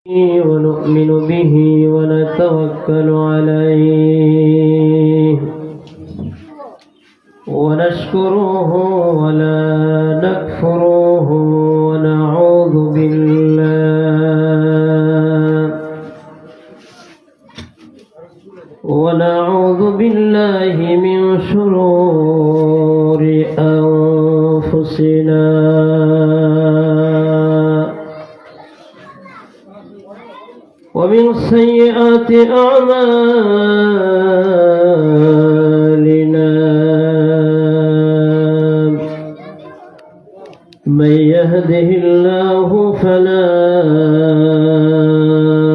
ونؤمن به ونتوكل عليه ونشكره ولا نكفره ونعوذ بالله من شرور أنفسنا ومن سيئات أعمالنا من يهده الله فلا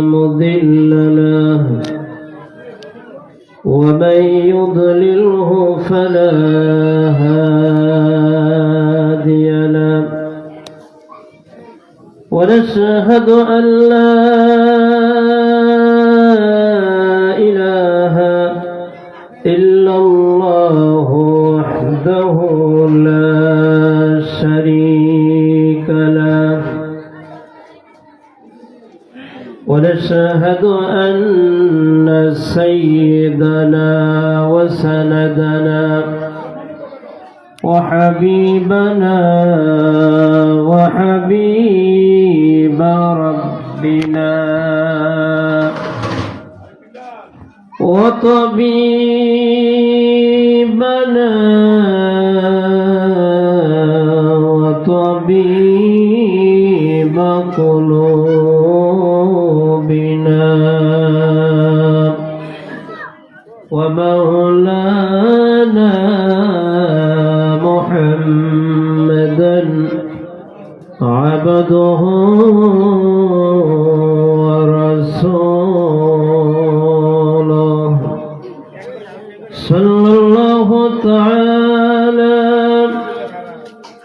مضل له ومن يضلله فلا هادي له ونشهد أن لا إله إلا الله وحده لا شريك له ونشهد أن سيدنا وسندنا وحبيبنا وحبيب ربنا وطبيبنا وطبيب قلوبنا ومولانا محمدا عبده ورسوله صلى الله تعالى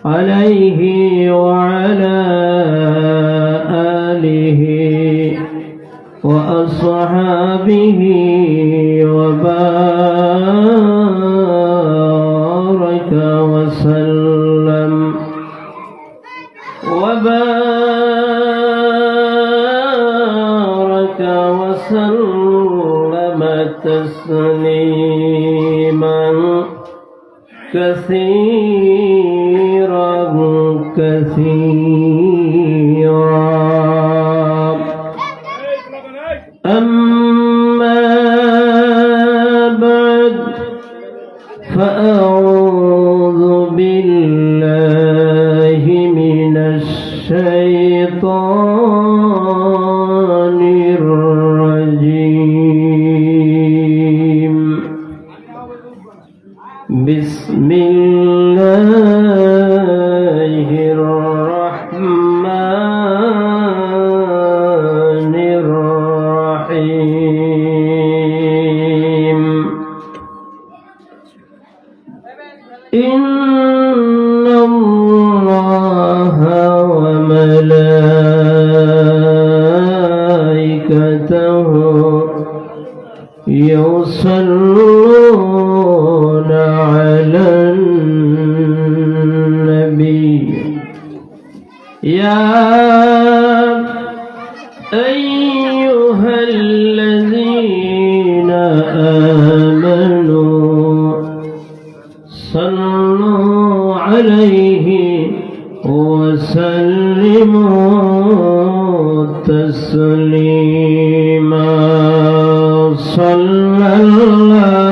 عليه وعلى آله وأصحابه وبارك وسلم تسليما كثيرا أما بعد فأعوذ بالله من الشيطان الرجيم بسم الله الرحمن الرحيم إن الله وملائكته يصلون على النبي يا أيها الذين آمنوا صلوا عليه وسلموا تسليما صلى الله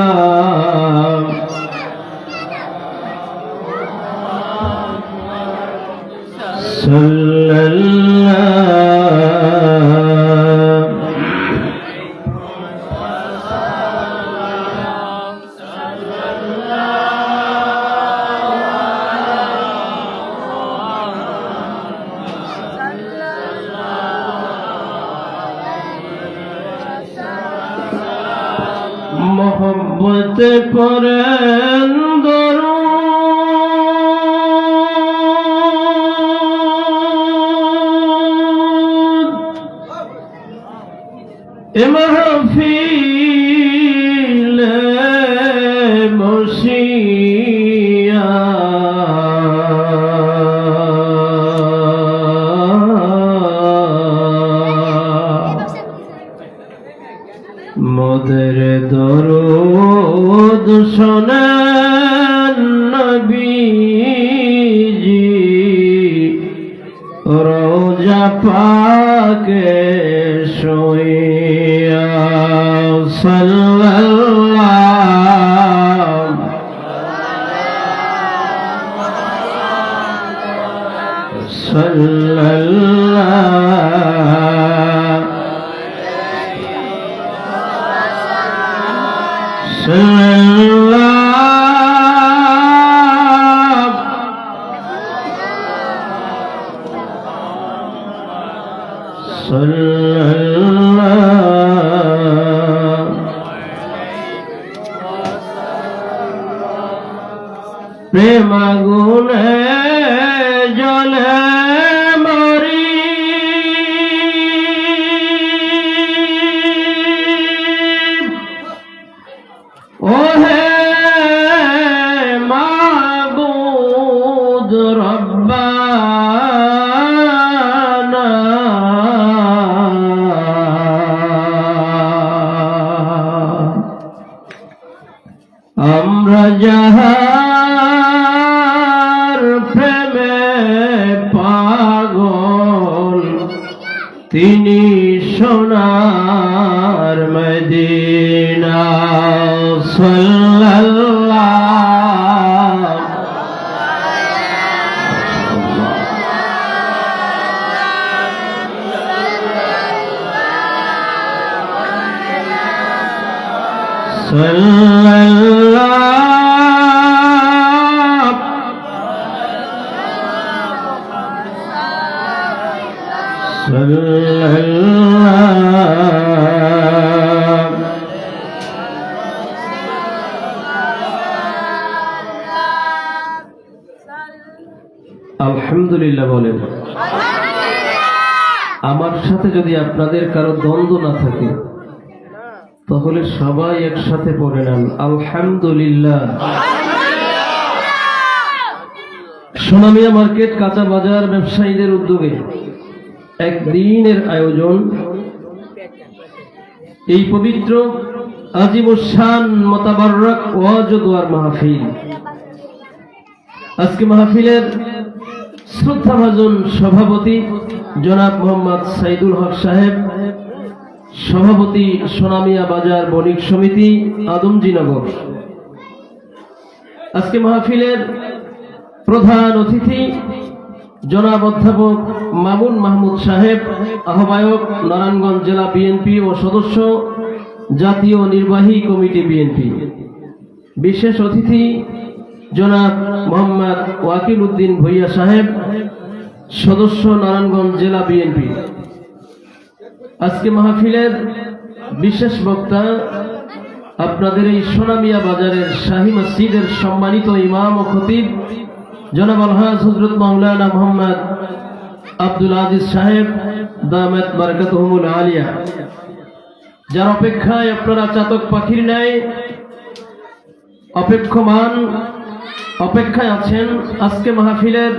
मोहब्बत करें दरूद ए महफिल मुशिया মোদের দরুদ শোনেন নবীজি রোজা পাকে শুইয়া প্রেম আগুনে জ্বলে মরি ওহে মাবুদ রব্বানা আমরা যাহার প্রেমে পাগল তিনি সোনার মদিনা সাল্লাল্লাহু আলহামদুলিল্লাহ বলেন। আমার সাথে যদি আপনাদের কারো দ্বন্দ্ব না থাকে তাহলে সবাই একসাথে পড়ে নেন আলহামদুলিল্লাহ। সোনামিয়া মার্কেট কাঁচা বাজার ব্যবসায়ীদের উদ্যোগে একদিনের আয়োজন এই পবিত্র আজিমুশান মোতাবাররক ওয়াজ ও দোয়ার মাহফিল। আজকে মাহফিলের শ্রদ্ধাভাজন সভাপতি জনাব মোহাম্মদ সাইদুল হক সাহেব, সভাপতি সোনামিয়া বাজার বণিক সমিতি আদমজীনগর। আজকে মাহফিলের প্রধান অতিথি জনাব অধ্যাপক মামুন মাহমুদ সাহেব, আহ্বায়ক নারায়ণগঞ্জ জেলা বিএনপি ও সদস্য জাতীয় নির্বাহী কমিটি বিএনপি। বিশেষ অতিথি জনাব মোহাম্মদ ওয়াকিল উদ্দিন ভূঁইয়া সাহেব, সদস্য নারায়ণগঞ্জ জেলা বিএনপি। আজকে মাহফিলের বিশেষ বক্তা আপনাদের এই সোনামিয়া বাজারের শাহী মসজিদের সম্মানিত ইমাম ও খতিব জনাব আলহাজ হযরত মাওলানা মোহাম্মদ আব্দুল আজিজ সাহেব দামাত বারাকাতুহুমুল আলিয়া, যার অপেক্ষায় আপনারা চাতক পাখির ন্যায় অপেক্ষায় আছেন। আজকে মাহফিলের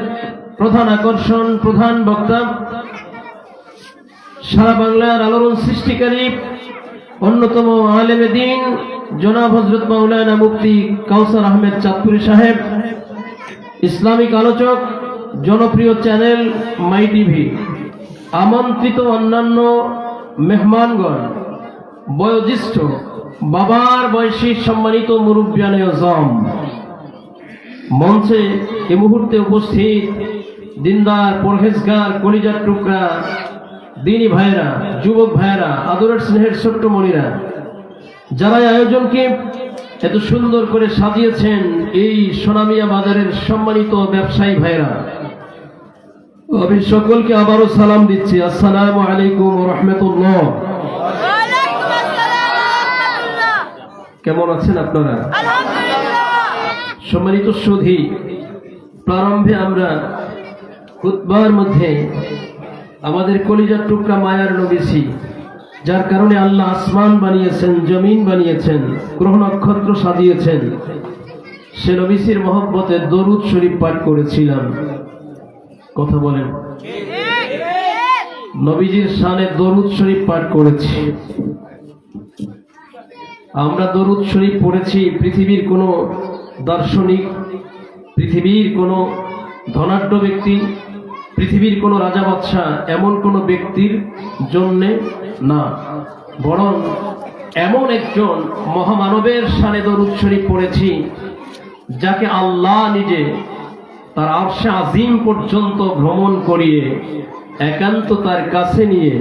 প্রধান আকর্ষণ, প্রধান বক্তা সারা বাংলার আলোড়ন সৃষ্টিকারী অন্যতম আলেমে দ্বীন জনাব হযরত মাওলানা মুফতি কাউসার আহমেদ চাঁদপুরি সাহেব, ইসলামিক আলোচক, জনপ্রিয় চ্যানেল মাই টিভি, আমন্ত্রিত অন্যান্য মেহমানগণ, বয়োজ্যেষ্ঠ বাবার বয়সী সম্মানিত মুরব্বিয়ানে আযম, মঞ্চে এ মুহূর্তে উপস্থিত দিনদার, পরহেজগার, কলিজার টুকরা দিনী ভাইরা, যুবক ভাইরা, আদরের স্নেহের ছোট্ট মনিরা, যারা আয়োজনকে এত সুন্দর করে সাজিয়েছেন, এই সোনামিয়া বাজারের সম্মানিত ব্যবসায়ী ভাইরা, আমি সকলকে আবারও সালাম দিচ্ছি। আসসালামু আলাইকুম ওয়া রাহমাতুল্লাহ। কেমন আছেন আপনারা? সম্মানিত সুধী, প্রারম্ভে আমরা খুতবার মধ্যে আমাদের কলিজার টুকরা মায়ার নবীজি, যার কারণে আল্লাহ আসমান বানিয়েছেন, জমিন বানিয়েছেন, গ্রহ নক্ষত্র সাজিয়েছেন, সে নবীজির মহব্বতে দরুদ শরীফ পাঠ করেছিলাম। কথা বলেন, নবীজির শানে দরুদ শরীফ পাঠ করেছি। আমরা দরুদ শরীফ পড়েছি পৃথিবীর কোনো দার্শনিক, পৃথিবীর কোনো ধনাঢ্য ব্যক্তি, পৃথিবীর কোনো রাজা বাদশাহ এমন কোনো ব্যক্তির জন্যে না, বরং এমন একজন মহামানবের শানে দরুদ শরীফ পড়েছি যাকে আল্লাহ নিজে তার আরশে আজিম পর্যন্ত ভ্রমণ করিয়ে একান্ত তার কাছে নিয়ে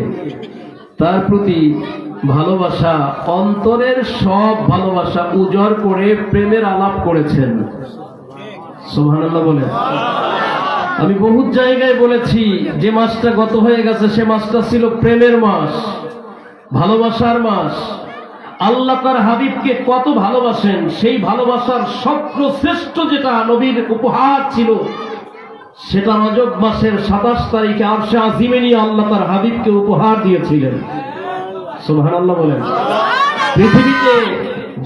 তার প্রতি ভালোবাসা, অন্তরের সব ভালোবাসা উজাড় করে প্রেমের আলাপ করেছেন। সুবহানাল্লাহ বলে। আমি বহু জায়গায় বলেছি যে মাসটা গত হয়ে গেছে সে মাসটা ছিল প্রেমের মাস, ভালোবাসার মাস। আল্লাহ তার হাবিবকে কত ভালোবাসেন, সেই ভালোবাসার সর্বশ্রেষ্ঠ যেটা নবীর উপহার ছিল সেটা রজব মাসের 27 তারিখে আরশে আজিমে নিয়ে আল্লাহ তার হাবিবকে উপহার দিয়েছিলেন। সুবহানাল্লাহ বলেন। পৃথিবীতে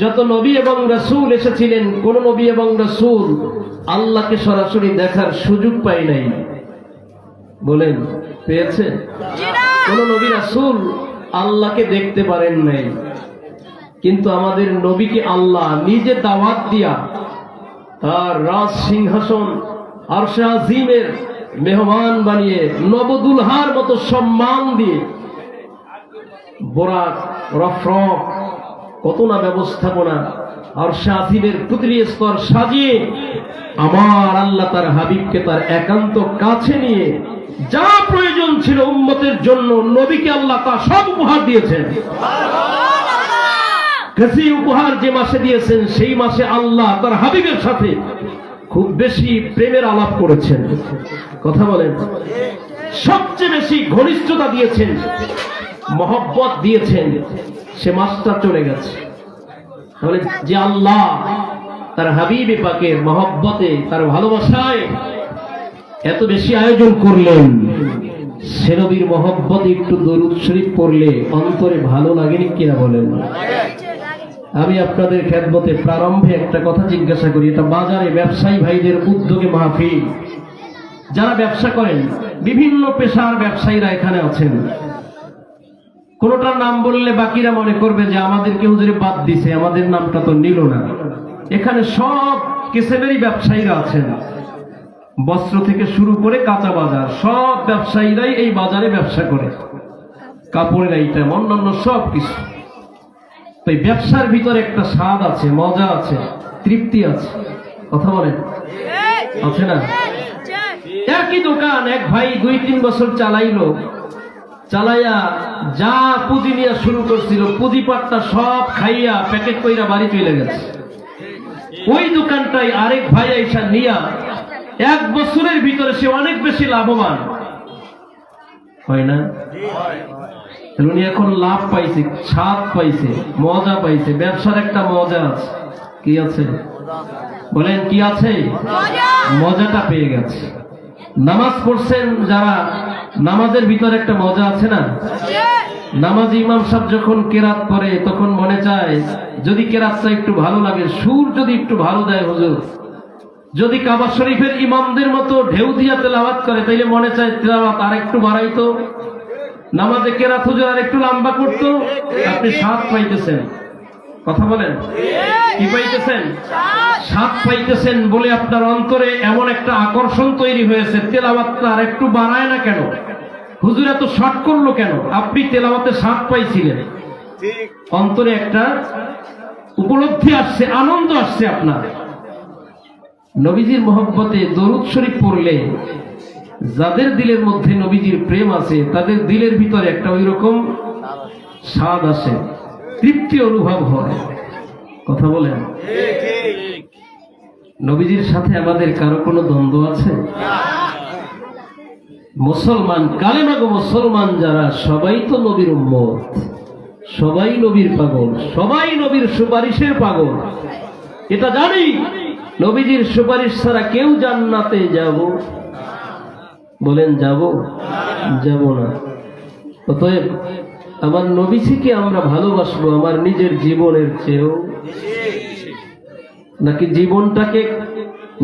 যত নবী এবং রাসূল এসেছিলেন, কোন নবী এবং রাসূল আল্লাহকে সরাসরি দেখার সুযোগ পায় নাই। বলেন পেয়েছে? কোন নবী রাসূল আল্লাহকে দেখতে পারেন নাই, কিন্তু আমাদের নবীকে আল্লাহ নিজে দাওয়াত দিয়া তার রাজ সিংহাসন আরশে আজিমের মেহমান বানিয়ে নবদুলহার মতো সম্মান দিয়ে বোরাক রফরফ কত না ব্যবস্থাপনা আরশে আজিমের প্রতিটি স্তর সাজিয়ে আমার আল্লাহ তার হাবিবকে তার একান্ত কাছে নিয়ে যা প্রয়োজন ছিল উম্মতের জন্য নবীকে আল্লাহ তা সব উপহার দিয়েছেন। সেই উপহার যে মাসে দিয়েছেন সেই মাসে আল্লাহ তার হাবিবের সাথে খুব বেশি প্রেমের আলাপ করেছেন। কথা বলেন। সবচেয়ে বেশি ঘনিষ্ঠতা দিয়েছেন, মহব্বত দিয়েছেন, সে মাসটা চলে গেছে। তাহলে যে আল্লাহ তার হাবিবে পাকের মহব্বতে তার ভালোবাসায় এত বেশি আয়োজন করলেন, সে নবীর মহব্বতে একটু দরুদ শরীফ পড়লে অন্তরে ভালো লাগেনি কিনা বলেন? আমি আপনাদের খেদমতে প্রারম্ভে একটা কথা জিজ্ঞাসা করি। এটা বাজারে ব্যবসায়ী ভাইদের উদ্যোগে মাহফিল। যারা ব্যবসা করেন, বিভিন্ন পেশার ব্যবসায়ীরা এখানে আছেন। কোনটার নাম বললে বাকিরা মনে করবে যে আমাদেরকে হুজুরে বাদ দিছে, আমাদের নামটা তো নিল না। এখানে সব কিসেমেরই ব্যবসায়ীরা আছেন, বস্ত্র থেকে শুরু করে কাঁচা বাজার, সব ব্যবসায়ীরাই এই বাজারে ব্যবসা করে, কাপড়ের আইটেম অন্যান্য সব কিছু। তাই ব্যবসার ভিতরে একটা স্বাদ আছে, মজা আছে, তৃপ্তি আছে। কথা বলেন, আছে না? একই দোকান এক ভাই 2-3 বছর চালাইলো, চালাইয়া যা পুঁজি নিয়ে শুরু করছিল পুঁজিপাটটা সব খাইয়া প্যাকেট কইরা বাড়ি চলে গেছে। ওই দোকানটাই আরেক ভাই আইসা নিয়া 1 বছরের ভিতরে সে অনেক বেশি লাভবান হয় না? উনি এখন লাভ পাইছে, স্বাদ পাইছে, মজা পাইছে। ব্যবসার একটা মজা আছে। কি আছে বলেন? কি আছে? মজাটা পেয়ে গেছে। নামাজ পড়ছেন যারা, নামাজের ভিতরে একটা মজা আছে না? নামাজি ইমাম সাহেব যখন কেরাত পড়ে তখন মনে চায় যদি কেরাতটা একটু ভালো লাগে, সুর যদি একটু ভালো দেয় হুজুর, যদি কাবা শরীফের ইমামদের মতো ঢেউ দিয়া তেলাওয়াত করে তাইলে মনে চায় তেলাওয়াত আর একটু বাড়াইতো, নামাজে কেরাত হুজুর আর একটু লম্বা করতো। আপনি স্বাদ পাইতেছেন। কথা বলেন, কি পাইতেছেন? স্বাদ পাইতেছেন বলে আপনার অন্তরে এমন একটা আকর্ষণ তৈরি হয়েছে, তেলাওয়াতটা আর একটু বাড়ায় না কেন, হুজুর এত শর্ট করলো কেন? আপনি তেলাওয়াতে স্বাদ পাইছিলেন, অন্তরে একটা উপলব্ধি আসছে, আনন্দ আসছে আপনার। নবীজির মহব্বতে দরুদ শরীফ পড়লে যাদের দিলের মধ্যে নবীজির প্রেম আছে তাদের দিলের ভিতরে একটা ওই রকম স্বাদ আসে, তৃপ্তি অনুভব হয়। কথা বলেন। নবীজির সাথে আমাদের কারো কোনো দ্বন্দ্ব আছে? মুসলমান, কালেমাগো মুসলমান যারা, সবাই তো নবীর উম্মত, সবাই নবীর পাগল, সবাই নবীর সুপারিশের পাগল। এটা জানি। নবীজির সুপারিশ ছাড়া কেউ জান্নাতে যাব? বলেন যাব? যাব না। অতএব আমার নবীজিকে আমরা ভালোবাসবো আমার নিজের জীবনের চেয়েও, নাকি জীবনটাকে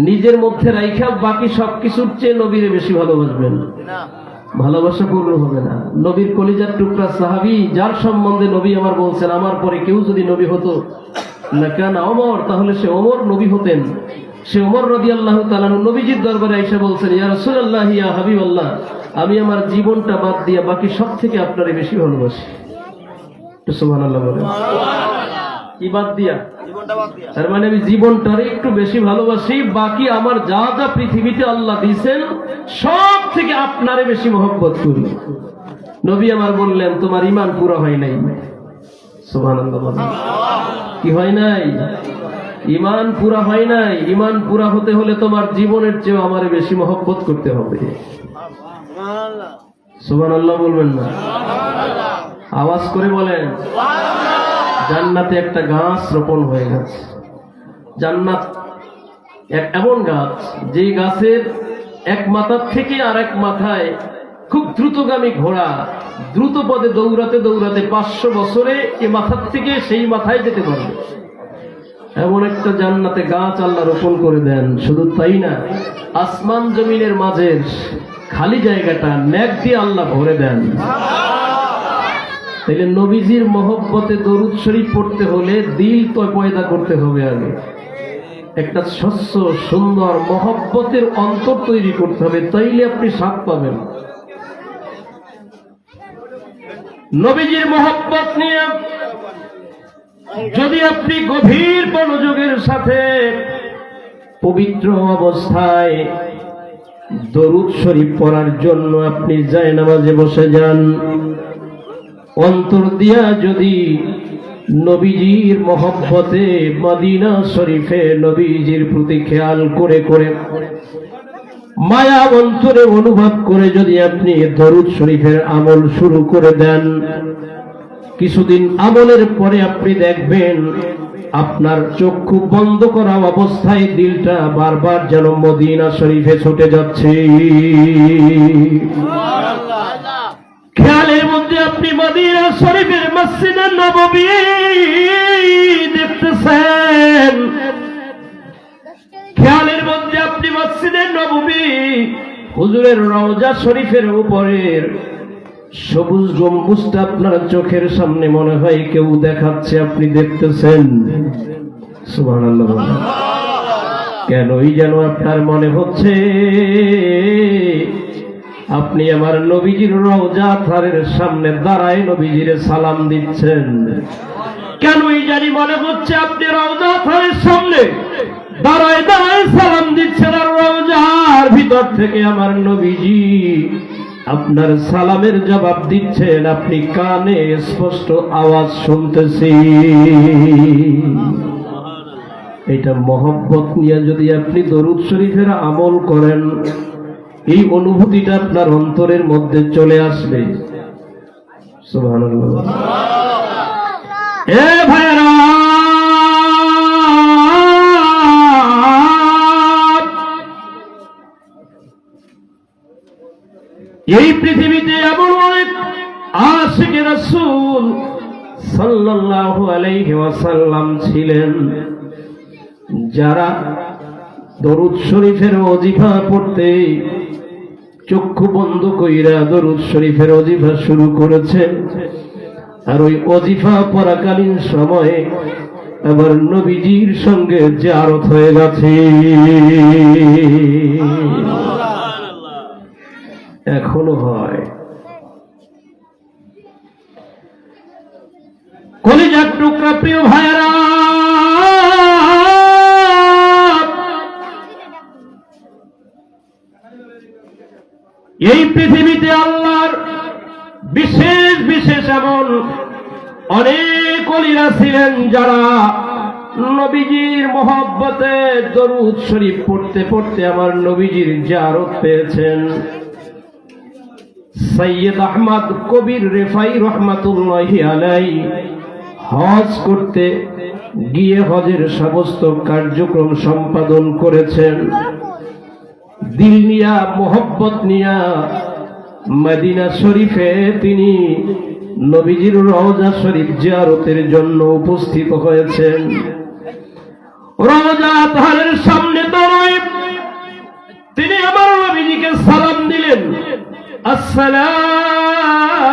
নিজের মধ্যে রাইখা বাকি সবকিছুর চেয়ে নবীরে বেশি ভালোবাসবেন? ভালোবাসা পূর্ণ হবে না। নবীর কলিজার টুকরা সাহাবী, যার সম্বন্ধে নবী আমার বলছেন আমার পরে কেউ যদি নবী হতো লাকানা ওমর, তাহলে সে ওমর নবী হতেন। সে ওমর রাদিয়াল্লাহু তাআলা নবীজির দরবারে এসে বলছেন, ইয়া রাসূলুল্লাহ, ইয়া হাবিবাল্লাহ, আমি আমার জীবনটা বাদ দিয়ে বাকি সব থেকে আপনারে বেশি ভালোবাসি। সুবহানাল্লাহ বলেন। কি বাদ দিয়া? তার মানে আমি জীবনটারে একটু বেশি ভালোবাসি, বাকি আমার যা যা পৃথিবীতে আল্লাহ দিয়েছেন সব থেকে আপনারে বেশি মহব্বত করি। নবী আমার বললেন, তোমার ঈমান পুরো হয় নাই। সুবহানাল্লাহ বলেন। কি হয় নাই? ঈমান পুরা হয় নাই। ঈমান পুরা হতে হলে তোমার জীবনের চেয়ে আমারে বেশি মহব্বত করতে হবে। সুবহানাল্লাহ বলবেন না? আওয়াজ করে বলেন। জান্নাতে একটা গাছ রোপণ হয়ে গেছে। জান্নাত এক এমন গাছ, যে গাছের এক মাথার থেকে আর এক মাথায় খুব দ্রুতগামী ঘোড়া দ্রুত পদে দৌড়াতে দৌড়াতে 500 বছরে এ মাথার থেকে সেই মাথায় যেতে পারবে। এমন একটা জান্নাতে গাছ আল্লাহ রোপণ করে দেন। শুধু তাই না, আসমান জমিনের মাঝের খালি জায়গাটা নেক দিয়ে আল্লাহ ভরে দেন। তাইলে নবীজির মহব্বতে দরুদ শরীফ পড়তে হলে দিল তো পয়দা করতে হবে। আগে একটা স্বচ্ছ সুন্দর মহব্বতের অন্তর তৈরি করতে হবে, তাইলে আপনি স্বাদ পাবেন। নবীজির মহব্বত নিয়ে যদি আপনি গভীর মনোযোগের সাথে পবিত্র অবস্থায় দরুদ শরীফ পড়ার জন্য আপনি জায়নামাজে বসে যান, অন্তর দিয়া যদি নবীজির মহব্বতে মদিনা শরীফে নবীজির প্রতি খেয়াল করে করে মায়া অন্তরে অনুভব করে যদি আপনি দরুদ শরীফের আমল শুরু করে দেন, কিছুদিন আমলের পরে আপনি দেখবেন আপনার চক্ষু বন্ধ করা অবস্থায় দিলটা বারবার যেন মদিনা শরীফে ছুটে যাচ্ছে। খেয়ালের মধ্যে আপনি মদিনা শরীফের মসজিদে নববী দেখতেছেন। খেয়ালের মধ্যে আপনি মসজিদে নববী হুজুরের রওজা শরীফের উপরের সবুজ গম্বুজটা আপনার চোখের সামনে মনে হয় কেউ দেখাচ্ছে, আপনি দেখতেছেন। সুবহানাল্লাহ। কেনই যেন আপনার মনে হচ্ছে আপনি আমার নবীজির রওজা থারের সামনে দাঁড়ায় নবীজির সালাম দিচ্ছেন। কেনই জানি মনে হচ্ছে আপনি রওজা থারের সামনে দাঁড়ায় দাঁড়ায় সালাম দিচ্ছেন, আর রওজার ভিতর থেকে আমার নবীজি আপনার সালামের জবাব দিচ্ছেন, আপনি কানে স্পষ্ট আওয়াজ শুনতেছি। এটা মহব্বত নিয়ে যদি আপনি দরুদ শরীফের আমল করেন, এই অনুভূতিটা আপনার অন্তরের মধ্যে চলে আসবে। সুবহানাল্লাহ। এ ভাইরা, এই পৃথিবীতে এমন অনেক আশিকে রাসূল সাল্লাল্লাহু আলাইহি ওয়াসাল্লাম ছিলেন, যারা দরুদ শরীফের ওজিফা পড়তে চক্ষু বন্ধ কইরা দরুদ শরীফের ওজিফা শুরু করেছে। আর ওই ওজিফা পড়াকালীন সময়ে আবার নবীজির সঙ্গে জিয়ারত হয়ে গেছে। এখনো হয়। কলিজার টুকরা প্রিয় ভাইরা, এই পৃথিবীতে আল্লাহর বিশেষ বিশেষ এমন অনেক ওলিরা ছিলেন, যারা নবীজির মহব্বতে দরুদ শরীফ পড়তে পড়তে আমার নবীজির জিয়ারত পেয়েছেন। সৈয়দ আহমদ কবির রেফাই রহমাতুল্লাহি আলাইহি হজ করতে গিয়ে হজের সমস্ত কার্যক্রম সম্পাদন করেছেন। দিল নিয়া মোহব্বত নিয়া মদিনা শরীফে তিনি নবীজির রওজা শরীফ জিয়ারতের জন্য উপস্থিত হয়েছেন। রওজা তাহারের সামনে দাঁড়ায় তিনি আমার নবীজিকে সালাম দিলেন। আসসালামু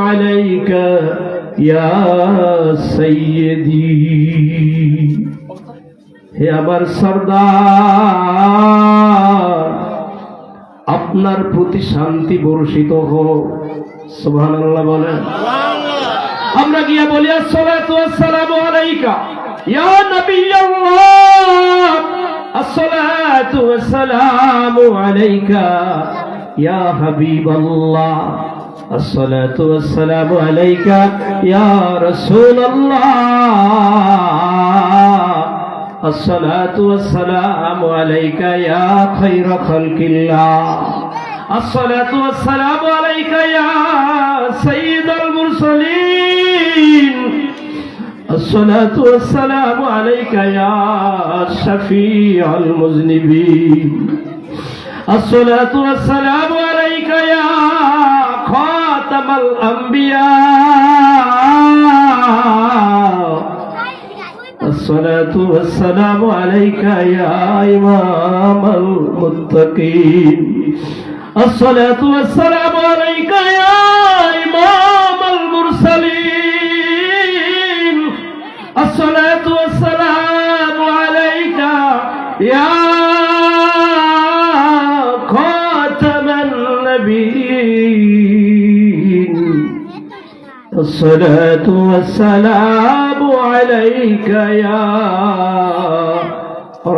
আলাইকা ইয়া সাইয়্যিদি। হে আমার সরদার, আপনার প্রতি শান্তি বর্ষিত হোক। সুবহানাল্লাহ বলেন। আমরা গিয়া বলি আসসালাতু ওয়াসসালামু আলাইকা ইয়া নবিয়াল্লাহ, আসসালাতু ওয়াসসালামু আলাইকা ইয়া হাবিবাল্লাহ, আসসালাতু ওয়াসসালামু আলাইকা ইয়া রাসূলুল্লাহ, আসসালাতু ওয়াসসালামু আলাইকা ইয়া খায়রা খালকিল্লাহ, আসসালাতু ওয়াসসালামু আলাইকা ইয়া সাইয়্যিদাল মুরসালিন, আসসালাতু ওয়াসসালামু আলাইকা ইয়া শাফিআল মুযনিবিন, আসসালাতু ওয়াসসালামু আলাইকা ইয়া খাতামাল আম্বিয়া, আসসালাতু ওয়াসসালামু আলাইকা ইয়া ইমামাল মুত্তাকিন, আসসালাতু ওয়াসসালামু আলাইকা ইয়া ইমামাল মুরসালিন, আসসালাতু ওয়াসসালামু আলাইকা ইয়া খাতামান নবিয়্যিন, আসসালাতু ওয়াসসালামু আলাইকা ইয়া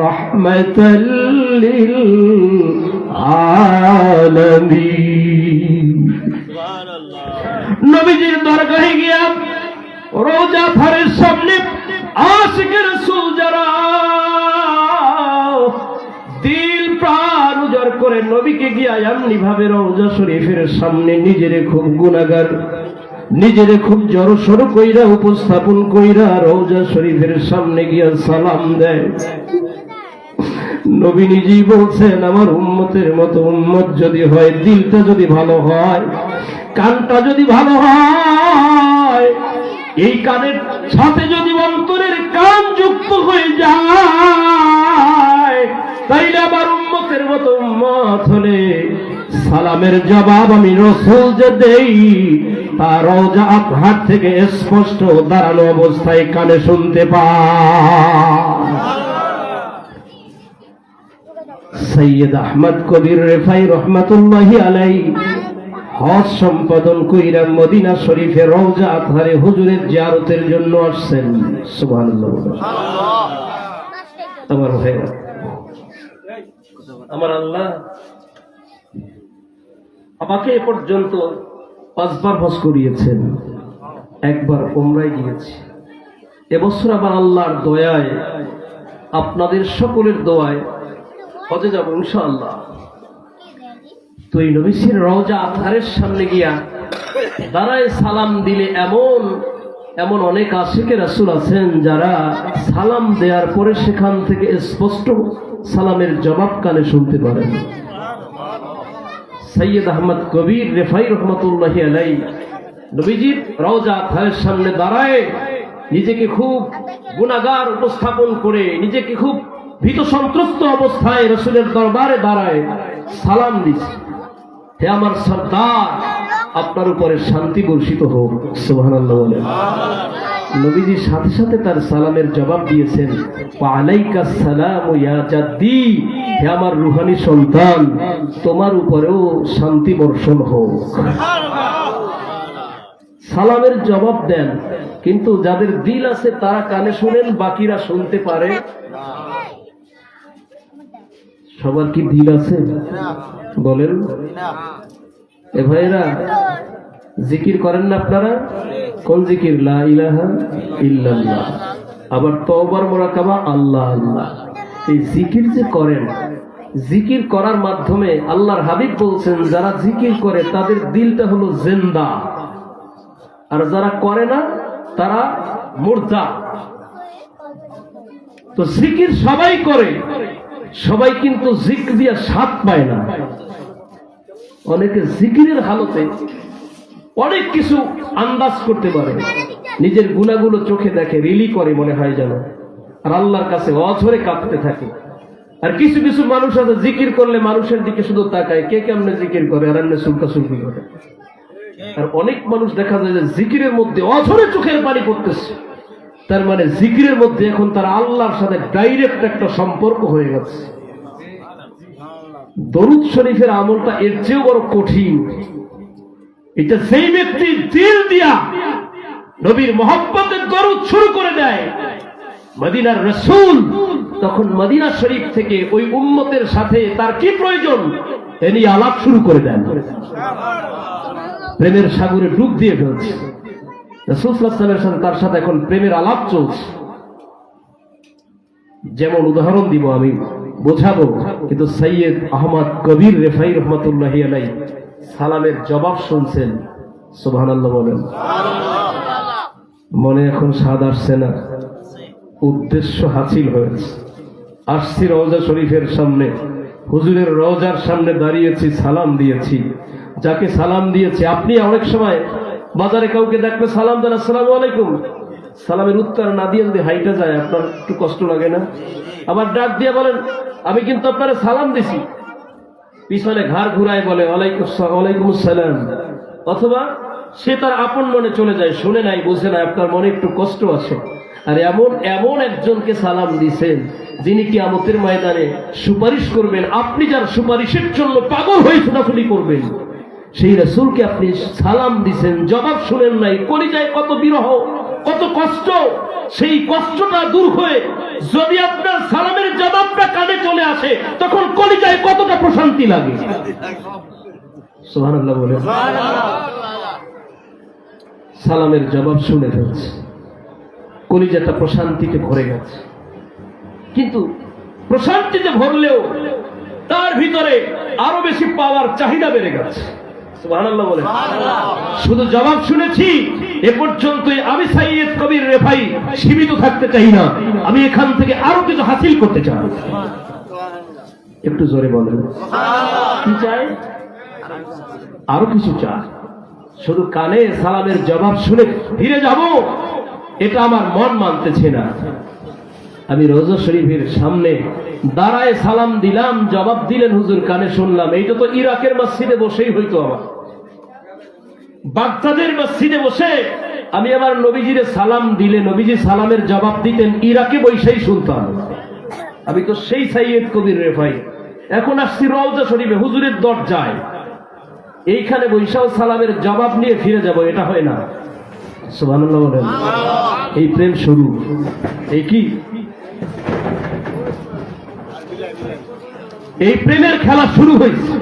রাহমাতাল লিল আলামিন। নবীজির দরগাহে গিয়া রওজা ফারের সামনে আশিকের রাসূল যারা দিল প্রাণ উজাড় করে নবীকে গিয়া এমনি ভাবে রওজা শরীফের সামনে নিজেরে খুব গুনাহগার, নিজেরে খুব জড়সড় কইরা উপস্থাপন কইরা রওজা শরীফের সামনে গিয়া সালাম দেয়। নবী নিজেই বলছেন, আমার উম্মতের মতো উম্মত যদি হয়, দিলটা যদি ভালো হয়, কানটা যদি ভালো হয়, এই কানের সাথে যদি অন্তরের কান যুক্ত হয়ে যায়, তাইলে আমার উম্মতের মতো উম্মত হলে সালামের জবাব আমি রাসূল যে দেই তা রওজা আতহার থেকে স্পষ্ট দাঁড়ানো অবস্থায় কানে শুনতে পায়। সৈয়দ আহমদ কবির রেফাই রহমাতুল্লাহি আলাইহি হজ সম্পাদন কইরা মদিনা শরীফে রওজা আতহারে হুজুরের জিয়ারতের জন্য আসছেন। সুবহানাল্লাহ। আমার ভাইরা, আমার আল্লাহ আমাকে এ পর্যন্ত 5 বার হজ করিয়েছেন, একবার উমরায় গিয়েছি। এবছর আবার আল্লাহর দয়ায়, আপনাদের সকলের দোয়ায় হজে যাব ইনশাআল্লাহ। তো এই নবীর রওজা আতহারের সামনে গিয়া দাঁড়ায় সালাম দিলে এমন অনেক আশিকে রাসূল আছেন যারা সালাম দেওয়ার পরে সেখান থেকে স্পষ্ট সালামের জবাব কানে শুনতে পারেন। সৈয়দ আহমদ কবির রেফাই রহমাতুল্লাহি আলাইহি নবীজির রওজা আতহারের সামনে দাঁড়ায় নিজেকে খুব গুনাহগার উপস্থাপন করে, নিজেকে খুব ভীত সন্ত্রস্ত অবস্থায় রাসূলের দরবারে দাঁড়ায় সালাম দিচ্ছে। হে আমার সরদার, আপনার উপরে শান্তি বর্ষিত হোক। সুবহানাল্লাহ বলেন। নবীজির সাথে সাথে তার সালামের জবাব দিয়েছেন, ওয়া আলাইকাস সালামু ইয়া জাদ্দি, হে আমার রূহানী সন্তান, তোমার উপরেও শান্তি বর্ষণ হোক। সালামের জবাব দেন, কিন্তু যাদের দিল আছে তারা কানে শুনেন, বাকিরা শুনতে পারে। সবার কি দিল আছে বলেন? এ ভাইরা, জিকির করেন না আপনারা? কোন জিকির? লা ইলাহা ইল্লাল্লাহ, আবার তওবার মুরাকাবা আল্লাহ আল্লাহ। এই জিকির যে করেন, জিকির করার মাধ্যমে আল্লাহর হাবিব বলছেন যারা জিকির করে তাদের দিলটা হলো জিন্দা, আর যারা করে না তারা মুর্দা। তো জিকির সবাই করে, সবাই কিন্তু জিকির দিয়া স্বাদ পায় না। অনেকে জিকিরের হালতে অনেক কিছু আন্দাজ করতে পারে, নিজের গুনাহগুলো চোখে দেখে রিলি করে মনে হয় যেন, আর আল্লাহর কাছে অঝরে কাঁপতে থাকে। আর কিছু কিছু মানুষ আছে জিকির করলে মানুষের দিকে শুধু তাকায়, কে কেমনে জিকির করে আর এমনি সুলকাসুলকি করে। আর অনেক মানুষ দেখা যায় যে জিকিরের মধ্যে অঝরে চোখের পানি পড়তেছে, তার মানে জিকিরের মধ্যে এখন তার আল্লাহর সাথে ডাইরেক্ট একটা সম্পর্ক হয়ে গেছে। দরুদ শরীফের আমলটা এর চেয়েও বড় কঠিন। এটা সেই ব্যক্তি দিল দিয়া নবীর মহব্বতের দরুদ শুরু করে দেয়, মদিনার রাসূল তখন মদিনা শরীফ থেকে ওই উম্মতের সাথে তার কি প্রয়োজন এ নিয়ে আলাপ শুরু করে দেন। প্রেমের সাগরে ডুব দিয়ে ফেলছে। রাসূল সাল্লাল্লাহু আলাইহি ওয়াসাল্লামের তার সাথে এখন প্রেমের আলাপ চলছে। যেমন উদাহরণ দিব, আমি বোঝাবো, কিন্তু সৈয়দ আহমদ কবির রেফাই রহমতুল্লাহি আলাইহি সালামের জবাব শুনছেন। সুবহানাল্লাহ বলেন। মনে এখন স্বাদ আসছে না? উদ্দেশ্য হাসিল হয়েছে। আসছি রওজা শরীফের সামনে, হুজুরের রওজার সামনে দাঁড়িয়েছি, সালাম দিয়েছি। যাকে সালাম দিয়েছি, আপনি অনেক সময় বাজারে কাউকে দেখলে সালাম দেন, আসসালামু আলাইকুম, সালামের উত্তর না দিয়ে যদি হাইটা যায় আপনার একটু কষ্ট লাগে না? আবার ডাক দিয়ে বলেন আমি কিন্তু আপনারা সালাম দিছি, পিছনে ঘাড় ঘুরায় বলে ওয়ালাইকুম আসসালাম। অথবা সে তার আপন মনে চলে যায়, শুনে নাই বুঝে নাই, আপনার মনে একটু কষ্ট আছে। আর এমন একজনকে সালাম দিছেন যিনি কিয়ামতের ময়দানে সুপারিশ করবেন, আপনি যার সুপারিশের জন্য পাগল হয়ে ছোটাছুটি করবেন, সেই রাসূলকে আপনি সালাম দিছেন, জবাব শুনেন নাই। কলিজায় কত বিরহ, কত কষ্ট। সেই কষ্টটা দূর হয়ে যদি আপনার সালামের জবাবটা কানে চলে আসে, তখন কলিজায় কতটা প্রশান্তি লাগে। সুবহানাল্লাহ বলে। সালামের জবাব শুনে ফেলছে, কলিজাটা প্রশান্তিতে ভরে গেছে। কিন্তু প্রশান্তিতে ভরলেও তার ভিতরে আরো বেশি পাওয়ার চাহিদা বেড়ে গেছে। সুবহানাল্লাহ বলে। শুধু জবাব শুনেছি এ পর্যন্তই আমি সৈয়দ কবির রেফাই সীমিত থাকতে চাই না, আমি এখান থেকে আরো কিছু হাসিল করতে চাই। একটু জোরে বলেন কি চাই? আরো কিছু চাই। শুধু কানে সালামের জবাব শুনে ফিরে যাব এটা আমার মন মানতেছে না। আমি রওজা শরীফের সামনে দাঁড়ায় সালাম দিলাম, জবাব দিলেন হুজুর, কানে শুনলাম। এইটা তো ইরাকের মসজিদে বসেই হইতো, আমার বাগদাদের মসজিদে বসে আমি আমার নবীজিরে সালাম দিলে নবীজি সালামের জবাব দিতেন, ইরাকে বসেই শুনতাম। আমি তো সেই সৈয়দ কবির রেফাই। এখন আসছি রওজা শরীফে, হুজুরের দরজায়, এইখানে বৈশাও সালামের জবাব নিয়ে ফিরে যাব, এটা হয় না। সুবহানাল্লাহ বলেন। এই প্রেম শুরু, এই কি এই প্রেমের খেলা শুরু হয়েছে।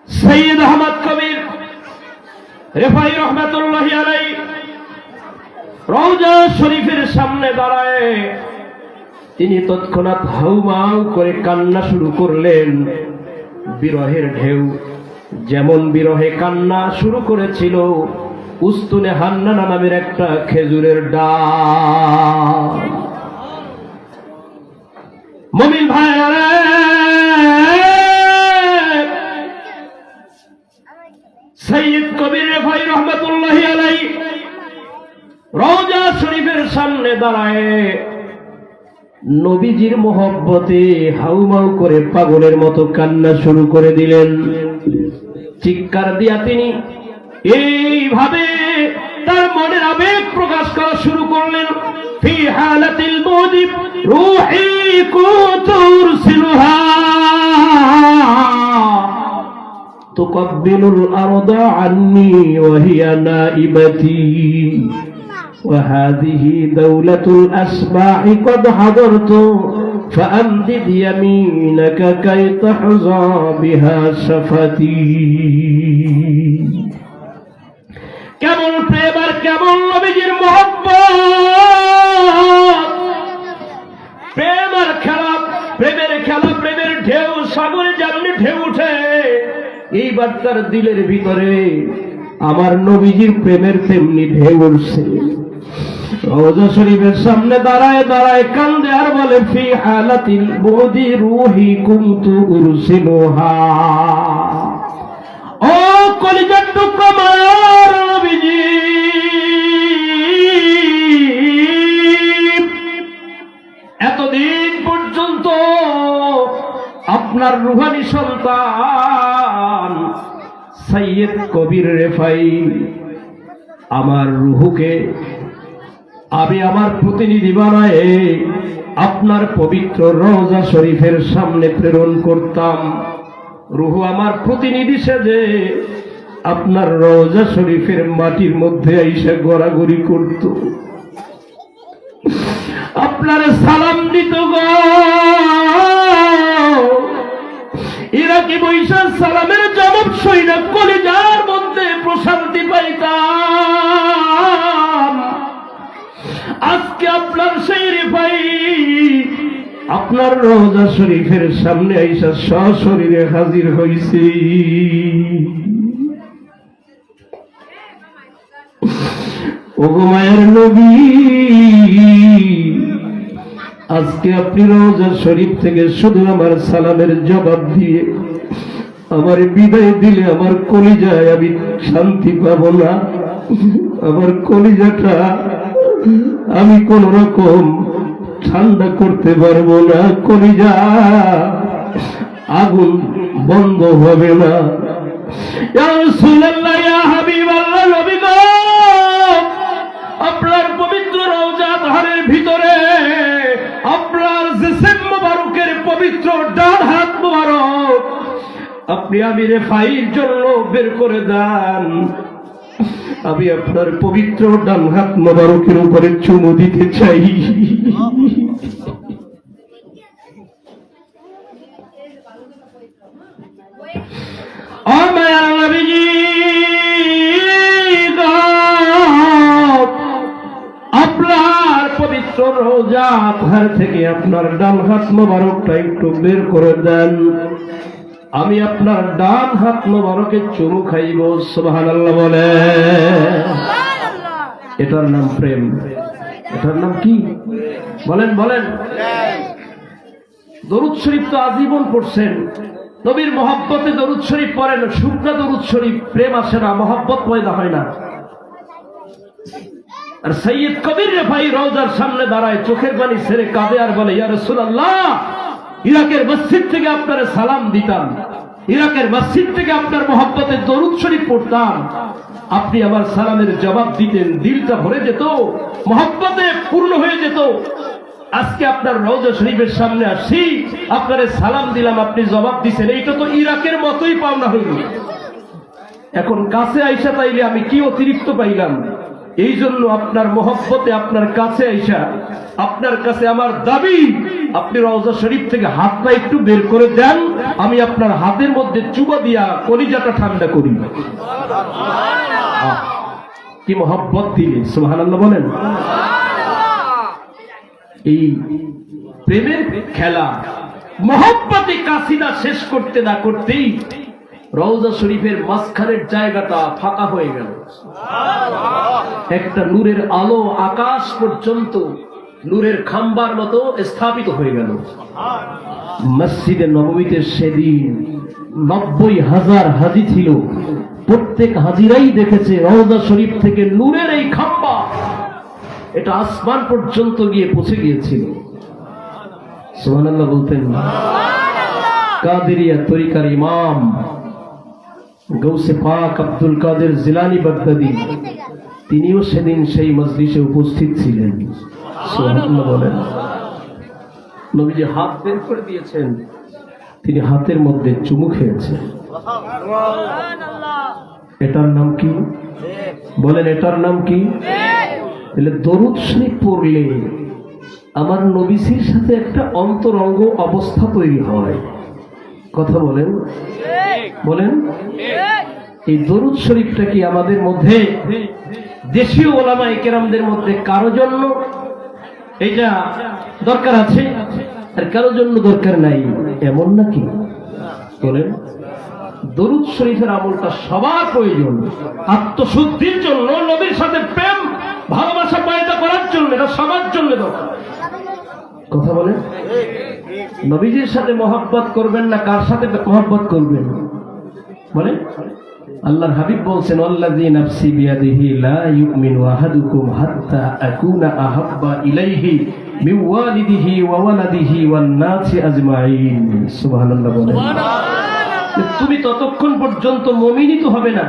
সৈয়দ আহমদ কবির রেফাই রহমাতুল্লাহি আলাইহি রওজা শরীফের সামনে দাঁড়ায় তিনি তৎক্ষণাৎ হাউমাউ করে কান্না শুরু করলেন। বিরহের ঢেউ, যেমন বিরহে কান্না শুরু করেছিল উস্তুনে হান্নানা নামের একটা খেজুরের ডাল। মুমিন ভাইরা, সৈয়দ কবির রেফাই রহমাতুল্লাহি আলাইহি রওজা শরীফের সামনে দাঁড়ায় নবীজির মোহব্বতে হাউমাউ করে পাগলের মতো কান্না শুরু করে দিলেন। চিৎকার দিয়া তিনি এইভাবে তার মনের আবেগ প্রকাশ করা শুরু করলেন। ফি হালাতিল মুদিব রূহি কুতুরসিলুহা তুকাব্বিলুল আরদা আন্নি ওয়া হিয়া নাইবাতি وهذه دولة الأسباع قد حضرت فأمدد يمينك كي تحظى بها شفتي। কেমন প্রেম আর কেমন নবীজির মহব্বত! প্রেম আর খেলা, প্রেমের খেলা, প্রেমের ঢেউ, সাগরে যেমনি ঢেউ উঠে, এইবার তার দিলের ভিতরে আমার নবীজির প্রেমের তেমনি ঢেউ উঠছে। রওজা শরীফের সামনে দাঁড়ায় দাঁড়ায় কান্দে আর বলে, ফি হালাতিল বুদি রূহি কুনতু উরসিলুহা। ও কলিজার টুকরা আমার নবীজি, এতদিন রুহানি সন্তান সৈয়দ কবির রেফাই, আমার রুহুকে আমি আমার প্রতিনিধি বানায়ে আপনার পবিত্র রওজা শরীফের সামনে প্রেরণ করতাম। রুহু আমার প্রতিনিধি সেজে আপনার রওজা শরীফের মাটির মধ্যে আইসা গড়াগড়ি করত, আপনার সালাম দিত গো। ইরাকি বৈশাখ সালামের জবাব সইনা কলিজার মধ্যে প্রশান্তি পাইতাম। আজকে আপনার সেই রেফাই আপনার রওজা শরীফের সামনে আইসা সশরীরে হাজির হইছে। ওগো মায়ের নবী, আজকে আপনি রওজা শরীফ থেকে শুধু আমার সালামের জবাব দিয়ে আমার বিদায় দিলে আমার কলিজায় আমি শান্তি পাবো না। আমার কলিজাটা আমি কোন রকম ঠান্ডা করতে পারবো না, কলিজা আগুন বন্ধ হবে না। ইয়া রাসূলুল্লাহ, ইয়া হাবিবাল্লাহ, নবী গো, আপনার পবিত্র রওজা তাহারের ভিতরে আপনার জিসম মুবারকের পবিত্র ডান হাত মুবারক আপনি আমি রেফাইর জন্য বের করে দেন। আমি আপনার পবিত্র ডান হাত মুবারকের উপরে চুমু দিতে চাই। ও মায়ার নবীজি, আপনার পবিত্র রওজা ঘর থেকে আপনার ডান হাত মোবারকটা একটু বের করে দেন। আমি আপনার ডান হাত মোবারকে চুমু খাইব। সুবহানাল্লাহ বলে। এটার নাম প্রেম। এটার নাম কি বলেন বলেন? দরুদ শরীফ তো আজীবন পড়ছেন, নবীর মহব্বতে দরুদ শরীফ পড়েন, শুকনা দরুদ শরীফ প্রেম আসে না, মহব্বত পয়দা হয় না। আর সৈয়দ কবির রেফাই রওজার সামনে দাঁড়ায়, চোখের পানি ছেড়ে কাঁদে আর বলে, ইয়া রাসূলুল্লাহ, ইরাকের মসজিদ থেকে আপনার সালাম দিতাম, ইরাকের মসজিদ থেকে আপনার মহব্বতে দরুদ শরীফ পড়তাম, আপনি আমার সালামের জবাব দিতেন, দিলটা ভরে যেত, মহব্বতে পূর্ণ হয়ে যেত। আজকে আপনার রওজা শরীফের সামনে আসছি, আপনারে সালাম দিলাম, আপনি জবাব দিছেন, এইটা তো ইরাকের মতোই পাওনা হইল। এখন কাছে আইসা তাইলে আমি কি অতিরিক্ত পাইলাম? এই জন্য আপনার মহব্বতে আপনার কাছে আইসা আপনার কাছে আমার দাবি, আপনি রওজা শরীফ থেকে হাতটা একটু বের করে দেন, আমি আপনার হাতের মধ্যে চুবা দিয়া কলিজাটা ঠান্ডা করি। কি মহব্বত দিলে! সুবহানাল্লাহ বলেন। এই প্রেমের খেলা মহব্বতে কাসিদা শেষ করতে না করতেই রওজা শরীফের মাঝখানের জায়গাটা ফাঁকা হয়ে গেল। একটা নূরের আলো আকাশ পর্যন্ত নূরের খাম্বার মতো স্থাপিত হয়ে গেল। মসজিদে নববীতে সেদিন 90,000 হাজি ছিল। প্রত্যেক হাজিরাই দেখেছে রওজা শরীফ থেকে নূরের এই খাম্বা এটা আসমান পর্যন্ত গিয়ে পৌঁছে গিয়েছিল। সুবহানাল্লাহ বলতেন। কাদেরিয়া তরিকার ইমাম গৌসে পাক আব্দুল কাদের জিলানী বাগদাদি, তিনিও সেদিন সেই মজলিসে উপস্থিত ছিলেন। সুবহানাল্লাহ বলেন। নবীজি হাত বের করে দিয়েছেন, তিনি হাতের মধ্যে চুমু খেয়েছেন। এটার নাম কি বলেন? এটার নাম কি? তাহলে দরুদ শরীফ পড়লে আমার নবীজির সাথে একটা অন্তরঙ্গ অবস্থা তৈরি হয়। কথা বলেন বলেন। এই দরুদ শরীফটা কি আমাদের মধ্যে, দেশীয় ওলামায়ে কেরামদের মধ্যে কারো জন্য এটা দরকার আছে আর কারো জন্য দরকার নাই, এমন নাকি? বলেন। দরুদ শরীফের আমলটা সবার প্রয়োজন, আত্মশুদ্ধির জন্য, নবীর সাথে প্রেম ভালোবাসা পয়দা করার জন্য, এটা সবার জন্য দরকার। কথা বলেন। নবীজির সাথে মহব্বত করবেন না কার সাথে মহব্বত করবেন বলেন? আল্লাহর হাবিব বলছেন, আল্লাযী নাফসি বিয়াদিহি লা ইউমিনু আহাদুকুম হাত্তা আকুনা আহাব্বা ইলাইহি মিন ওয়ালিদিহি ওয়া ওয়ালাদিহি ওয়ান নাসি আজমাইন। সুবহানাল্লাহ বলেন। তুমি ততক্ষণ পর্যন্ত মুমিনই তো হবে না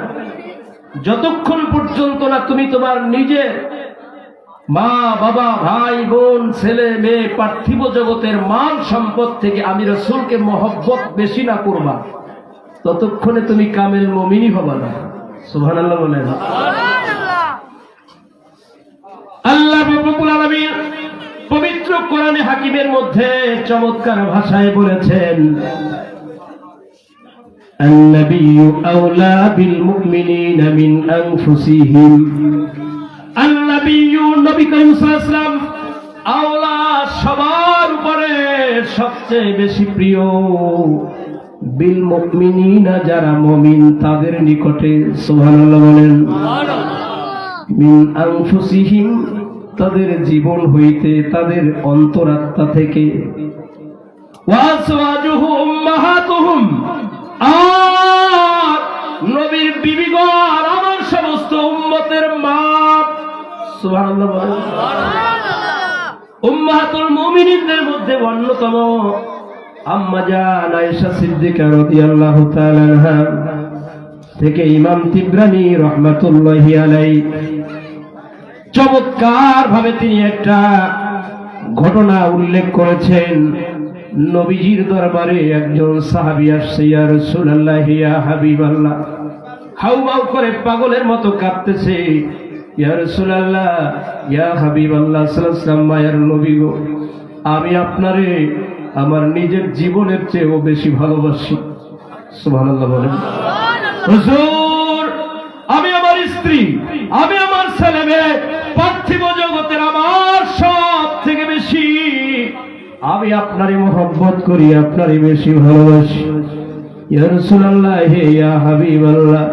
যতক্ষণ পর্যন্ত না তুমি তোমার নিজের মা বাবা ভাই বোন ছেলে মেয়ে পার্থিব জগতের মাল সম্পদ থেকে আমি রাসূলকে মহব্বত বেশি না করবা, ততক্ষণে তুমি কামেল মুমিনই হবে না। সুবহানাল্লাহ বলেন। আল্লাহ রাব্বুল আলামিন পবিত্র কোরআনে হাকিমের মধ্যে চমৎকার ভাষায় বলেছেন, আন-নাবিয়্যু আওলা বিল মুমিনিনা মিন আনফুসিহিম। আন-নাবিয়্যু নবী করিম সাল্লাল্লাহু আলাইহি ওয়াসাল্লাম আওলা সবার উপরে সবচেয়ে বেশি প্রিয়, বিল মুমিনিনা যারা মুমিন তাদের নিকটে। সুবহানাল্লাহ বলেন। মিন আনফুসিহিম তাদের জীবন হইতে তাদের অন্তরাত্মা থেকে। ওয়া আজওয়াজুহু উম্মাহাতুহুম আর নবীর বিবিগণ আমার সমস্ত উম্মতের মা। সুবহানাল্লাহ বলেন। উম্মাহাতুল মুমিনিনদের মধ্যে অন্যতম আম্মা জান আয়েশা সিদ্দিকা রাদিয়াল্লাহু তাআলা আনহা থেকে ইমাম তিবরানী রাহমাতুল্লাহি আলাইহি চমৎকার ভাবে তিনি একটা ঘটনা উল্লেখ করেছেন। নবীজির দরবারে একজন সাহাবী আসছে, ইয়া রাসূলুল্লাহ ইয়া হাবিবাল্লাহ, হাউমাউ করে পাগলের মতো কাঁদতেছে। ইয়া রাসূলুল্লাহ ইয়া হাবিবাল্লাহ সাল্লাল্লাহু আলাইহি ওয়াসাল্লাম, মায়ের নবী গো, আমি আপনারে আমার নিজের জীবনের চেয়েও বেশি ভালোবাসি। সুবহানাল্লাহ বলেন। হুজুর, আমি আমার স্ত্রী, আমি আমার ছেলে মেয়ে, পার্থিব জগতের আমার সব থেকে বেশি আমি আপনারই মহব্বত করি, আপনারই বেশি ভালোবাসি। ইয়া রাসূলুল্লাহ ইয়া হাবিবাল্লাহ,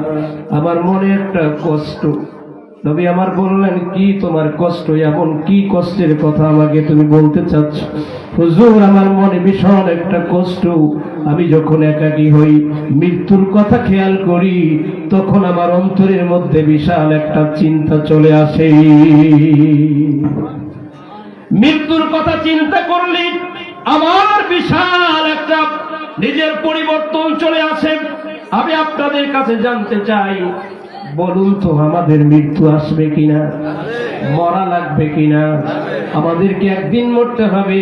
আমার মনে একটা কষ্ট। নবী আমার বললেন, কি তোমার কষ্ট? এমন কি কষ্টের কথা আমাকে তুমি বলতে চাচ্ছ? হুজুর, আমার মনে ভীষণ একটা কষ্ট। আমি যখন একাকী হই, মৃত্যুর কথা খেয়াল করি, তখন আমার অন্তরের মধ্যে বিশাল একটা চিন্তা চলে আসে। মৃত্যুর কথা চিন্তা করলে আমার বিশাল একটা নিজের পরিবর্তন চলে আসে। আমি আপনাদের কাছে জানতে চাই, বলুন তো, আমাদের মৃত্যু আসবে কিনা? মরা লাগবে কিনা? আমাদেরকে একদিন মরতে হবে।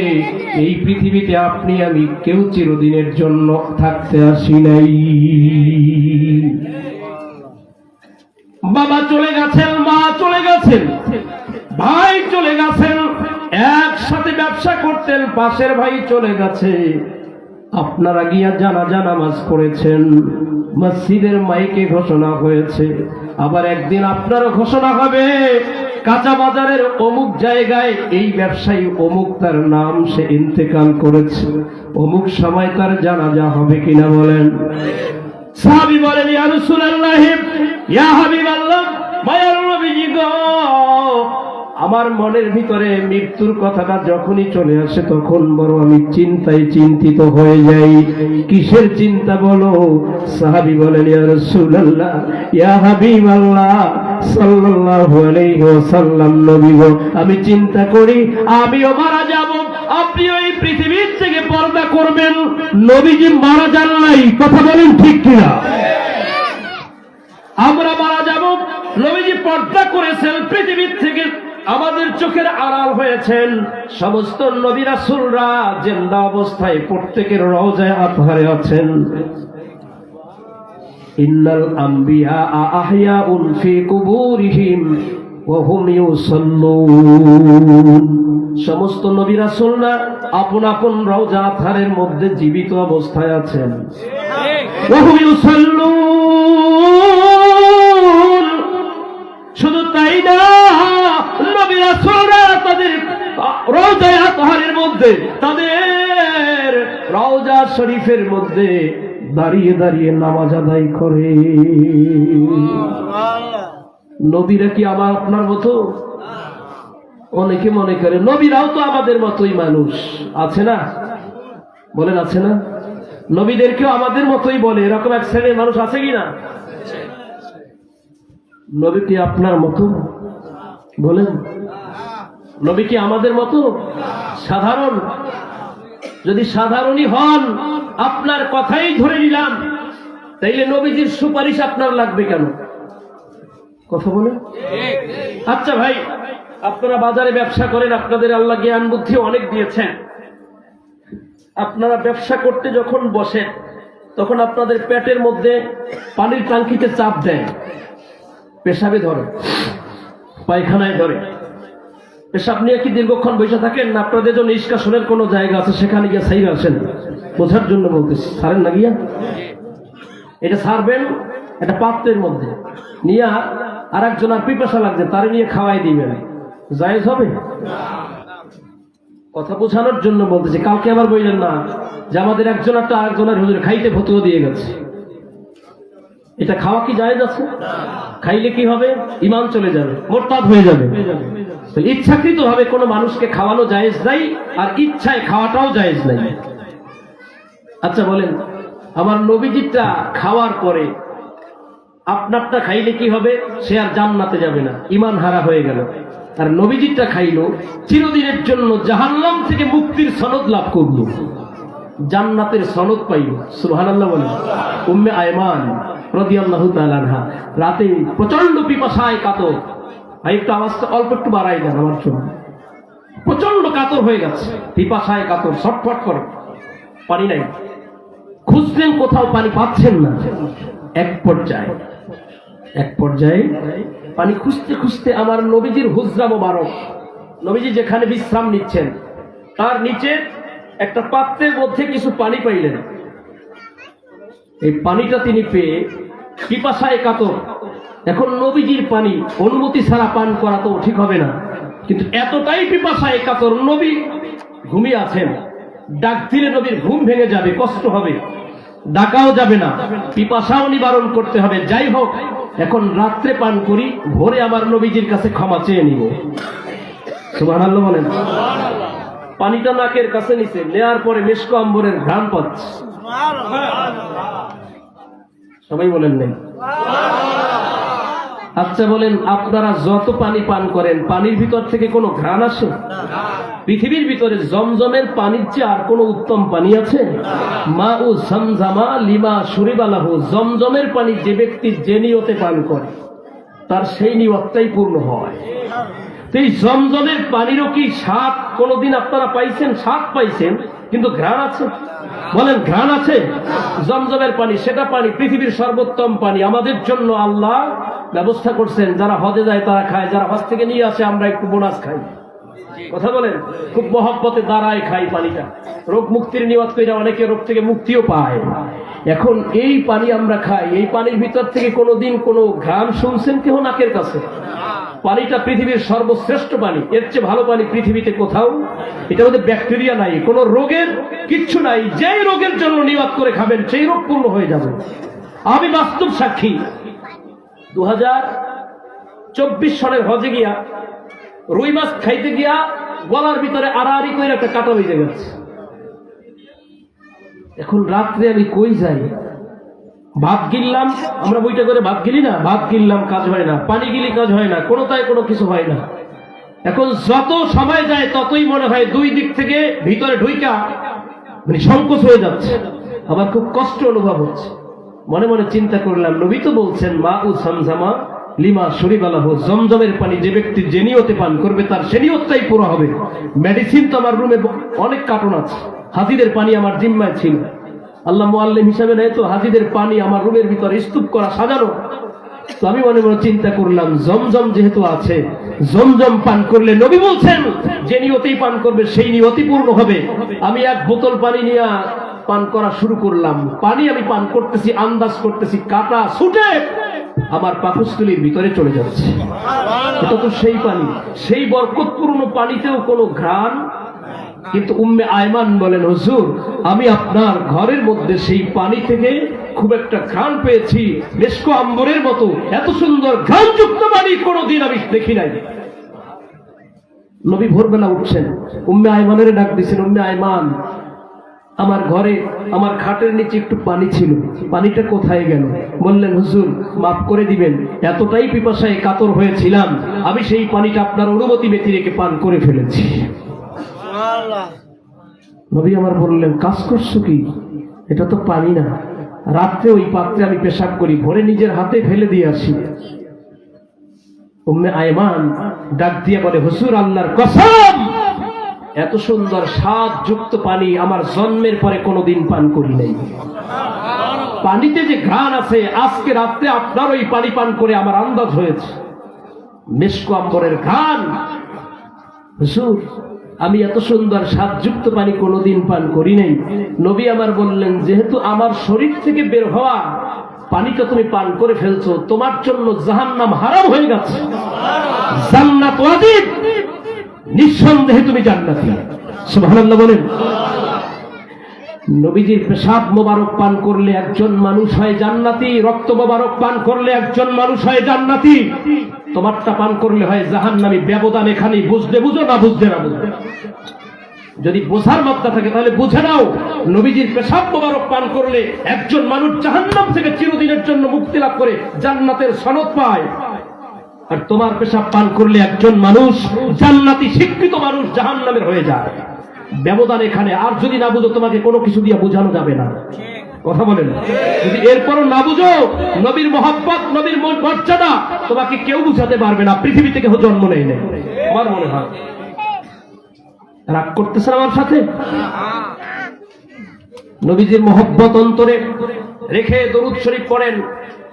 এই পৃথিবীতে আপনি আমি কেউ চিরদিনের জন্য থাকতে আসি নাই। বাবা চলে গেছেন, মা চলে গেছেন, ভাই চলে গেছেন, একসাথে ব্যবসা করতেন, পাশের ভাই চলে গেছে। আপনারা গিয়া জানাজা নামাজ পড়েছেন, মসজিদের মাইকে ঘোষণা হয়েছে। আবার একদিন আপনারও ঘোষণা হবে, কাঁচা বাজারের অমুক জায়গায় এই ব্যবসায়ী অমুক, তার নাম, সে ইন্তেকাল করেছে, অমুক সময় তার জানাজা হবে কিনা বলেন? সাহাবী বলেন, ইয়া রাসূলুল্লাহ ইয়া হাবিবাল্লাহ, মায়ার নবীজি গো, আমার মনের ভিতরে মৃত্যুর কথাটা যখনই চলে আসে তখন বড় আমি চিন্তায় চিন্তিত হয়ে যাই। কিসের চিন্তা বলো? সাহাবী বলেন, ইয়া রাসূলুল্লাহ ইয়া হাবিবাল্লাহ সাল্লাল্লাহু আলাইহি ওয়াসাল্লাম, নবী গো, আমি চিন্তা করি আমিও মারা যাব, আপনিও এই পৃথিবীর থেকে পর্দা করবেন। নবীজি মারা যান নাই, কথা বলেন ঠিক কিনা? আমরা মারা যাব, নবীজি পর্দা করেছেন, পৃথিবীর থেকে আমাদের চোখের আড়াল হয়েছেন। সমস্ত নবী রাসূলরা জিন্দা অবস্থায় প্রত্যেকের রওজায়ে আতহারে আছেন। ইন্নাল আম্বিয়া আহইয়াউন ফি কুবুরিহিম ওয়া হুম ইউসাল্লুন, সমস্ত নবী রাসূলরা আপন আপন রওজা আতহারের মধ্যে জীবিত অবস্থায় আছেন। ওয়া হুম ইউসাল্লুন, শুধু তাই না, নবী রাসূলরা তাদের রওজায়ে আতহারের মধ্যে, তাদের রওজা শরীফের মধ্যে দাঁড়িয়ে দাঁড়িয়ে নামাজ আদায় করে। নবীরা কি আমার আপনার মতো? অনেকে মনে করে নবীরাও তো আমাদের মতোই মানুষ, আছে না? বলেন আছে না? নবীদেরকেও আমাদের মতোই বলে, এরকম এক শ্রেণীর মানুষ আছে কিনা? নবী কি আপনার মতো? বলেন। নবী কি আমাদের মতো সাধারণ? যদি সাধারণই হন, আপনার কথাই ধরে নিলাম, তাইলে নবীজির সুপারিশ আপনার লাগবে কেন? কথা বলে। আচ্ছা ভাই, আপনারা বাজারে ব্যবসা করেন, আপনাদের আল্লাহ জ্ঞান বুদ্ধি অনেক দিয়েছেন। আপনারা ব্যবসা করতে যখন বসেন, তখন আপনাদের পেটের মধ্যে পানির টাঙ্কিতে চাপ দেয়, পেশাবে ধরে, পায়খানায় ধরে। পেশাব নিয়ে কি দীর্ঘক্ষণ বসে থাকেন? না আপনাদের জন্য নিষ্কাশনের কোনো জায়গা আছে, সেখানে গিয়ে সাইরে আসেন? বোঝার জন্য বলতেছি, সারেন না গিয়া? এটা সারবেন একটা পাত্রের মধ্যে নিয়ে, আর একজন আর পিপাসা লাগছে, তারে নিয়ে খাওয়াই দিবেন, জায়েজ হবে? কথা বোঝানোর জন্য বলতেছি। কালকে আবার বললেন না যে আমাদের একজন একটা আরেকজনের হুজুর খাইতে ফতুয়া দিয়ে গেছে, এটা খাওয়া কি জায়েজ আছে? খাইলে কি হবে? ঈমান চলে যাবে, মোরতাদ হয়ে যাবে। ইচ্ছাকৃত ভাবে কোনো মানুষকে খাওয়ানো জায়েজ নাই, আর ইচ্ছায় খাওয়াটাও জায়েজ নাই। আচ্ছা বলেন, আমার নবীজিটা খাওয়ার পরে আপনারটা খাইলে কি হবে? সে আর জান্নাতে যাবে না, ঈমান হারা হয়ে গেল। আর নবীজিটা খাইলো, চিরদিনের জন্য জাহান্নাম থেকে মুক্তির সনদ লাভ করলো, জান্নাতের সনদ পাইল। সুবহানাল্লাহ বলেন। উম্মে আয়মান রাদিয়াল্লাহু তাআলা আনহা রাতে প্রচন্ড পিপাসায় কাতর। ভাই একটু আওয়াজটা অল্প একটু বাড়াই দেন আমার জন্য। প্রচন্ড কাতর হয়ে গেছে, পিপাসায় কাতর, ছটফট করে, পানি নাই। খুঁজলেন, কোথাও পানি পাচ্ছেন না। এক পর্যায়ে পানি খুঁজতে খুঁজতে আমার নবীজির হুজরা মোবারক, নবীজি যেখানে বিশ্রাম নিচ্ছেন, তার নিচে একটা পাত্রের মধ্যে কিছু পানি পাইলেন। এই পানিটা তিনি পেয়ে পিপাসায় কাতর। এখন নবীজির পানি অনুমতি ছাড়া পান করা তো ঠিক হবে না, কিন্তু এতটাই পিপাসায় কাতর, নবী ঘুমিয়ে আছেন, ডাক দিলে নবীর ঘুম ভেঙে যাবে, কষ্ট হবে, ডাকাও যাবে না, পিপাসাও নিবারণ করতে হবে। যাই হোক, এখন রাত্রে পান করি, ভোরে আমার নবীজির কাছে ক্ষমা চেয়ে নিব। সুবহানাল্লাহ বলেন। পানিটা নাকের কাছে নিচে নেয়ার পরে মেশক আম্বরের ঘ্রাণ পাচ্ছে। সবাই বলেন নেই? আচ্ছা বলেন, আপনারা যত পানি পান করেন, পানির ভিতর থেকে কোনো ঘ্রাণ আসে? পৃথিবীর ভিতরে জমজমের পানির চেয়ে আর কোনো উত্তম পানি আছে? মা উ জমজমা লিমা শুরিবা লাহু। জমজমের পানি যে ব্যক্তি যে নিয়তে পান করে, তার সেই নিয়তটাই পূর্ণ হয়। তো এই জমজমের পানিরও কি স্বাদ কোনোদিন আপনারা পাইছেন? স্বাদ পাইছেন, কিন্তু ঘ্রাণ আছে? বলেন, ঘ্রাণ আছে? জমজমের পানি, সেটা পানি পৃথিবীর সর্বোত্তম পানি। আমাদের জন্য আল্লাহ ব্যবস্থা করছেন, যারা হজে যায় তারা খায়, যারা হজ থেকে নিয়ে আসে আমরা একটু বোনাস খাই। কথা বলেন, খুব মহব্বতে দাঁড়ায় খাই পানিটা, রোগ মুক্তির নিয়ত করে অনেকে রোগ থেকে মুক্তিও পায়। এখন এই পানি আমরা খাই, এই পানির ভিতর থেকে কোনোদিন কোনো ঘ্রাণ শুনছেন কেউ নাকের কাছে? পানিটা পৃথিবীর সর্বশ্রেষ্ঠ পানি, এর চেয়ে ভালো পানি পৃথিবীতে কোথাও। এটা মধ্যে ব্যাকটেরিয়া নাই, কোনো রোগের কিচ্ছু নাই। যেই রোগের জন্য নিয়ত করে খাবেন, সেই রোগ পূর্ণ হয়ে যাবে। আমি বাস্তব সাক্ষী। 2024 সনের হজে গিয়া রুই মাছ খাইতে গিয়া গলার ভিতরে আড়াআড়ি করে একটা কাটা বেজে গেছে। এখন রাত্রে আমি কই যাই? ভাত গিললাম, আমরা বইটা করে ভাত গিলি না, ভাত গিললাম কাজ হয় না, পানি গিলি কাজ হয় না, কোনোটাই কোনো কিছু হয় না। এখন যত সময় যায় ততই মনে হয় দুই দিক থেকে ভিতরে ঢুইকা মানে সংকোচ হয়ে যাচ্ছে, আমার খুব কষ্ট অনুভব হচ্ছে। মনে মনে চিন্তা করলাম, নবী তো বলছেন মা উ জমজমা লিমা শুরিবা লাহু। জমজমের পানি যে ব্যক্তি যে নিয়তে পান করবে, তার সে নিয়তটাই পুরো হবে। মেডিসিন তো আমার রুমে অনেক কার্টন আছে, হাজিদের পানি আমার জিম্মায় ছিল। আল্লাহ মুআল্লিম হিসাবে নেই তো, হাজিদের পানি আমার রুমের ভিতরে স্তূপ করা সাজানো। তো আমি মনে মনে চিন্তা করলাম, জমজম যেহেতু আছে, জমজম পান করলে নবী বলছেন যে নিয়তেই পান করবে সেই নিয়তই পূর্ণ হবে। আমি এক বোতল পানি নিয়ে পান করা শুরু করলাম। পানি আমি পান করতেছি, আন্দাজ করতেছি, কাটা ছুটে আমার পাকস্থলীর ভিতরে চলে যাচ্ছে। এটা তো সেই পানি, সেই বরকতপূর্ণ পানিতেও কোনো ঘ্রাণ। কিন্তু উম্মে আয়মান বলেন, হুজুর আমি আপনার ঘরের মধ্যে সেই পানি থেকে খুব একটা ঘ্রাণ পেয়েছি, মেশক আম্বরের মতো এত সুন্দর ঘ্রাণযুক্ত পানি কোনোদিন আমি দেখি নাই। নবী ভোরবেলা উঠছেন, উম্মে আয়মানের ডাক দিয়েছেন, উম্মে আয়মান আমার ঘরে আমার খাটের নিচে একটু পানি ছিল, পানিটা কোথায় গেল? বললেন, হুজুর মাফ করে দিবেন, এতটাই পিপাসায় কাতর হয়েছিলাম, আমি সেই পানিটা আপনার অনুমতি ব্যতি রেখে পান করে ফেলেছি। নবী আমার বললেন, কাজ করছো কি? এটা তো পানি না, রাত্রে ওই পাত্রে আমি পেশাব করি, ভরে নিজের হাতে ফেলে দিয়ে আসি। উম্মে আয়মান ডাক দিয়ে বলে, হুজুর আল্লাহর কসম, এত সুন্দর স্বাদ যুক্ত পানি আমার জন্মের পরে কোনোদিন পান করি নাই। পানিতে যে ঘ্রাণ আছে, আজকে রাত্রে আপনার ওই পানি পান করে আমার আন্দাজ হয়েছে মেশক আম্বরের ঘ্রাণ। হুজুর আমি এত সুন্দর স্বাদযুক্ত পানি কোনোদিন পান করি নাই। নবী আমার বললেন, যেহেতু আমার শরীর থেকে বের হওয়া পানিটা তুমি পান করে ফেলছো, তোমার জন্য জাহান্নাম হারাম হয়ে গেছে, জান্নাত ওয়াজিব, নিঃসন্দেহে তুমি জান্নাতি। সুবহানাল্লাহ বলেন। নবীজির পেশাব মোবারক পান করলে একজন মানুষ হয় জান্নাতি, রক্ত মোবারক পান করলে একজন মানুষ হয় জান্নাতি, তোমারটা পান করলে হয় জাহান্নামী। ব্যবধান এখানেই, বুঝলে বুঝো, না বুঝলে না বুঝো। যদি বোঝার মাত্রা থাকে তাহলে বুঝে নাও, নবীজির পেশাব মোবারক পান করলে একজন মানুষ জাহান্নাম থেকে চিরদিনের জন্য মুক্তি লাভ করে জান্নাতের সনদ পায়, আর তোমার পেশাব পান করলে একজন মানুষ জান্নাতি শিক্ষিত মানুষ জাহান্নামের হয়ে যায়। ব্যবধান এখানে। আর যদি না বুঝো, তোমাকে কোনো কিছু দিয়ে বোঝানো যাবে না। কথা বলেন। যদি এরপরও না বুঝো, নবীর মহব্বত, নবীর মর্যাদা তোমাকে কেউ বুঝাতে পারবে না, পৃথিবী থেকে জন্ম নেই নেই। আমার মনে হয় রাগ করতেছেন আমার সাথে? নবীজির মহব্বত অন্তরে রেখে দরুদ শরীফ পড়েন,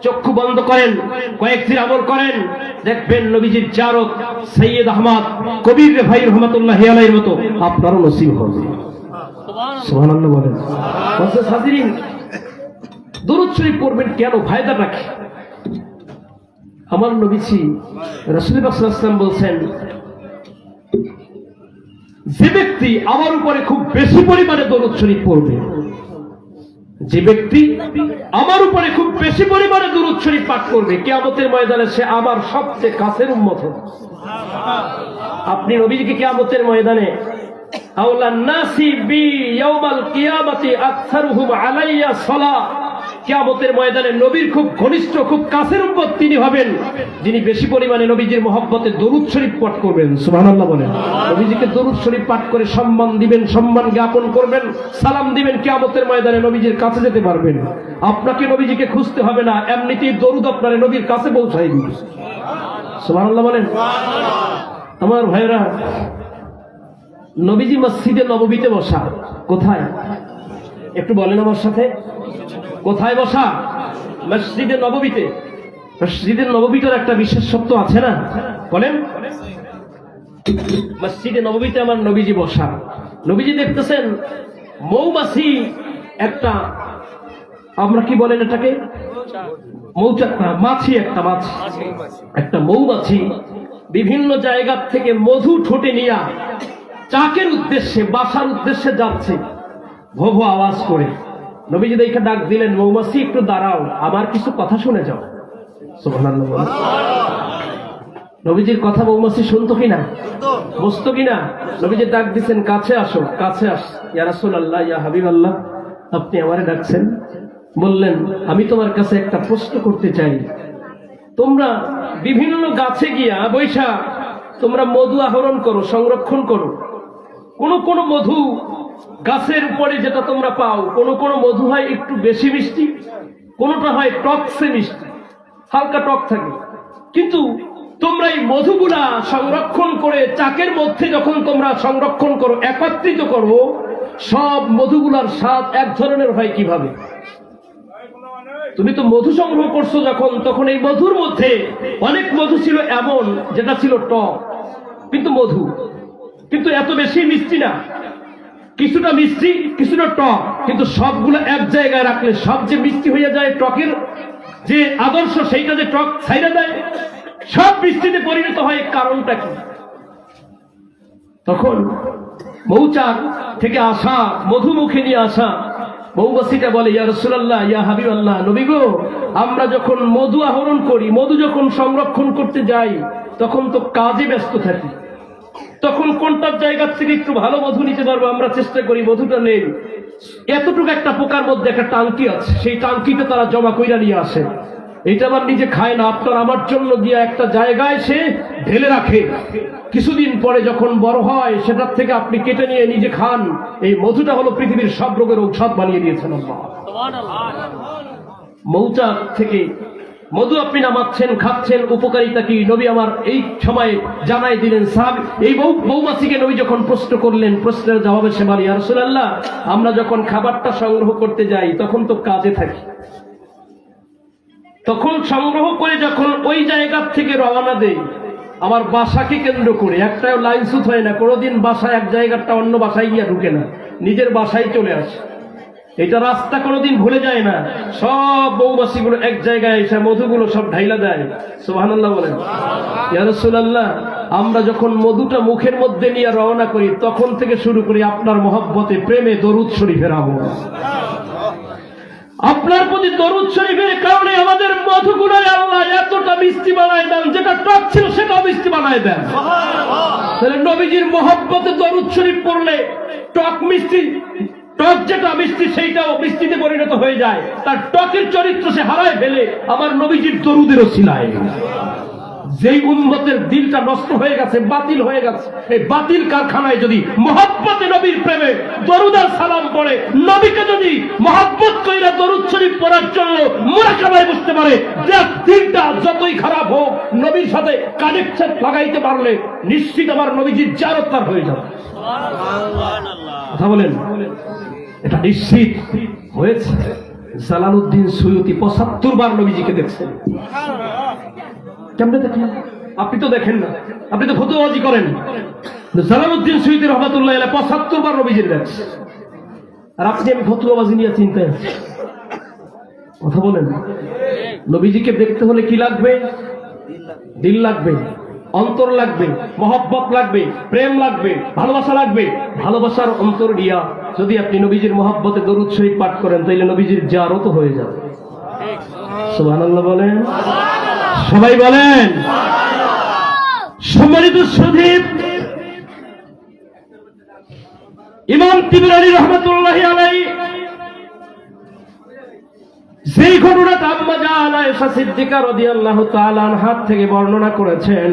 চক্ষু বন্ধ করেন, কয়েকদিন আমল করেন, দেখবেন নবীজির জিয়ারত সৈয়দ আহমদ কবির ভাই রহমাতুল্লাহি আলাইহির মতো আপনারও নসিব হবে। সুবহানাল্লাহ বলেন। মুআজ্জাজ হাজিরিন, দরুদ শরীফ পড়বেন কেন? ফায়দাটা কি? আমার নবীজি রাসূলুল্লাহ সাল্লাল্লাহু আলাইহি ওয়াসাল্লাম বলছেন, যে ব্যক্তি আমার উপরে খুব বেশি পরিমাণে দরুদ শরীফ পড়বে, যে ব্যক্তি আমার উপরে খুব বেশি পরিমাণে দরুদ শরীফ পাঠ করবে, কিয়ামতের ময়দানে সে আমার সবচেয়ে কাছের উম্মত হবে। আপনি নবীজিকে কিয়ামতের ময়দানে আওলান নাসি বি ইয়াউমাল কিয়ামতি আকসারুহুম আলাইয়া সালাহ, কিয়ামতের ময়দানে নবীর খুব ঘনিষ্ঠ, খুব কাছের উম্মত তিনি হবেন যিনি বেশি পরিমাণে নবীজির মহব্বতে দরুদ শরীফ পাঠ করবেন। সুবহানাল্লাহ বলেন। নবীজিকে দরুদ শরীফ পাঠ করে সম্মান দিবেন, সম্মান জ্ঞাপন করবেন, সালাম দিবেন, কিয়ামতের ময়দানে নবীজির কাছে যেতে পারবেন। আপনাকে নবীজিকে খুঁজতে হবে না, এমনিতেই দরুদ আপনার নবীর কাছে পৌঁছায় দিবে। সুবহানাল্লাহ বলেন। আমার ভাইরা, নবীজি মসজিদে নববীতে বসা। কোথায়? একটু বলেন আমার সাথে, কোথায় বসা? মসজিদে নববীতে। মসজিদে নববীটার একটা বিশেষত্ব আছে না? বলেন। মসজিদে নববীতে আমার নবীজি বসা। নবীজি দেখতেছেন মৌমাছি একটা, আমরা কি বলেন এটাকে, মৌচাক না, মাছি, একটা মাছি, একটা মৌমাছি বিভিন্ন জায়গা থেকে মধু ঠোঁটে নিয়ে চাকের উদ্দেশ্যে, বাসার উদ্দেশ্যে যাচ্ছে, ভো ভো আওয়াজ করে। নবীজি দেখে ডাক দিলেন, মৌমাছি একটু দাঁড়াও, আমার কিছু কথা শুনে যাও। সুবহানাল্লাহ। নবীজির কথা মৌমাছি শুনতো কিনা, বুঝতো কিনা? নবীজি ডাক দিচ্ছেন, কাছে আসো, কাছে আস। ইয়া রাসূলুল্লাহ, ইয়া হাবিবাল্লাহ, আপনি আমারে ডাকছেন? বললেন, আমি তোমার কাছে একটা প্রশ্ন করতে চাই। তোমরা বিভিন্ন গাছে গিয়া বৈশা তোমরা মধু আহরণ করো, সংরক্ষণ করো। কোন কোন মধু গাছের উপরে যেটা তোমরা পাও, কোন কোন মধু হয় একটু বেশি মিষ্টি, কোনটা হয় টকসে মিষ্টি, হালকা টক থাকে। কিন্তু তোমরা এই মধুগুলা সংরক্ষণ করে চাকের মধ্যে যখন তোমরা সংরক্ষণ করো, একত্রিত করো, সব মধুগুলার স্বাদ এক ধরনের হয় কিভাবে? তুমি তো মধু সংগ্রহ করছো যখন, তখন এই মধুর মধ্যে অনেক মধু ছিল এমন যেটা ছিল টক, কিন্তু মধু, কিন্তু এত বেশি মিষ্টি না, কিছুটা মিষ্টি কিছুটা টক, কিন্তু সবগুলো এক জায়গায় রাখলে সব যে মিষ্টি হয়ে যায়, টকের যে আদর্শ সেইটা যে টক ছাইড়া দেয়, সব মিষ্টিতে পরিণত হয়। কারণটা কি? তখন মৌচাক থেকে আসা, মধুমুখে নিয়ে আসা মৌমাছিটা বলে, ইয়া রাসূলুল্লাহ, ইয়া হাবিবাল্লাহ, নবী গো, আমরা যখন মধু আহরণ করি, মধু যখন সংরক্ষণ করতে যাই, তখন তো কাজে ব্যস্ত থাকি, তখন কোনটার জায়গা থেকে একটু ভালো মধু নিতে পারবো আমরা চেষ্টা করি, মধুটা নেই। এতটুকু একটা পোকার মধ্যে একটা টাঙ্কি আছে, সেই টাঙ্কিতে তারা জমা কইরা নিয়ে আসে। এটা আবার নিজে খায় না, আপনার আমার জন্য দিয়ে একটা জায়গায় সে ঢেলে রাখে। কিছুদিন পরে যখন বড় হয় সেটার থেকে আপনি কেটে নিয়ে নিজে খান। এই মধুটা হলো পৃথিবীর সব রোগের ঔষধ বানিয়ে দিয়েছেন আল্লাহ। মৌচাক থেকে মধু আপনি নামাচ্ছেন, খাচ্ছেন, উপকারিতা কি নবী আমার এই সময়ে জানাই দিলেন। সাহাবী এই মৌমাছিকে নবী যখন প্রশ্ন করলেন, প্রশ্নের জবাবে সে বলে, ইয়া রাসূলুল্লাহ, আমরা যখন খাবারটা সংগ্রহ করতে যাই তখন তো কাজে থাকি, তখন সংগ্রহ করে যখন ওই জায়গার থেকে রওনা দেই আমার বাসাকে কেন্দ্র করে একটাও লাইন সুত হয় না, কোনোদিন বাসায় এক জায়গাটা অন্য বাসায় গিয়ে ঢুকে না, নিজের বাসায় চলে আসে। এটা রাস্তা কোনোদিন ভুলে যায় না। সব মৌমাছিগুলো এক জায়গায় এসে মধুগুলো সব ঢাইলা দেয়। সুবহানাল্লাহ বলেন। ইয়া রাসূলুল্লাহ, আমরা যখন মধুটা মুখের মধ্যে নিয়ে রওনা করি তখন থেকে শুরু করি আপনার মহব্বতে, প্রেমে দরুদ শরীফের আমল। আপনার প্রতি দরুদ শরীফের কারণে আমাদের মধুগুলো আল্লাহ এতটা মিষ্টি বানায় দেন, যেটা টক ছিল সেটাও মিষ্টি বানায় দেন। তাহলে নবীজির মহব্বতে দরুদ শরীফ পড়লে টক মিষ্টি, টক যেটা মিষ্টি সেইটাও মিষ্টিতে পরিণত হয়ে যায়। তার টকের চরিত্র সে হারায় ফেলে আমার নবীজির দরুদের ওসিলায়। যেই উম্মতের দিলটা নষ্ট হয়ে গেছে, বাতিল হয়ে গেছে, এই বাতিল কারখানায় যদি মহব্বতে নবীর প্রেমে দরুদ আর সালাম পড়ে, নবীকে যদি মহব্বত কইরা দরুদ শরীফ পড়ার জন্য মুরাকাবায় বসতে পারে, যে দিলটা যতই খারাপ হোক নবীর সাথে কানেকশন লাগাইতে পারলে নিশ্চিত আমার নবীজির জিয়ারত তার হয়ে যাবে। কথা বলেন, এটা নিশ্চিত হয়েছে। জালালউদ্দিন সুয়ুতি ৭৫ বার নবীজিকে দেখছেন। কেমনে দেখেন? আপনি তো দেখেন না, আপনি তো ফতোয়াবাজি করেন। জালালউদ্দিন সুয়ুতি রহমাতুল্লাহ আলাইহি ৭৫ বার নবীজির দেখছে, আর আপনি আমি ফতোয়াবাজি নিয়ে চিন্তায় আছি। কথা বলেন, নবীজিকে দেখতে হলে কি লাগবে? দিল লাগবে, অন্তর লাগবে, মহব্বত লাগবে, প্রেম লাগবে, ভালোবাসা লাগবে। ভালোবাসার অন্তর দিয়া যদি আপনি নবীজির মহব্বতে দরুদ শরীফ পাঠ করেন তাহলে নবীজির জিয়ারত হয়ে যাবে। সুবহানাল্লাহ বলেন, সবাই বলেন। সম্মানিত সুধীর, ইমাম তিবরানী রাহমাতুল্লাহি আলাইহি যেই ঘটনাটা আম্মা জান আয়েশা সিদ্দিকা রাদিয়াল্লাহু তাআলা আনহার থেকে বর্ণনা করেছেন,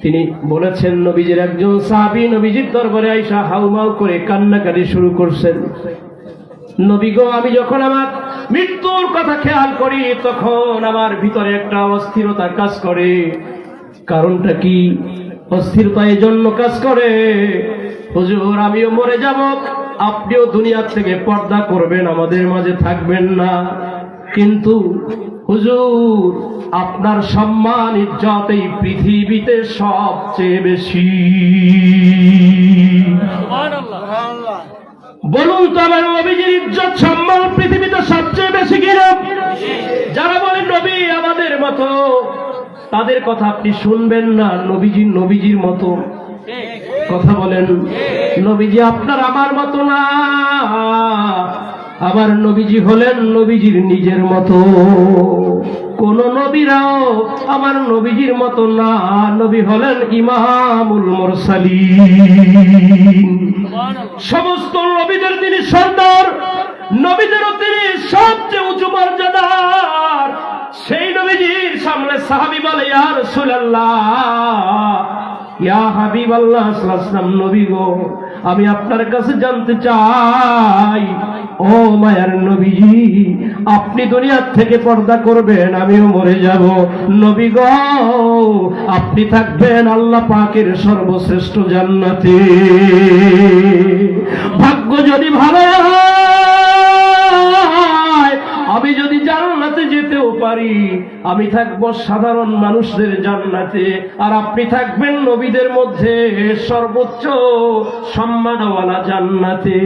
তিনি বলেছেন নবীজির একজন সাহাবী নবীজির দরবারে আয়েশা হাউমাউ করে কান্নাকাটি শুরু করছেন। নবী গো, আমি যখন আমার মৃত্যুর কথা খেয়াল করি তখন আমার ভিতরে একটা অস্থিরতা কাজ করে। কারণটা কি? অস্থিরতা এই জন্য কাজ করে, হুজুর আমিও মরে যাব, আপনিও দুনিয়া থেকে পর্দা করবেন, আমাদের মাঝে থাকবেন না, কিন্তু হুজুর আপনার সম্মান ইজ্জত এই পৃথিবীতে সবচেয়ে বেশি। বলুন তো আমার নবীজির ইজ্জত সম্মান পৃথিবীতে সবচেয়ে বেশি কিনা? যারা বলেন নবী আমাদের মতো, তাদের কথা আপনি শুনবেন না, নবীজির মতো কথা বলেন। নবীজি আপনার আমার মতো না, আমার নবীজি হলেন নবীজির নিজের মতো। কোন নবীরাও আমার নবীজির মতো না, নবী হলেন ইমামুল মুরসালিন। সমস্ত নবীদের তিনি সর্দার, নবীদেরও তিনি সবচেয়ে উঁচু মর্যাদার। সেই নবীজির সামনে সাহাবী বলে, ইয়া রাসূলুল্লাহ, ইয়া হাবিবাল্লাহ সাল্লাল্লাহু আলাইহি ওয়াসাল্লাম, নবী গো আমি আপনার কাছে জানতে চাই, ও মায়ার নবীজি আপনি দুনিয়ার থেকে পর্দা করবেন, আমিও মরে যাব, নবী গো আপনি থাকবেন আল্লাহ পাকের সর্বশ্রেষ্ঠ জান্নাতে। ভাগ্য যদি ভালো হয়, আমি যদি জান্নাতে যেতেও পারি, আমি থাকবো সাধারণ মানুষদের জান্নাতে, আর আপনি থাকবেন নবীদের মধ্যে সর্বোচ্চ সম্মানওয়ালা জান্নাতে।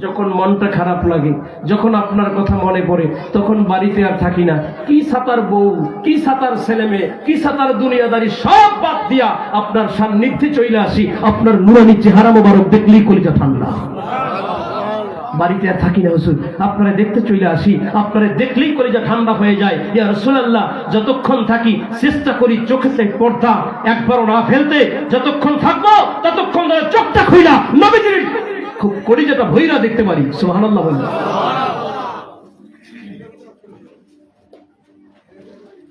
যখন মনটা খারাপ লাগে, যখন আপনার কথা মনে পড়ে, তখন বাড়িতে আর থাকি না, কি সাতার বউ, কি সাতার ছেলে মেয়ে, কি সাতার দুনিয়াদারি সব বাদ দিয়া আপনার সান্নিধ্যে চলে আসি। আপনার নুরানি চেহারা মোবারক দেখলেই কলিজা ঠান্ডা। বাড়িতে আর থাকি না হুজুর, আপনারা দেখতে চলে আসি, আপনারা দেখলেই কলিজা ঠান্ডা হয়ে যায়। ইয়া রাসূলুল্লাহ, যতক্ষণ থাকি চেষ্টা করি চোখেতে পর্দা একবারও না ফেলতে, যতক্ষণ থাকবো ততক্ষণ চোখটা খুইলা নবীজির খুব কলিজাটা ভইরা দেখতে পারি। সুবহানাল্লাহ বললেন।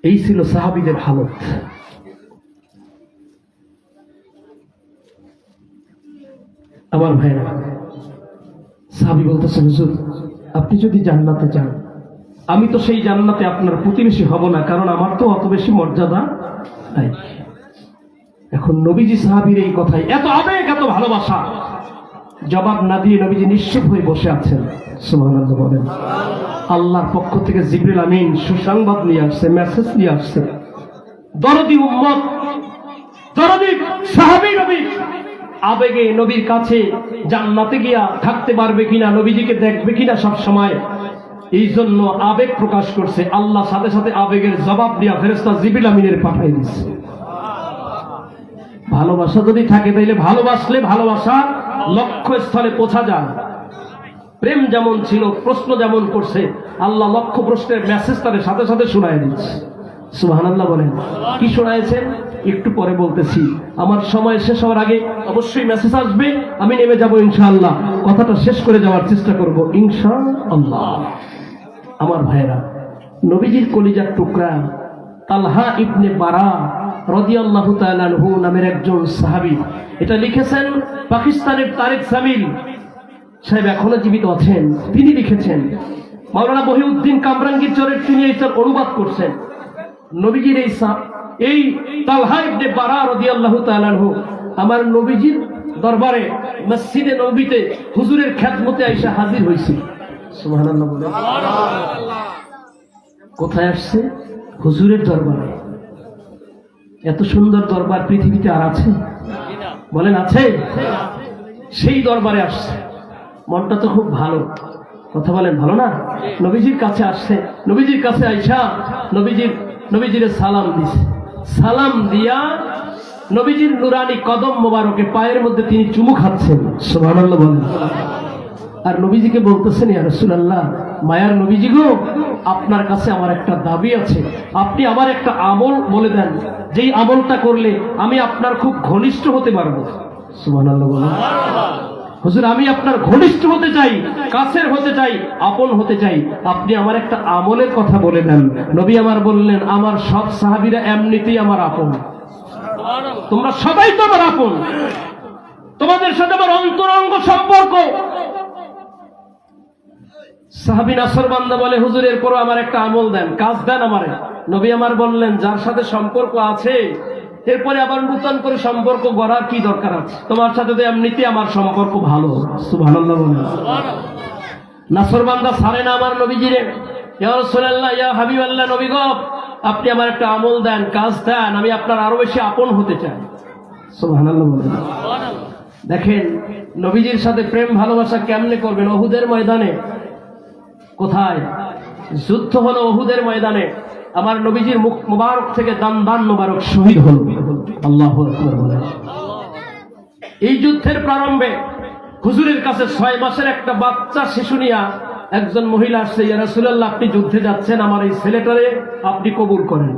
এই ছিল সাহাবীদের হালত। আমার ভাইরা, সাহাবী বলতেছেন, হুজুর আপনি যদি জান্নাতে যান, আমি তো সেই জান্নাতে আপনার প্রতিবেশী হব না, কারণ আমার তো অত বেশি মর্যাদা নাই। এখন নবীজি সাহাবীর এই কথায় এত আবেগ, এত ভালোবাসা, জবাব না দিয়ে নবীজি নিশ্চুপ হয়ে বসে আছেন। সুবহানাল্লাহ বলেন। আল্লাহর পক্ষ থেকে জিবরিল আমিন সুসংবাদ নিয়ে আসছে, মেসেজ নিয়ে আসছে। দরদি উম্মত, দরদি সাহাবী নবী আবেগে নবীর কাছে জান্নাতে গিয়া থাকতে পারবে কিনা, নবীজিকে দেখবে কিনা সব সময়, এই জন্য আবেগ প্রকাশ করছে। আল্লাহ সাথে সাথে আবেগের জবাব দিয়া ফেরেশতা জিবরিল আমিনের পাঠিয়ে দিচ্ছে। ভালোবাসা যদি থাকে তাইলে ভালোবাসলে ভালোবাসা লক্ষ্যস্থলে পৌঁছা যায়। প্রেম যেমন ছিল, প্রশ্ন যেমন করছে, আল্লাহ লক্ষ্য প্রশ্নের মেসেজ তাদের সাথে সাথে শোনায় দিচ্ছে। সুবহানাল্লাহ বলেন। কি শোনায়ছেন একটু পরে বলতেছি, আমার সময় শেষ হওয়ার আগে অবশ্যই মেসেজ আসবে, আমি নেমে যাব ইনশাআল্লাহ। কথাটা শেষ করে যাওয়ার চেষ্টা করব ইনশাআল্লাহ। আমার ভাইরা, নবীজির কলিজার টুকরা তালহা ইবনে বারা রাদিয়াল্লাহু তাআলা আনহু নামের একজন সাহাবী, এটা লিখেছেন পাকিস্তানের তারিক সামিল সাহেব, এখনো জীবিত আছেন। তিনি লিখেছেন, মাওলানা বহিউদ্দিন কামরাঙ্গীর চরের তিনি এইটার অনুবাদ করছেন। নবীজির এই তালহা ইবনে বারা রাদিয়াল্লাহু তাআলা আনহু আমার নবীজির দরবারে মসজিদে নববীতে হুজুরের খেদমতে আইসা হাজির হয়েছে। সুবহানাল্লাহ বলেন। কোথায় আসছে? হুজুরের দরবারে। এত সুন্দর দরবার পৃথিবীতে আর আছে? বলেন আছে? সেই দরবারে আসছে। মনটা তো খুব ভালো, কথা বলেন ভালো না? নবীজির কাছে আসছে, নবীজির কাছে আইসা নবীজির সালাম দিছে। সালাম দিয়া নবীজির নুরানি কদম মোবারকে পায়ের মধ্যে তিনি চুমু খাচ্ছেন। সুবহানাল্লাহ বলেন। আর নবীজিকে বলতেছেন, ইয়া রাসূলুল্লাহ, মায়ার নবীজি গো, আপনার কাছে আমার একটা দাবি আছে, আপনি আমার একটা আমল বলে দেন, যেই আমলটা করলে আমি আপনার খুব ঘনিষ্ঠ হতে পারবো। সুবহানাল্লাহ বলেন। হুজুর আমি আপনার ঘনিষ্ঠ হতে চাই, কাছের হতে চাই, আপন হতে চাই, আপনি আমার একটা আমলের কথা বলে দেন। নবী আমার বললেন, আমার সব সাহাবীরা এমনিতেই আমার আপন, তোমরা সবাই তো আমার আপন, তোমাদের সাথে আমার অন্তরঙ্গ সম্পর্ক। সাহাবী নাসর বান্দা বলে, হুজুর এরপরও আমার একটা আমল দেন, কাজ দেন আমারে। নবী আমার বললেন, যার সাথে সম্পর্ক আছে এরপরে আবার নতুন করে সম্পর্ক গড়ার কি দরকার আছে? তোমার সাথে তো এমনিতে আমার সম্পর্ক ভালো। সুবহানাল্লাহ বলেন। নাসর বান্দা ছাড়ে না আমার নবীজিরে। ইয়া রাসূলুল্লাহ, ইয়া হাবিবাল্লাহ, নবী গো, আপনি আমার একটা আমল দেন, কাজ দেন, আমি আপনার আরো বেশি আপন হতে চাই। সুবহানাল্লাহ বলেন। দেখেন নবীজির সাথে প্রেম ভালোবাসা কেমনে করবেন? উহুদের ময়দানে। কোথায় যুদ্ধ হলো? উহুদের ময়দানে। আমার নবীজির মুখ মুবারক থেকে দান মুবারক শহীদ হল। আল্লাহু আকবার বলেন। এই যুদ্ধের প্রারম্ভে হুজুরের কাছে 6 মাসের একটা বাচ্চা শিশু নিয়া একজন মহিলা আসছে, ইয়া রাসূলুল্লাহ, আপনি যুদ্ধে যাচ্ছেন, আমার এই ছেলেটারে আপনি কবুল করেন,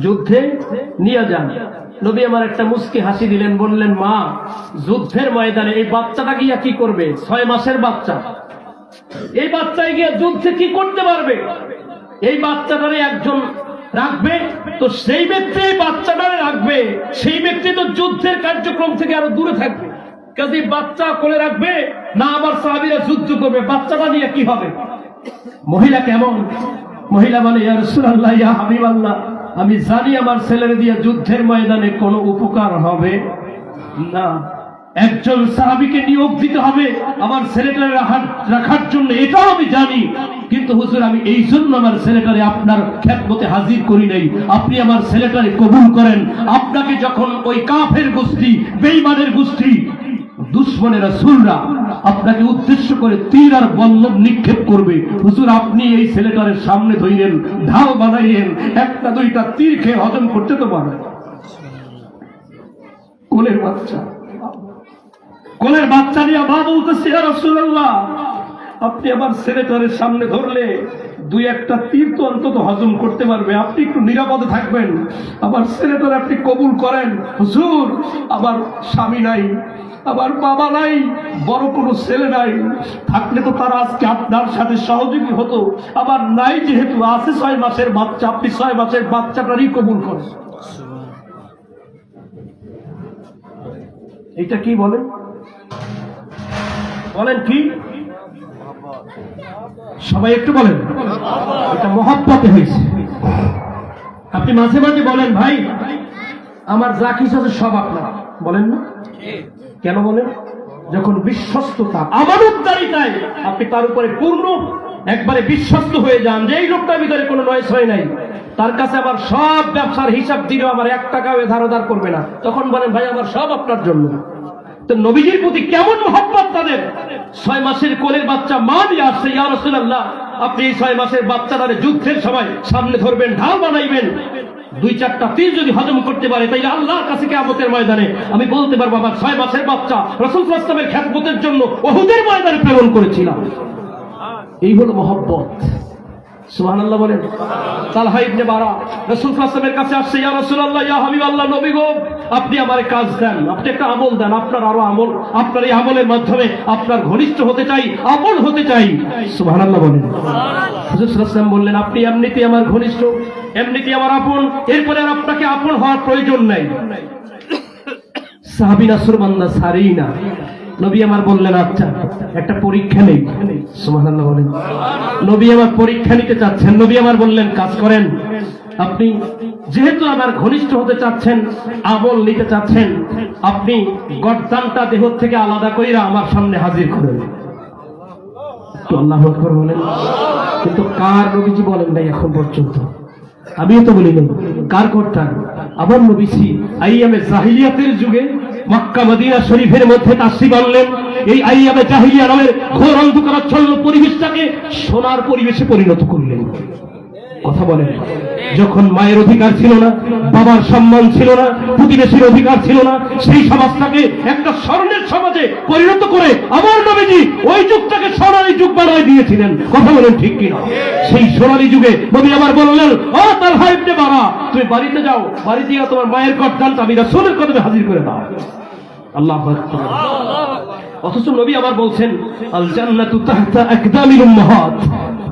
যুদ্ধে নিয়ে যান। নবী আমার একটা মুস্কি হাসি দিলেন, বললেন, মা, যুদ্ধের ময়দানে এই বাচ্চাটা গিয়া কি করবে? 6 মাসের বাচ্চা, এই বাচ্চায় গিয়া যুদ্ধে কি করতে পারবে? এই বাচ্চাটারে একজন রাখবে, তো সেই ব্যক্তি এই বাচ্চাটারে রাখবে, সেই ব্যক্তি তো যুদ্ধের কার্যক্রম থেকে আরো দূরে থাকবে। কাজে বাচ্চা কোলে রাখবে না, আমার সাহাবীরা যুদ্ধ করবে, বাচ্চাটা নিয়ে কি হবে? মহিলা কেমন? মহিলা বলে, ইয়া রাসূলুল্লাহ, ইয়া হাবিবাল্লাহ, আমি জানি আমার ছেলের দিয়ে যুদ্ধের ময়দানে কোনো উপকার হবে না। একজন সাহাবীকে নিয়োগ দিতে হবে আমার ছেলেটারে রাখার জন্য, এটাও আমি জানি, কিন্তু হুজুর আমি এই জন্য আমার ছেলেটারে আপনার খেদমতে হাজির করি নাই, আপনি আমার ছেলেটারে কবুল করেন। আপনাকে যখন ওই কাফের গোষ্ঠী, বেঈমানের গোষ্ঠী, দুশমনের রাসূলরা আপনাকে উদ্দেশ্য করে তীর আর বল্লম নিক্ষেপ করবে, হুজুর আপনি এই ছেলেটারে সামনে ধইলেন, ঢাল বানাইলেন, একটা দুইটা তীর খেয়ে হজম করতে তো পারে। কোলের বাচ্চা, কোলের বাচ্চা নিয়ে মা বলতেছে, ইয়া রাসূলুল্লাহ, আপনি আমার ছেলেটারের সামনে ধরলে দুই একটা তীর তো অন্তত হজম করতে পারবে, আপনি একটু নিরাপদে থাকবেন, আমার ছেলেটার আপনি কবুল করেন। হুজুর, আমার স্বামী নাই, আমার বাবা নাই, বড় কোনো ছেলে নাই, থাকলে তো তারা আজকে আপনার সাথে সহযোগী হতো, আমার নাই, যেহেতু আছে 6 মাসের বাচ্চা, আপনি 6 মাসের বাচ্চাটারই কবুল করেন। এটা কি বলেন, বলেন কি? সবাই একটু বলেন, এটা মহব্বতে হয়েছে। আপনি মাঝে মাঝে বলেন, ভাই আমার যা কিছু আছে সব আপনার, বলেন না? কেন বলেন? যখন বিশ্বস্ততা, আমানতদারিতায় আপনি তার উপরে পূর্ণ একবারে বিশ্বস্ত হয়ে যান, যে এই লোকটার ভিতরে কোনো নয়েস হয় নাই, তার কাছে আবার সব ব্যবসার হিসাব দিলেও আমার 1 টাকাও ধার উধার করবে না, তখন বলেন ভাই আমার সব আপনার জন্য। তো নবীজির প্রতি কেমন মহব্বত তাদের! 6 মাসের কোলের বাচ্চা মা নিয়ে আসছে, ইয়া রাসূলুল্লাহ, আপনি এই 6 মাসের বাচ্চাটারে যুদ্ধের সময় সামনে ধরবেন, ঢাল বানাইবেন, 2-4টা তীর যদি হজম করতে পারে, তাইলে আল্লাহর কাছে কিয়ামতের ময়দানে আমি বলতে পারবো আমার 6 মাসের বাচ্চা রাসূল সাল্লাল্লাহু আলাইহি ওয়াসাল্লামের খেদমতের জন্য উহুদের ময়দানে প্রেরণ করেছিলাম। এই হলো মহব্বত। সুবহানাল্লাহ বলেন। তালহা ইবনে বারা রাসূল সাল্লাল্লাহু আলাইহি ওয়াসাল্লামের কাছে আসছে, ইয়া রাসূলুল্লাহ, ইয়া হাবিবাল্লাহ, নবী গো, আপনি আমারে কাজ দেন, আপনি একটা আমল দেন, আপনার আরো আমল, আপনার এই আমলের মাধ্যমে আপনার ঘনিষ্ঠ হতে চাই, আপন হতে চাই। সুবহানাল্লাহ বলেন। হুজুর সাল্লাল্লাহু আলাইহি ওয়াসাল্লাম বললেন, আপনি এমনিতেই আমার ঘনিষ্ঠ, এমনিতেই আমার আপন, এরপরে আর আপনাকে আপন হওয়ার প্রয়োজন নাই। সাহাবী নাসরবান্দা সারেই না। নবী আমার বললেন, আচ্ছা একটা পরীক্ষা নেই। সুবহানাল্লাহ বলেন। নবী আমার পরীক্ষা নিতে চাচ্ছেন। নবী আমার বললেন, কাজ করেন, আপনি যেহেতু আমার ঘনিষ্ঠ হতে চাচ্ছেন, আমল নিতে চাচ্ছেন, আপনি গর্দানটা দেহ থেকে আলাদা কইরা আমার সামনে হাজির করেন। তো আল্লাহু আকবার বলেন। কিন্তু কার নবীজি বলেন নাই এখন পর্যন্ত, আমিও তো বলি নাই কার গর্দান। আমার নবীজি আইয়ামে জাহিলিয়াতের যুগে মক্কা মদিনা শরীফের মধ্যে তাশরিফ আনলেন। এই আইয়ামে জাহিলিয়া নামের ঘোর অন্ধকারাচ্ছন্ন পরিবেশটাকে সোনার পরিবেশে পরিণত করলেন। কথা বলেন। যখন মায়ের অধিকার ছিল না, বাবার সম্মান ছিল না, প্রতিবেশীর অধিকার ছিল না, সেই সমাজটাকে একটা স্বর্ণের সমাজে পরিণত করে আমার নবীজি ওই যুগটাকে সোনালী যুগ বানায় দিয়েছিলেন। কথা বলেন ঠিক কিনা? সেই সোনালী যুগে নবী আমার বললেন, ও তালহা ইবনে বারা, তুমি বাড়িতে যাও, বাড়িতে গিয়ে তোমার মায়ের গর্দানটা আমি রাসূলের কদমে হাজির করে দাও। আল্লাহু আকবার। অথচ নবী আবার বলছেন, আল জান্নাতু তাহতা আকদামিল উম্মাহাত,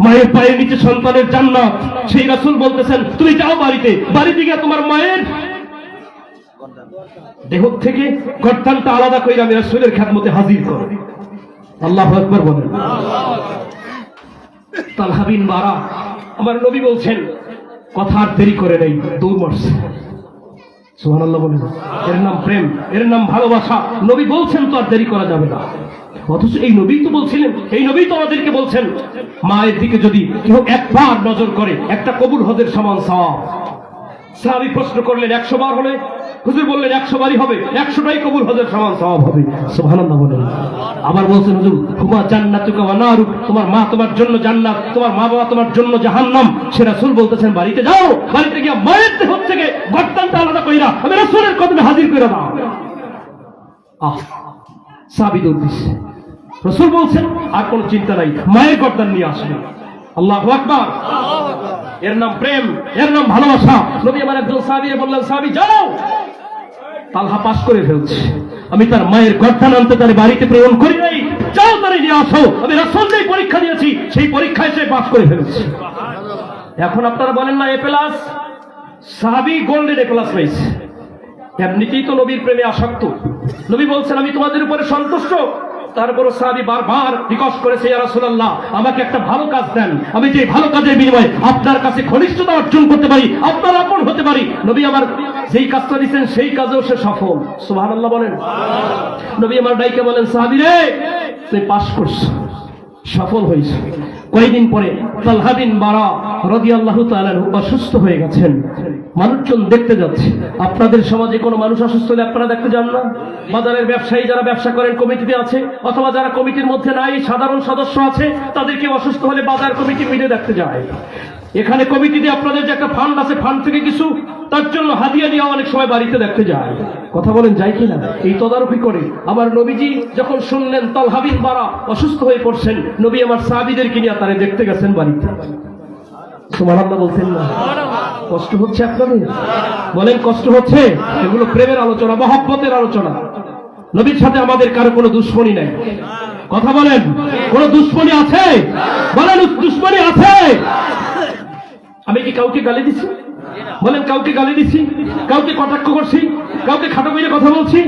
মায়ের পায়ের নিচে সন্তানের জান্নাত। সেই রাসূল বলতেছেন, তুমি যাও বাড়িতে, বাড়িতে গিয়ে তোমার মায়ের দেহ থেকে গর্দানটা আলাদা করে আমি রাসূলের খেদমতে হাজির করো। আল্লাহু আকবার বলেন। তালহা বিন বারা, আমার নবী বলছেন, কথা আর দেরি করে নেই, দৌড় মারছে। সুবহানাল্লাহ বলেন। এর নাম প্রেম, এর নাম ভালোবাসা। নবী বলছেন তো আর দেরি করা যাবে না। অথচ এই নবী তো বলছিলেন, এই নবী তো আমাদেরকে বলছেন, মায়ের দিকে যদি কেউ একবার নজর করে একটা কবুল হজের সমান সওয়াব। সাহাবী প্রশ্ন করলেন, 100 বার হলে? হুজুর বললেন 100 বারই হবে, 100টাই কবুল হজের সমান সওয়াব হবে। সুবহানাল্লাহ বলেন। আবার বলছেন, হুজুর হুমা জান্নাতুকা ওয়া নারুক, তোমার মা তোমার জন্য জান্নাত, তোমার মা বাবা তোমার জন্য জাহান্নাম। সে রাসূল বলতেছেন, বাড়িতে যাও, বাড়িতে গিয়ে মায়ের দেহ থেকে গর্দানটা আলাদা কইরা আমি রাসূলের কদমে হাজির করে দাও। সাহাবী দৌড় দিচ্ছে। রাসূল বলছেন, আর কোনো চিন্তা নাই, মায়ের গর্দান নিয়ে আসবে। আল্লাহু আকবার। এর নাম প্রেম, এর নাম ভালোবাসা। নবী আমার একজন সাহাবীকে বললেন, সাহাবী যাও, তালহা পাস করে ফেলছে, আমি তার মায়ের গর্দান আনতে তার বাড়িতে প্রেরণ করি নাই, যাও তারে নিয়ে আসো, আমি রাসূল যেই পরীক্ষা দিয়েছি সেই পরীক্ষায় সে পাস করে ফেলছে। এখন আপনারা বলেন না A+, সাহাবী গোল্ডেন A+ পেয়েছে। এমনিতেই তো নবীর প্রেমে আসক্ত। নবী বলছেন, আমি তোমাদের উপরে সন্তুষ্ট। তারপরও সাহাবী বারবার রিকোয়েস্ট করেছে, ইয়া রাসূলুল্লাহ, আমাকে একটা ভালো কাজ দেন, আমি যে ভালো কাজের বিনিময়ে আপনার কাছে ঘনিষ্ঠতা অর্জন করতে পারি, আপনার আপন হতে পারি। নবী আমার যেই কাজটা দিচ্ছেন সেই কাজেও সে সফল। সুবহানাল্লাহ বলেন। নবী আমার ডাইকে বলেন, সাহাবী রে, তুই পাস করছো, সফল হয়েছে। কয়েকদিন পরে তালহা বিন বারা রাদিয়াল্লাহু তাআলা অসুস্থ হয়ে গেছেন। মানুষজন দেখতে যাচ্ছে। আপনাদের সমাজে কোনো মানুষ অসুস্থ হলে আপনারা দেখতে যান না? বাজারের ব্যবসায়ী যারা ব্যবসা করেন কমিটিতে আছে, অথবা যারা কমিটির মধ্যে নাই, সাধারণ সদস্য আছে, তাদেরকে অসুস্থ হলে বাজার কমিটি মিলে দেখতে যায়। এখানে কমিটিতে আপনাদের যে একটা ফান্ড আছে, ফান্ড থেকে কিছু তার জন্য হাদিয়া দিয়ে অনেক সময় বাড়িতে দেখতে যায়। কথা বলেন, যায় কিনা? এই তদারকি করে। আমার নবীজি যখন শুনলেন তালহা বিন বারা অসুস্থ হয়ে পড়ছেন, নবী আমার সাহাবীদেরকে নিয়ে তারে দেখতে গেছেন বাড়িতে। সুবহানাল্লাহ বলতেন না? কষ্ট হচ্ছে আপনাদের? বলেন কষ্ট হচ্ছে? এগুলো প্রেমের আলোচনা, মহব্বতের আলোচনা। নবীর সাথে আমাদের কারো কোনো দুশ্মনী নাই। কথা বলেন, কোন দুশ্মনী আছে? বলেন দুশ্মনী আছে? আমি কি কাউকে গালি দিছি? বলেন কাউকে গালি দিছি? কাউকে কটাক্ষ করছি? কাউকে খাটো করে কথা বলছি?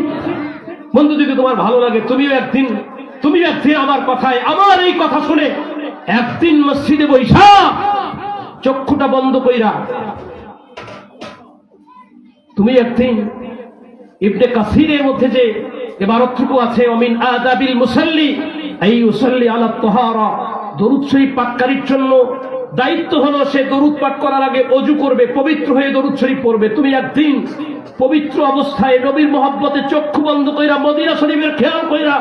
বন্ধু, যদি তোমার ভালো লাগে তুমিও একদিন আমার কথায়, আমার এই কথা শুনে একদিন মসজিদে বৈশা চক্ষুটা বন্ধ কইরা তুমি একদিন ইবনে কাসিরের মধ্যে যে ইবারতটুকু আছে, অমিন আদাবিল মুসাল্লি এই ইউসাল্লি আলা তাহারা, দরুদ শরীফ পাঠকারীর জন্য দায়িত্ব হলো সে দরুদ পাঠ করার আগে ওযু করবে, পবিত্র হয়ে দরুদ শরীফ পড়বে। তুমি একদিন পবিত্র অবস্থায় নবীর মহব্বতে চক্ষু বন্ধ কইরা মদিনা শরীফের খেয়াল কইরা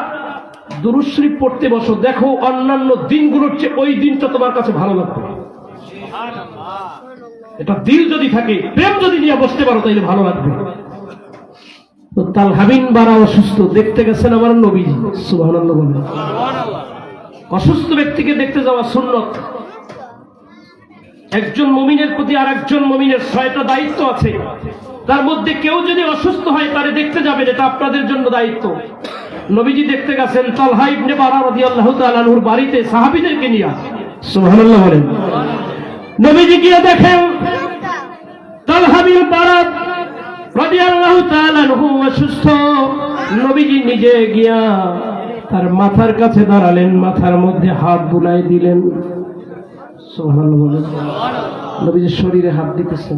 দরুদ শরীফ পড়তে বসো, দেখো অন্যান্য দিনগুলোর চেয়ে ওই দিনটা তোমার কাছে ভালো লাগবে। এটা দিল যদি থাকে, প্রেম যদি নিয়ে বসতে পারো, তাইলে ভালো লাগবে। তো তালহা বিন বারা অসুস্থ, দেখতে গেছেন আমার নবীজি। সুবহানাল্লাহ বলেন। অসুস্থ ব্যক্তিকে দেখতে যাওয়া সুন্নত। একজন মুমিনের প্রতি আর একজন মুমিনের 6টা দায়িত্ব আছে। তার মধ্যে কেউ যদি অসুস্থ হয় তারে দেখতে যাবেন, এটা আপনাদের জন্য দায়িত্ব। নবীজি দেখতে গেছেন তালহা ইবনে বারা রাদিয়াল্লাহু তাআলা আনহুর বাড়িতে সাহাবীদেরকে নিয়ে। সুবহানাল্লাহ বলেন। নবীজি গিয়ে দেখেন তালহা বিন বারা রাদিয়াল্লাহু তাআলা আনহু অসুস্থ। নবীজি নিজে গিয়া তার মাথার কাছে দাঁড়ালেন, মাথার মধ্যে হাত বুলাই দিলেন। সুবহানাল্লাহ বলেন। নবীজি শরীরে হাত দিতেছেন,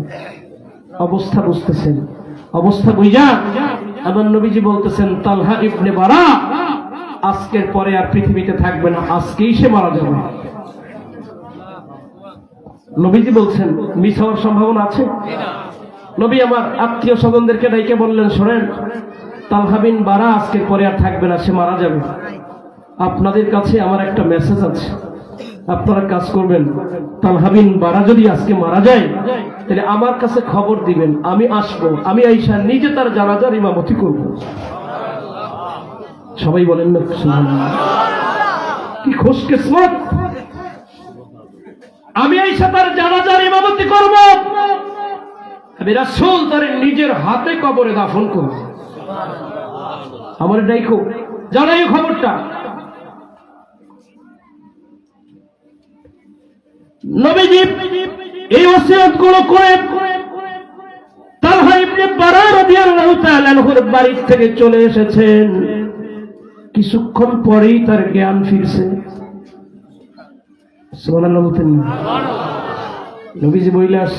অবস্থা বুঝতেছেন। অবস্থা বুঝা আমার নবীজি বলতেছেন তালহা ইবনে বারা আজকের পরে আর পৃথিবীতে থাকবে না, আজকেই সে মারা যাবে। নবীজি বলছেন, মিস হওয়ার সম্ভাবনা আছে? নবী আমার আত্মীয় স্বজনদেরকে ডাইকে বললেন, শোনেন, তালহা বিন বারা আজকের পরে আর থাকবে না, সে মারা যাবে। আপনাদের কাছে আমার একটা মেসেজ আছে, আপনারা কাজ করবেন, তালহা বিন বারা যদি আজকে মারা যায় তাহলে আমার কাছে খবর দিবেন, আমি আসবো, আমি আইসা নিজে তার জানাজার ইমামতি করব। সবাই বলেন না সুবহানাল্লাহ? কি খুশকিসমত! আমি আইসা তার জানাজার ইমামতি করব, আমি রাসূল তার নিজের হাতে কবরে দাফন করব। আমার ডাইকো জানাই খবরটা। নবীজি এই ওসিয়ত গুলো করে তালহা ইবনে বারা রাদিয়াল্লাহু তাআলা আনহুর বাড়ি থেকে চলে এসেছেন। কিছুক্ষণ পরেই তার জ্ঞান ফিরছে। সুবহানাল্লাহ বলতেন। নবীজি বললেন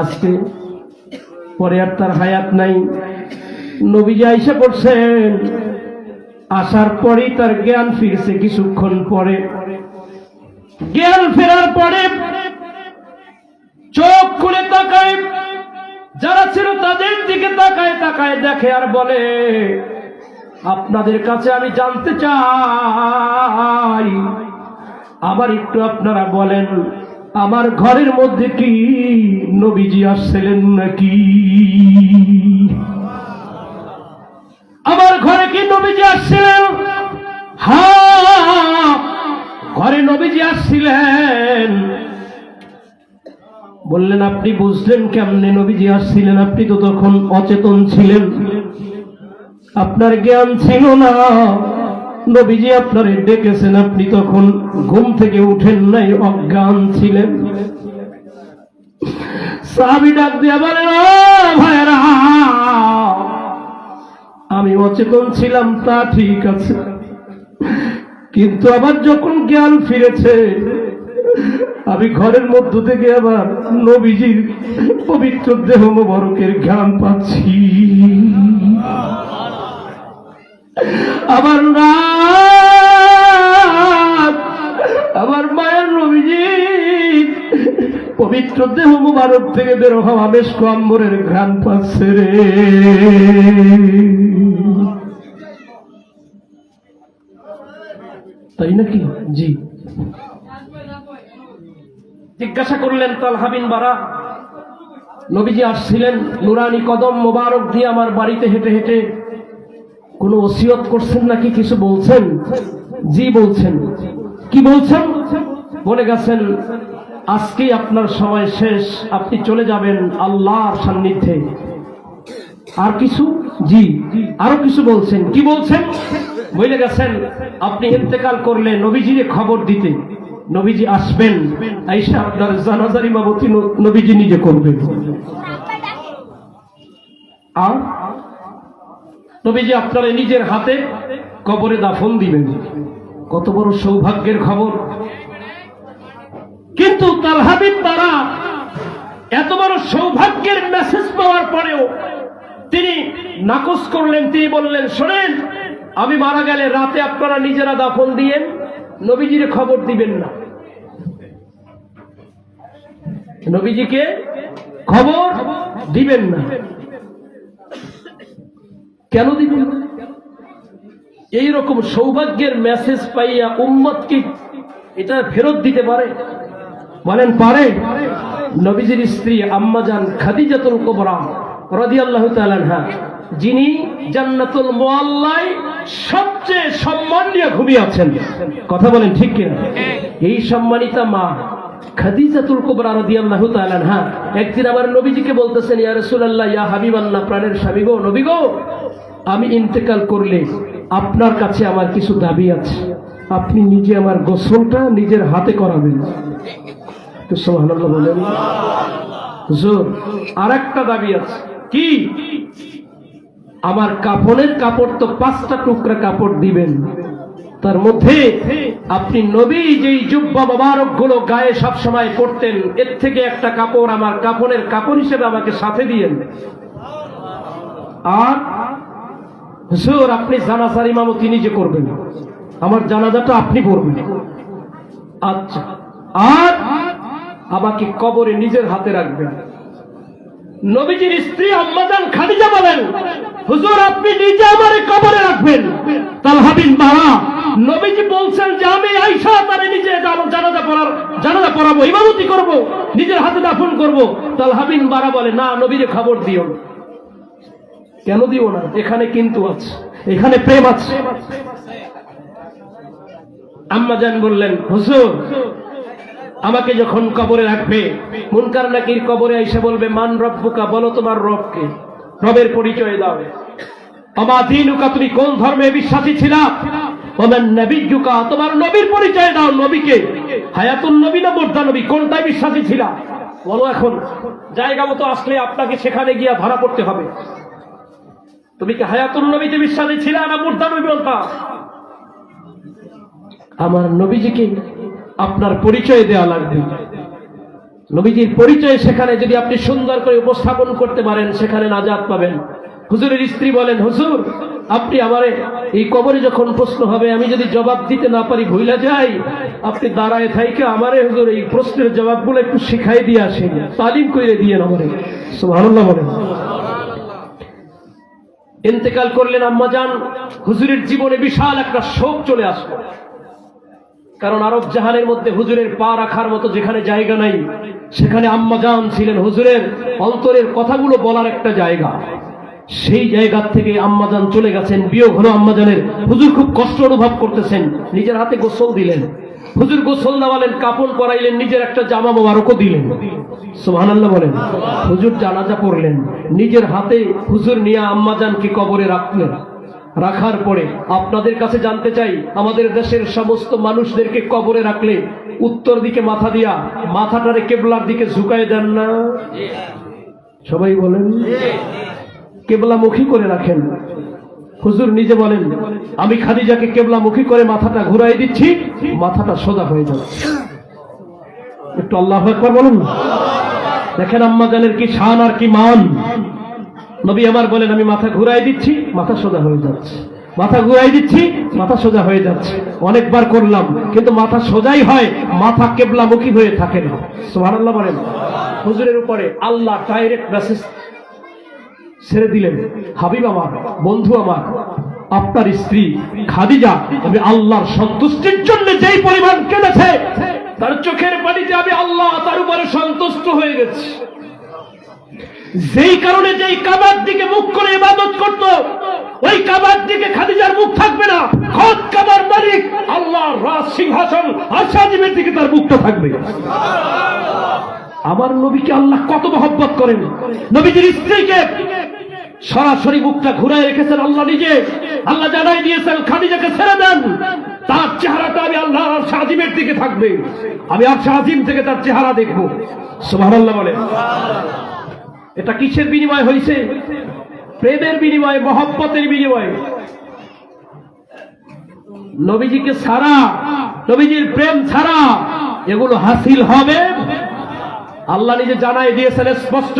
আজকে পরে আর তার হায়াত নাই। নবীজি আইসা পড়ছেন, আসার পরেই তার জ্ঞান ফিরছে। কিছুক্ষণ পরে জ্ঞান ফেরার পরে চোখ খুলে তাকায়, যারা ছিল তাদের দিকে তাকায় তাকায় দেখে আর বলে, আপনাদের কাছে আমি জানতে চাই, আবার একটু আপনারা বলেন, আমার ঘরের মধ্যে কি নবীজি আসছিলেন নাকি? আমার ঘরে কি নবীজি আসছিলেন? হ্যাঁ, ঘরে নবীজি আসছিলেন। বললেন, আপনি বুঝলেন কেমনে নবীজি আসছিলেন? আপনি তো তখন অচেতন ছিলেন, আপনার জ্ঞান ছিল না। নবীজি আপনারে ডেকেছেন, আপনি তখন ঘুম থেকে উঠেন নাই, অজ্ঞান ছিলেন। সাহাবী ডাক দিয়া বলেন, ও ভাইরা, আমি অচেতন ছিলাম তা ঠিক আছে, কিন্তু আবার যখন জ্ঞান ফিরেছে আমি ঘরের মধ্য থেকে আবার নবীজির পবিত্র দেহ মোবারকের ঘ্রাণ পাচ্ছি। আমার রাত আমার মায়ের নবীজির পবিত্র দেহ মোবারক থেকে বের হওয়া মেশক আম্বরের ঘ্রাণ পাচ্ছে রে। তাই নাকি? জি। জিজ্ঞাসা করলেন তালহা বিন বারা, নবীজি আসছিলেন নুরানি কদম মোবারক দিয়ে আমার বাড়িতে হেঁটে হেঁটে, কোনো ওসিয়ত করছেন নাকি, কিছু বলছেন? জি বলছেন। কি বলছেন? বলে গেছেন আজকেই আপনার সময় শেষ, আপনি চলে যাবেন আল্লাহর সান্নিধ্যে। আর কিছু? জি আরো কিছু বলছেন। কি বলছেন? বলে গেছেন আপনি ইন্তেকাল করলে নবীজিকে খবর দিতে, নবীজি আসবেন, আইসা আপনার জানাজার ইমামতি নবীজি নিজে করবেন। আর নবীজি আপনারা নিজের হাতে কবরে দাফন দিবেন। কত বড় সৌভাগ্যের খবর! কিন্তু তালহা বিন বারা এত বড় সৌভাগ্যের মেসেজ পাওয়ার পরেও তিনি নাকচ করলেন। তিনি বললেন, শোনেন, আমি মারা গেলে রাতে আপনারা নিজেরা দাফন দিয়েন, নবীজির খবর দিবেন না। নবীজিকে খবর দিবেন না। কেন দিবেন না? এইরকম সৌভাগ্যের মেসেজ পাইয়া উম্মত কি এটা ফেরত দিতে পারে? বলেন পারে? নবীজির স্ত্রী আম্মাজান খাদিজাতুল কুবরা রাদিয়াল্লাহু তাআলা আনহা, যিনি জান্নাতুল মুআল্লায় সবচেয়ে সম্মান নিয়ে ঘুমিয়ে আছেন, কথা বলেন ঠিক কিনা? এই সম্মানিতা মা খাদিজাতুল কুবরা রাদিয়াল্লাহু তাআলা আনহা একদিন আমার নবীজিকে বলতেছেন, ইয়া রাসূলুল্লাহ, ইয়া হাবিবাল্লাহ, প্রাণের স্বামী গো, নবী গো, আমি ইন্তেকাল করলে আপনার কাছে আমার কিছু দাবি আছে, আপনি নিজে আমার গোসলটা নিজের হাতে করাবেন। তো সুবহানাল্লাহ বলেন। হুজুর, আরেকটা দাবি আছে। কি? আমার কাফনের কাপড় তো 5টা টুকরা কাপড় দিবেন, তার মধ্যে আপনি নবী যেই জুব্বা মোবারক গুলো গায়ে সব সময় পরতেন, এর থেকে একটা কাপড় আমার কাফনের কাপড় হিসেবে আমাকে সাথে দিয়েন। আর হুজুর, আপনি জানাজার ইমামতি নিজে করবেন, আমার জানাজাটা আপনি পড়বেন। আচ্ছা, আর আমাকে কবরে নিজের হাতে রাখবেন। নবীজির স্ত্রী আম্মাজান খাদিজা বলেন, হুজুর, আপনি নিজে আমার কবরে রাখবেন। তালহা বিন বারা, নবীজি বলছেন যে আমি আয়েশা তারে নিজে জানাজা পড়াবো, ইমামতি করব, নিজের হাতে দাফন করব। তালহা বিন বারা বলে, না, নবীরে খবর দিও না। কেন দিও না? এখানে কিন্তু আছে, এখানে প্রেম আছে। আম্মাজান বললেন, হুজুর, আমাকে যখন কবরে রাখবে, মুনকার নাকির কবরে এসে বলবে, মান রব্বুকা, বলো তোমার রবকে, রবের পরিচয় দাও। আমা দীনুকা, তুমি কোন ধর্মে বিশ্বাসী ছিলা? ওমান নবিয়্যুকা, তোমার নবীর পরিচয় দাও, নবীকে। হায়াতুন নবী না মুর্দা নবী, কোনটাই বিশ্বাসী ছিলা? বলো। এখন জায়গা মতো আসলে আপনাকে সেখানে গিয়া ধরা পড়তে হবে। তুমি কি হায়াতুন নবীতে বিশ্বাসী ছিলা না মুর্দা নবী বলতা? আমার নবীজিকে আপনার পরিচয় দেওয়া লাগবে। নবীজির পরিচয় সেখানে যদি আপনি সুন্দর করে উপস্থাপন করতে পারেন, সেখানে নাজাত পাবেন। হুজুরের স্ত্রী বলেন, হুজুর, আপনি আমারে এই কবরে যখন প্রশ্ন হবে, আমি যদি জবাব দিতে না পারি, ভুলে যাই, আপনি দাঁড়ায় থাইকে আমারে হুজুর এই প্রশ্নের জবাবগুলো একটু শিখাই দিয়ে আসেন, তালিম করে দিয়ে আমারে। সুবহানাল্লাহ বলেন। ইন্তেকাল করলেন আম্মাজান, হুজুরের জীবনে বিশাল একটা শোক চলে আসলো। কারণ আরব জাহানের মধ্যে হুজুরের পা রাখার মতো যেখানে জায়গা নাই, সেখানে আম্মাজান ছিলেন হুজুরের অন্তরের কথাগুলো বলার একটা জায়গা। সেই জায়গা থেকে আম্মাজান চলে গেছেন, বিয়োগ হলো আম্মাজানের। হুজুর খুব কষ্ট অনুভব করতেছেন, নিজের হাতে গোসল দিলেন। হুজুর গোসল দেওয়ালেন, কাপড় পরাইলেন, নিজের একটা জামা মোবারকও দিলেন। সুবহানাল্লাহ বলেন। হুজুর জানাজা পড়লেন, নিজের হাতে হুজুর নিয়ে আম্মাজানকে কবরে রাখলেন। রাখার পরে আপনাদের কাছে জানতে চাই, আমাদের দেশের সমস্ত মানুষদেরকে কবরে রাখলে উত্তর দিকে মাথা দিয়া মাথাটারে কেবলার দিকে ঝুঁকায় দেন না? সবাই বলেন। কেবলামুখী করে রাখেন। হুজুর নিজে বলেন, আমি খাদিজাকে কেবলামুখী করে মাথাটা ঘুরাই দিচ্ছি, মাথাটা সোজা হয়ে যাবে। একটু আল্লাহু আকবার বলুন না। দেখেন আম্মাজানের কি শান আর কি মান। নবী আমার বলেন, আমি মাথা ঘুরাই দিচ্ছি, মাথা সোজা হয়ে যাচ্ছে, মাথা ঘুরাই দিচ্ছি, মাথা সোজা হয়ে যাচ্ছে। অনেকবার করলাম, কিন্তু মাথা সোজাই হয়, মাথা কেবলামুখী হয়ে থাকে না। সুবহানাল্লাহ বলেন। হুজুরের উপরে আল্লাহ ডাইরেক্ট মেসেজ ছেড়ে দিলেন, হাবিব আমার, বন্ধু আমার, আপনার স্ত্রী খাদিজা আমি আল্লাহর সন্তুষ্টির জন্য যেই পরিমাণ কেঁদেছে, তার চোখের পানিতে আমি আল্লাহ তার উপরে সন্তুষ্ট হয়ে গেছি। যেই কারণে যেই কাবার দিকে মুখ করে ইবাদত করত, ওই কাবার দিকে খাদিজার মুখ থাকবে না। খোদ কাবার মালিক আল্লাহর রাজ সিংহাসন আরশাজিমের দিকে তার মুখটা থাকবে। আমার নবীকে আল্লাহ কত মহব্বত করেন। নবীজির স্ত্রীকে সরাসরি মুখটা ঘুরায় রেখেছেন আল্লাহ নিজে। আল্লাহ জানাই দিয়েছেন খাদিজাকে ছেড়ে দেন, তার চেহারাটা আমি আল্লাহ আরশ আজিমের দিকে থাকবে, আমি আরশ আজিম থেকে তার চেহারা দেখবো। সুবহানাল্লাহ বলে। এটা কিসের বিনিময় হয়েছে? প্রেমের বিনিময়, মহব্বতের বিনিময়। নবীজিকে ছাড়া, নবীজির প্রেম ছাড়া এগুলো হাসিল হবে। আল্লাহ নিজে জানাই দিয়েছেন স্পষ্ট,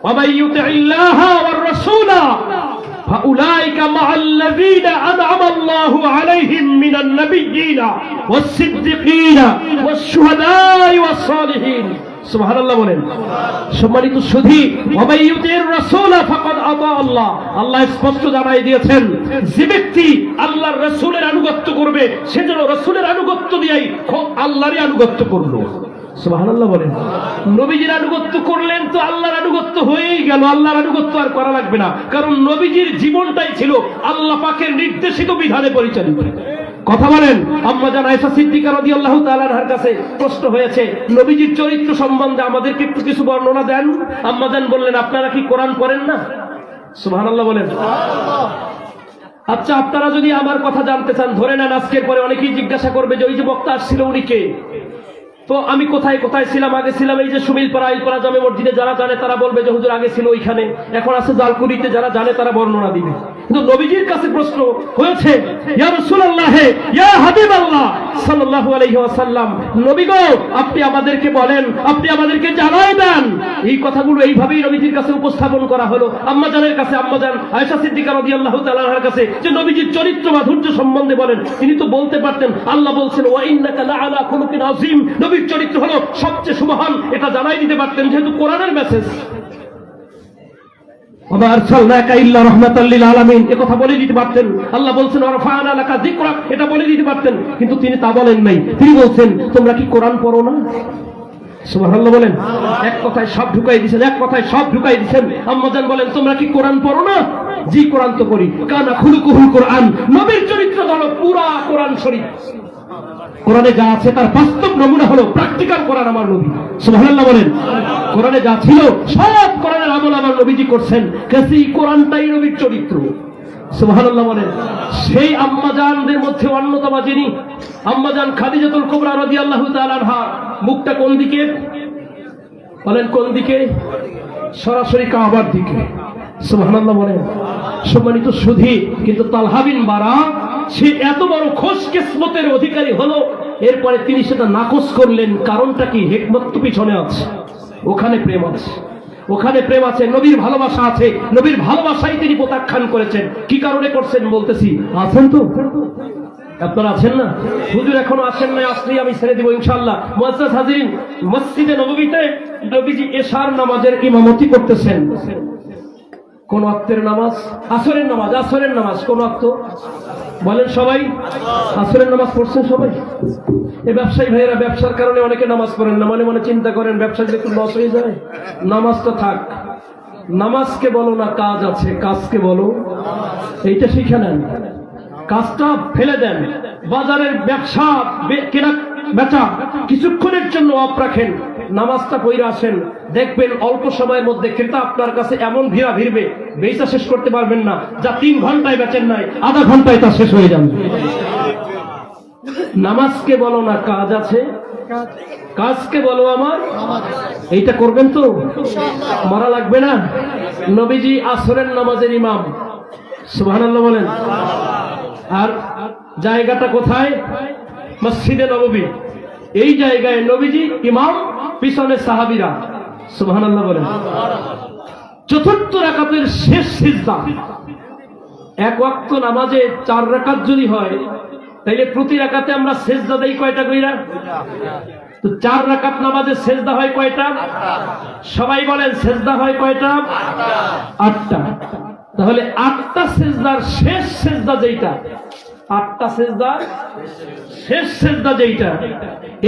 ওয়ামাই ইউতিইল্লাহা ওয়ার রাসূলা ফাউলাইকা মাআল্লাযীনা আনআমা আল্লাহু আলাইহিম মিনান নাবিয়্যিনা ওয়াস সিদ্দিকিনা ওয়াস শুহাদাই ওয়াস সালিহিন। সুবহানাল্লাহ বলেন। সম্মানিত সুধী, ওয়ামাই ইউতির রাসূলা ফাকাদ আতা আল্লাহ। আল্লাহ স্পষ্ট জানাই দিয়েছেন, যে ব্যক্তি আল্লাহর রাসূলের আনুগত্য করবে সে যেন রাসূলের আনুগত্য দিয়েই আল্লাহরই আনুগত্য করলো। সুবহানাল্লাহ বলেন। নবীজির আনুগত্য করলেন তো আল্লাহর আনুগত্য হয়েই গেল, আল্লাহর আনুগত্য আর করা লাগবে না, কারণ নবীজির জীবনটাই ছিল আল্লাহ পাকের নির্দেশিত বিধানে পরিচালিত। কথা বলেন। আম্মা জান আয়েশা সিদ্দিকা রাদিয়াল্লাহু তাআলা আনহার কাছে প্রশ্ন হয়েছে, নবীজির চরিত্র সম্বন্ধে আমাদেরকে একটু কিছু বর্ণনা দেন। আম্মা জান বললেন, আপনারা কি কোরআন পড়েন না? সুবহানাল্লাহ বলেন। আচ্ছা, আপনারা যদি আমার কথা জানতে চান, ধরে নেন আজকের পরে অনেকেই জিজ্ঞাসা করবে যে ওই যে বক্তা আসছিল উনি কে? তো আমি কোথায় কোথায় ছিলাম? আগে ছিলাম এই যে সুমিলপাড়া আইলপাড়া জামে মসজিদে। যারা জানে তারা বলবে যে হুজুর আগে ছিল ওইখানে, এখন আছে জালকুড়িতে। যারা জানে তারা বর্ণনা দিবে। কিন্তু নবীজির কাছে প্রশ্ন হয়েছে, ইয়া রাসূলুল্লাহ, ইয়া হাবিবাল্লাহ সাল্লাল্লাহু আলাইহি ওয়াসাল্লাম, নবী গো আপনি আমাদেরকে বলেন, আপনি আমাদেরকে জানাই দেন। এই কথাগুলো এইভাবেই নবীজির কাছে উপস্থাপন করা হলো আম্মা জানের কাছে, আম্মা জান আয়েশা সিদ্দিকা রাদিয়াল্লাহু তাআলা আনহার কাছে, যে নবীজির চরিত্র মাধুর্য সম্বন্ধে বলেন। তিনি তো বলতে পারতেন, আল্লাহ বলছেন ওয়া ইন্নাকা লাআলা খুলুকিন আযীম, নবীর চরিত্র হলো সবচেয়ে সুমহান, এটা জানাই দিতে পারতেন, যেহেতু কোরআনের মেসেজ। ওয়া মা আরসালনাকা ইল্লা রাহমাতাল লিল আলামিন, এই কথা বলে দিতে পারতেন। আল্লাহ বলছেন ওয়া রাফা'না লাকা যিকরাক, এটা বলে দিতে পারতেন, কিন্তু তিনি তা বলেন নাই। তিনি বলছেন তোমরা কি কোরআন পড়ো না? সুবহানাল্লাহ বলেন। এক কথায় সব ঢুকাই দিয়েছেন, এক কথায় সব ঢুকাই দিয়েছেন। আম্মা জান বলেন, তোমরা কি কোরআন পড়ো না? জি, কোরআন তো পড়ি। কানা খুলুকুহুল কোরআন, নবীর চরিত্র হলো পুরা কোরআন শরীফ। কোরআনে যা আছে তার বাস্তব নমুনা হলো প্র্যাকটিক্যাল কোরআন আমার নবী। সুবহানাল্লাহ বলেন। কোরআনে যা ছিল সব কোরআনের আমল আমার নবীজি করছেন, কাজেই কোরআনটাই নবীর চরিত্র। সুবহানাল্লাহ বলেন। সেই আম্মা জানদের মধ্যে অন্যতম যিনি আম্মা জান খাদিজাতুল কুবরা রাদিয়াল্লাহু তাআলা আনহা, মুখটা কোন দিকে বলেন? কোন দিকে? সরাসরি কাবার দিকে। সুবহানাল্লাহ বলেন। সম্মানিত সুধী, কিন্তু তালহা বিন বারা সে এত বড় খোশ কিসমতের অধিকারী হলো, এরপরে তিনি সেটা নাকচ করলেন। কারণটা কি? হিকমত তো পিছনে আছে, ওখানে প্রেম আছে, ওখানে প্রেম আছে, নবীর ভালোবাসা আছে। নবীর ভালোবাসাই তিনি প্রত্যাখ্যান করেছেন। কি কারণে করছেন বলতেছি। আছেন তো? আপনারা আছেন না? হুজুর এখনো আসেন নাই, আসলেই আমি ছেড়ে দিব ইনশাআল্লাহ। মুআজ্জাজ হাজিরিন, মসজিদে নববীতে নবীজি এশার নামাজের ইমামতি করতেছেন। কোন ওয়াক্তের নামাজ? আসরের নামাজ। আসরের নামাজ কোন ওয়াক্ত বলেন সবাই? আসরের নামাজ পড়ছেন সবাই? এই ব্যবসায়ী ভাইয়েরা ব্যবসার কারণে অনেকে নামাজ পড়েন না, মনে মনে চিন্তা করেন ব্যবসা যদি একটু লস হয়ে যায়। নামাজটা থাক, নামাজকে বলো না কাজ আছে, কাজকে বলো। এইটা শিখে নেন, কাজটা ফেলে দেন। বাজারের ব্যবসা কেনা বেচা কিছুক্ষণের জন্য অফ রাখেন, নামাজটা পড়ে আসেন, দেখবেন অল্প সময়ের মধ্যে ক্রেতা আপনার কাছে এমন ভিড়া ভিড়বে, বেচা শেষ করতে পারবেন না। যা 3 ঘন্টায় বেচেন নাই, আধা ঘন্টায় তা শেষ হয়ে যাবে। নামাজকে বলো না কাজ আছে, কাজকে বলো আমার। এইটা করবেন তো? মারা লাগবে না। নবীজি আসরের নামাজের ইমাম। সুবহানাল্লাহ বলেন। আর জায়গাটা কোথায়? মসজিদে নববী। এই জায়গায় নবীজি ইমাম, পিছনে সাহাবীরা। সুবহানাল্লাহ বলেন। চতুর্থ রাকাতের শেষ সিজদা। এক ওয়াক্ত নামাজে 4 রাকাত যদি হয়, তাইলে প্রতি রাকাতে আমরা সিজদা দেই কয়টা কইরা? তো 4 রাকাত নামাজে সিজদা হয় কয়টা? সবাই বলেন সিজদা হয় কয়টা? 8টা। তাহলে 8টা সিজদার শেষ সিজদা যেটা, 8টা সেজদা, শেষ সেজদা যেটা,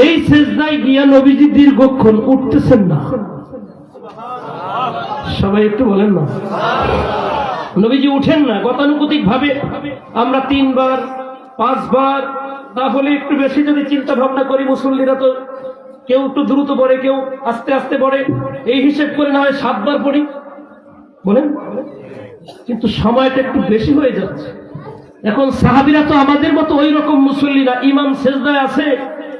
এই সেজদায় গিয়া নবীজি দীর্ঘক্ষণ উঠতেছেন না। সবাই একটু বলেন না, নবীজি উঠেন না গতানুগতিক ভাবে। আমরা 3 বার 5 বার, তাহলে একটু বেশি যদি চিন্তা ভাবনা করি, মুসল্লিরা তো কেউ একটু দ্রুত পড়ে, কেউ আস্তে আস্তে পড়ে, এই হিসেব করে না হয় 7 বার পড়ি, বলেন। কিন্তু সময়টা একটু বেশি হয়ে যাচ্ছে। এখন সাহাবীরা তো আমাদের মতো ওই রকম মুসল্লি না, ইমাম সেজদায় আছে,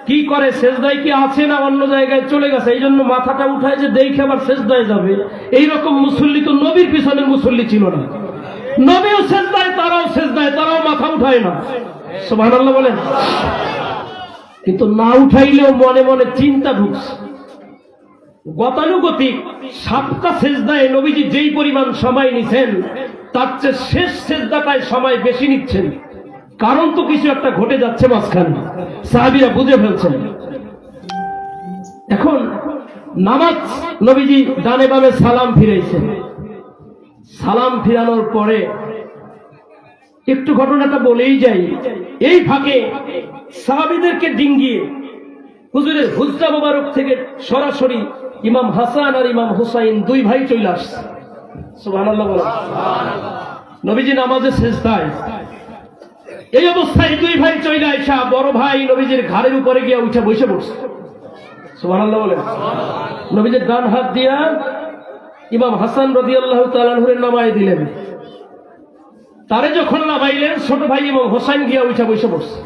কি করে, সেজদায় কি আছে না অন্য জায়গায় চলে গেছে, এই জন্য মাথাটা উঠায় যে দেখে আবার সেজদায় যাবে, এইরকম মুসল্লি তো নবীর পিছনের মুসল্লি ছিল না। নবীও সেজদায়, তারাও সেজদায়, তারাও মাথা উঠায় না। সুবহানাল্লাহ বলেন। কিন্তু না উঠাইলেও মনে মনে চিন্তা ঢুকছে। গতানুগতিক 7টা সেজদায় নবীজি যেই পরিমাণ সময় নিছেন, তার চেয়ে শেষ সেজদাটায় সময় বেশি নিচ্ছেন। কারণ তো কিছু একটা ঘটে যাচ্ছে মাঝখানে, সাহাবীরা বুঝে ফেলছেন। এখন নামাজ নবীজি ডানে বামে সালাম ফিরাইছেন। সালাম ফিরানোর পরে একটু ঘটনাটা বলেই যাই, এই ফাঁকে সাহাবীদেরকে ডিঙ্গিয়ে হুজুরের হুজরা মোবারক থেকে সরাসরি ইমাম হাসান আর ইমাম হুসাইন 2 ভাই চলে আসছে। সুবহানাল্লাহ বলেন। নবীজি নামাজে সেজদায়, এই অবস্থায় 2 ভাই চলে আইসা বড় ভাই নবীজির ঘাড়ের উপরে গিয়ে উঠে বসে পড়ছে। সুবহানাল্লাহ বলেন। নবীজির ডান হাত দিয়া ইমাম হাসান রাদিয়াল্লাহু তাআলা আনহুর নামায় দিলেন। তারে যখন নামাইলেন, ছোট ভাই ইমাম হোসাইন গিয়া উঠে বসে পড়ছে।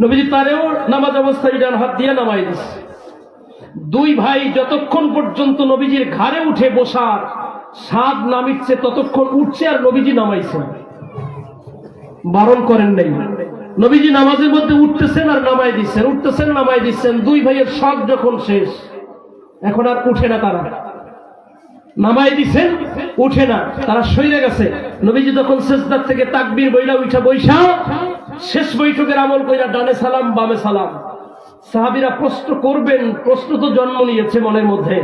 নবীজি তারেও নামাজ অবস্থায় ডান হাত দিয়ে নামাই দিচ্ছে। 2 ভাই যতক্ষণ পর্যন্ত নবীজির ঘাড়ে উঠে বসার স্বাদ নামিচ্ছে ততক্ষণ উঠছে আর নবীজি নামাইছেন, বারণ করেন নাই। নবীজি নামাজের মধ্যে উঠতেছেন আর নামাই দিচ্ছেন, উঠতেছেন নামাই দিচ্ছেন। 2 ভাইয়ের শখ যখন শেষ, এখন আর উঠে না, তারা নামাই দিচ্ছেন, উঠে না, তারা সইরে গেছে। নবীজি তখন সেজদার থেকে তাকবীর বইলা উঠা বৈশা শেষ বৈঠকের আমল কইরা ডানে সালাম বামে সালাম। সাহাবীরা প্রশ্ন করবেন, প্রশ্ন তো জন্ম নিয়েছে মনের মধ্যে।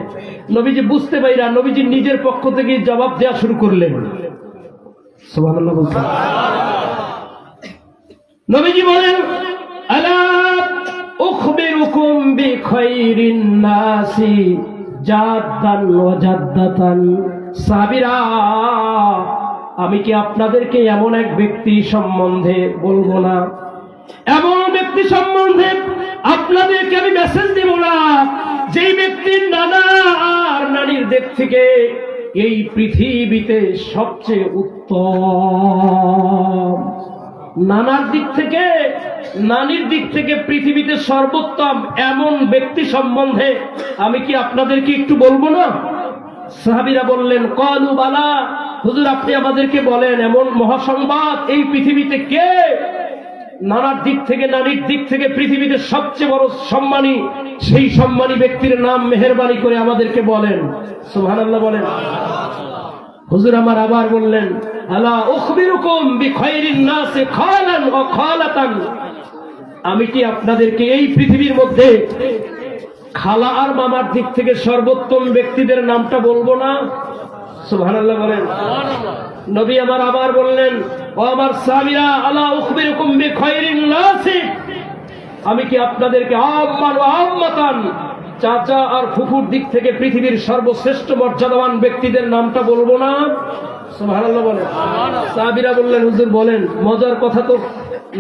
নবীজি বুঝতে পাইরা নবীজি নিজের পক্ষ থেকে জবাব দেওয়া শুরু করলেন। সুবহানাল্লাহ বলছেন। নবীজি বলেন, আলা উখবিরুকুম বিখাইরিন নাসি জাদ্দান ওয়া জাদ্দাতান। সাহাবীরা, আমি কি আপনাদেরকে এমন এক ব্যক্তি সম্বন্ধে বলবো না, এমন ব্যক্তি সম্বন্ধে আপনাদেরকে আমি মেসেজ দেব না, যেই ব্যক্তির নানা আর নানির দিক থেকে এই পৃথিবীতে সবচেয়ে উত্তম, নানার দিক থেকে নানির দিক থেকে পৃথিবীতে সর্বোত্তম এমন ব্যক্তি সম্বন্ধে আমি কি আপনাদেরকে একটু বলবো না? সাহাবীরা বললেন, ক্বালু বালা, হুজুর আপনি আমাদেরকে বলেন, এমন মহাসংবাদ এই পৃথিবীতে কে নানার দিক থেকে নানির দিক থেকে পৃথিবীতে সবচেয়ে বড় সম্মানী, সেই সম্মানী ব্যক্তির নাম মেহেরবানি করে আমাদেরকে বলেন। সুবহানাল্লাহ বলেন। হুজুর আমার আবার বললেন, আলা উখবিরুকুম বিখাইরিন নাসি খালান ওয়া খালাতান। আমি কি আপনাদেরকে এই পৃথিবীর মধ্যে খালা আর মামার দিক থেকে সর্বোত্তম ব্যক্তিদের নামটা বলবো না? সুবহানাল্লাহ বলেন। নবী আমার আবার বললেন, ও আমার সাহাবীরা, আলা উখবিরুকুম বিখাইরিন নাসি, আমি কি আপনাদেরকে আম্মান ওয়া আম্মাতান, চাচা আর ফুফুর দিক থেকে পৃথিবীর সর্বশ্রেষ্ঠ মর্যাদাবান ব্যক্তিদের নামটা বলবো না? সুবহানাল্লাহ বলেন। সাহাবীরা বললেন, হুজুর বলেন। মজার কথা তো,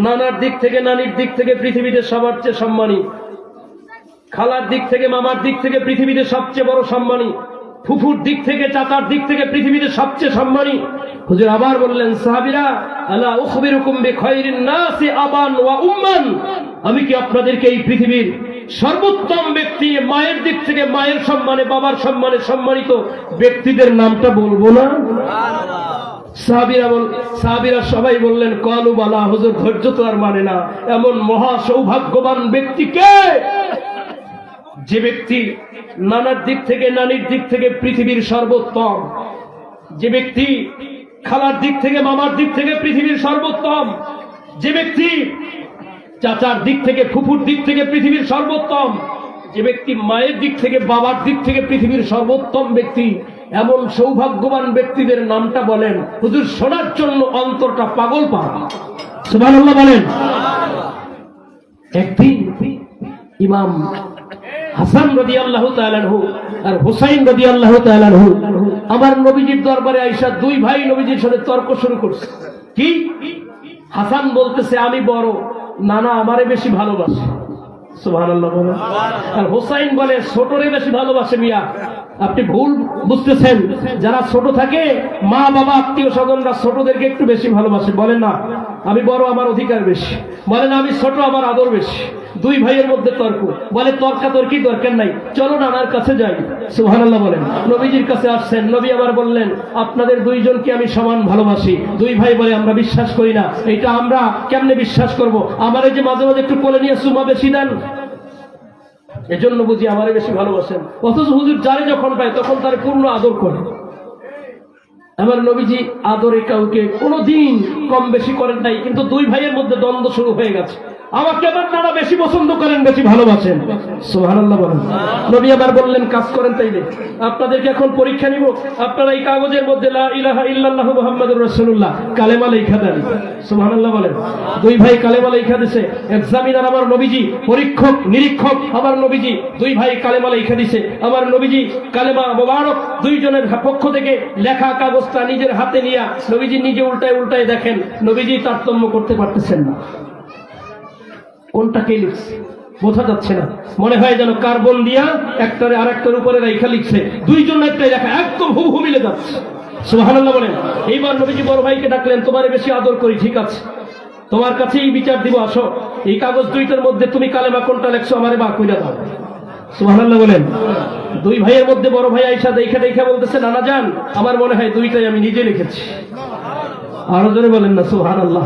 নানার দিক থেকে নানির দিক থেকে পৃথিবীতে সবার চেয়ে সম্মানী, খালার দিক থেকে মামার দিক থেকে পৃথিবীতে সবচেয়ে বড় সম্মানী, ফুফুর দিক থেকে চাচার দিক থেকে পৃথিবীতে সবচেয়ে সম্মানী। হুজুর আবার বললেন, সাহাবীরা, আলা উখবিরুকুম বিখাইরিন নাসি আবান ওয়া উম্মান, আমি কি আপনাদেরকে এই পৃথিবীর সর্বোত্তম ব্যক্তি, মায়ের দিক থেকে মায়ের সম্মানে বাবার সম্মানে সম্মানিত ব্যক্তিদের নামটা বলবো না? সাহাবীরা সবাই বললেন, ক্বালু বালা, হুজুর ধৈর্য তো আর মানে না, এমন মহা সৌভাগ্যবান ব্যক্তি কে, যে ব্যক্তি নানার দিক থেকে নানির দিক থেকে পৃথিবীর সর্বোত্তম, যে ব্যক্তি খালার দিক থেকে মামার দিক থেকে পৃথিবীর সর্বোত্তম, যে ব্যক্তি চাচার দিক থেকে ফুফুর দিক থেকে পৃথিবীর সর্বোত্তম, যে ব্যক্তি মায়ের দিক থেকে বাবার দিক থেকে পৃথিবীর সর্বোত্তম ব্যক্তি, এমন সৌভাগ্যবান ব্যক্তিদের নামটা বলেন। হুজুর শোনার জন্য অন্তরটা পাগল পাড়া। সুবহানাল্লাহ বলেন। একদিন ইমাম হাসান রাদিয়াল্লাহু তাআলা আনহু আর হুসাইন রাদিয়াল্লাহু তাআলা আনহু আমার নবীজির দরবারে আয়েশা দুই ভাই নবীজির সাথে তর্ক শুরু করছে। কি? হাসান বলতেছে আমি বড়, নানা আমারে বেশি ভালোবাসে। সুবহানাল্লাহ বলেন। আর হুসাইন বলে ছোটরে বেশি ভালোবাসে। মিয়া আপনি ভুল বুঝতেছেন, যারা ছোট থাকে মা বাবা আত্মীয় স্বজনরা ছোটদেরকে একটু বেশি ভালোবাসে। বলেন না আমি বড় আমার অধিকার বেশি, বলেন আমি ছোট আমার আদর বেশি। দুই ভাইয়ের মধ্যে তর্ক, বলে তর্কাতর্কি দরকার নাই, চলো নানার কাছে যাই। সুবহানাল্লাহ বলেন। নবীজির কাছে আসছেন, নবী আমার বললেন আপনাদের দুইজনকে আমি সমান ভালোবাসি। দুই ভাই বলে আমরা বিশ্বাস করি না। এটা আমরা কেমনে বিশ্বাস করব? আমার এই যে মাঝে মাঝে একটু কোলে নিয়ে চুমা বেশি দেন, এজন্য বুঝি আমারে বেশি ভালোবাসেন। অথচ হুজুর যারে যখন পায় তখন তার পূর্ণ আদর করে। আমার নবীজি আদরে কাউকে কোনোদিন কম বেশি করেন নাই, কিন্তু দুই ভাইয়ের মধ্যে দ্বন্দ্ব শুরু হয়ে গেছে। আমাকে আবার নানা বেশি পছন্দ করেন, বেশি ভালোবাসেন। সুবহানাল্লাহ বলেন। নবী আবার বললেন কাজ করেন তাইলে আপনাদেরকে এখন পরীক্ষা নিব, আপনারা এই কাগজের মধ্যে লা ইলাহা ইল্লাল্লাহু মুহাম্মাদুর রাসূলুল্লাহ কালেমা লেখা দেন। সুবহানাল্লাহ বলেন। দুই ভাই কালেমা লেখা দিছে। এক্সামিনার আমার নবীজি, পরীক্ষক নিরীক্ষক আমার নবীজি, দুই ভাই কালেমা লেখা দিছে। আমার নবীজি কালেমা মোবারক দুইজনের পক্ষ থেকে লেখা কাগজটা নিজের হাতে নিয়ে নবীজি নিজে উল্টায় উল্টায় দেখেন, নবীজি তারতম্য করতে পারতেছেন না, কোনটা কে লিখছে বোঝা যাচ্ছে না। মনে হয় যেন কার্বন দিয়া একটারে আর একটার উপরে রেখা লিখছে, দুইজন একটাই লেখা একদম হুবহু মিলে যাচ্ছে। সুবহানাল্লাহ বলেন। এইবার নবীজি বড় ভাইকে ডাকলেন, তোমারে বেশি আদর করি, ঠিক আছে তোমার কাছেই বিচার দিব, আসো এই কাগজ দুইটার মধ্যে তুমি কালেমা কোনটা লেখছো আমারে বার কইরা দাও। সুবহানাল্লাহ বলেন। দুই ভাইয়ের মধ্যে বড় ভাই আয়েশা দেখে দেখে বলতেছে নানা জান আমার মনে হয় দুইটাই আমি নিজে লিখেছি। আরো জোরে বলেন না সুবহানাল্লাহ।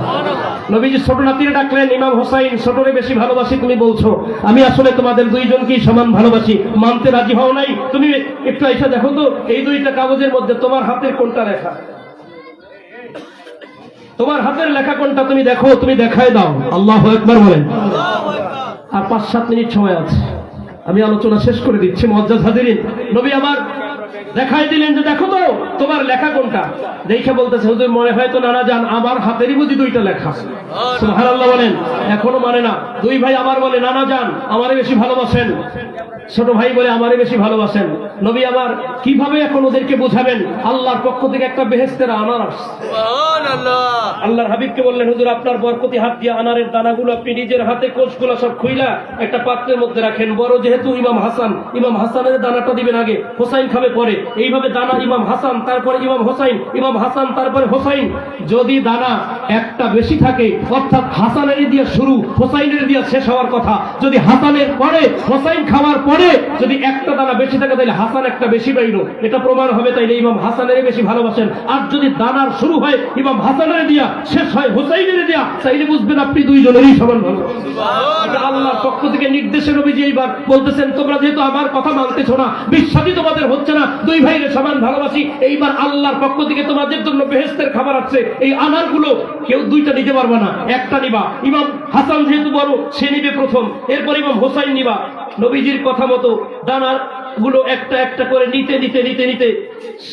নবীজি ছোট নাতিরে ডাকলেন, ইমাম হোসাইন ছোটরে বেশি ভালোবাসি তুমি বলছো, আমি আসলে তোমাদের দুইজনকেই সমান ভালোবাসি, মানতে রাজি হও নাই। তুমি একটু আয়েশা দেখো তো এই দুইটা কাগজের মধ্যে তোমার হাতের কোনটা লেখা, তোমার হাতের লেখা কোনটা তুমি দেখো, তুমি দেখায় দাও। আল্লাহু আকবার বলেন। আর 5-7 মিনিট সময় আছে, আমি আলোচনা শেষ করে দিচ্ছি। মুআজ্জাজ হাজিরিন, নবী আমার দেখাই দিলেন যে দেখো তো তোমার লেখা কোনটা। দেখে বলতেছে হুজুর মনে হয় তো নানা জান আমার হাতেরই বুঝি দুইটা লেখা। সুবহানাল্লাহ বলেন। এখনো মানে না। দুই ভাই আবার বলে নানা জান আমারে বেশি ভালোবাসেন। ছোট ভাই বলে আমারে বেশি ভালোবাসেন। নবী আমার কিভাবে এখন ওদেরকে বোঝাবেন? আল্লাহর পক্ষ থেকে একটা বেহেশতের আনার আসছে। সুবহানাল্লাহ। আল্লাহর হাবিবকে বললেন হুজুর আপনার বরকতি হাত দিয়ে আনারের দানাগুলো আপনি নিজের হাতে কোষগুলো সব খুইলা একটা পাত্রের মধ্যে রাখেন। বড় যেহেতু ইমাম হাসানের দানাটা দিবেন আগে, হোসাইন খাবে পরে। এইভাবে দানা ইমাম হাসান, তারপরে ইমাম হোসাইন, ইমাম হাসান তারপরে হোসাইন। যদি দানা একটা বেশি থাকে অর্থাৎ হাসানের দিয়ে শুরু হোসাইনের দিয়ে শেষ হওয়ার কথা, যদি হাসানের পরে হোসাইন খাওয়ার পরে যদি একটা দানা বেশি থাকে তাহলে হাসান একটা বেশি পাইল, এটা প্রমাণ হবে তাইলে ইমাম হাসানের বেশি ভালোবাসেন। আর যদি দানার শুরু হয় ইমাম হাসানের দিয়া শেষ হয় হোসাইনের দিয়া, তাইলে বুঝবেন আপনি দুইজনেরই সমান ভালোবাসেন। আল্লাহর পক্ষ থেকে নির্দেশে নবীজি এইবার বলতেছেন তোমরা যেহেতু আমার কথা মানতেছো না, বিশ্বাসই তোমাদের হচ্ছে না, দুই ভাইরে সমান ভালোবাসি, এইবার আল্লাহর পক্ষ থেকে তোমাদের জন্য বেহেশতের খাবার আছে। এই আনারগুলো কেউ দুইটা নিতে পারবে না, একটা নিবা। ইমাম হাসান যেহেতু বড় সে নিবে প্রথম, এরপর ইমাম হোসাইন নিবা। নবীজির কথা মতো দানার গুলো একটা একটা করে নিতে নিতে নিতে নিতে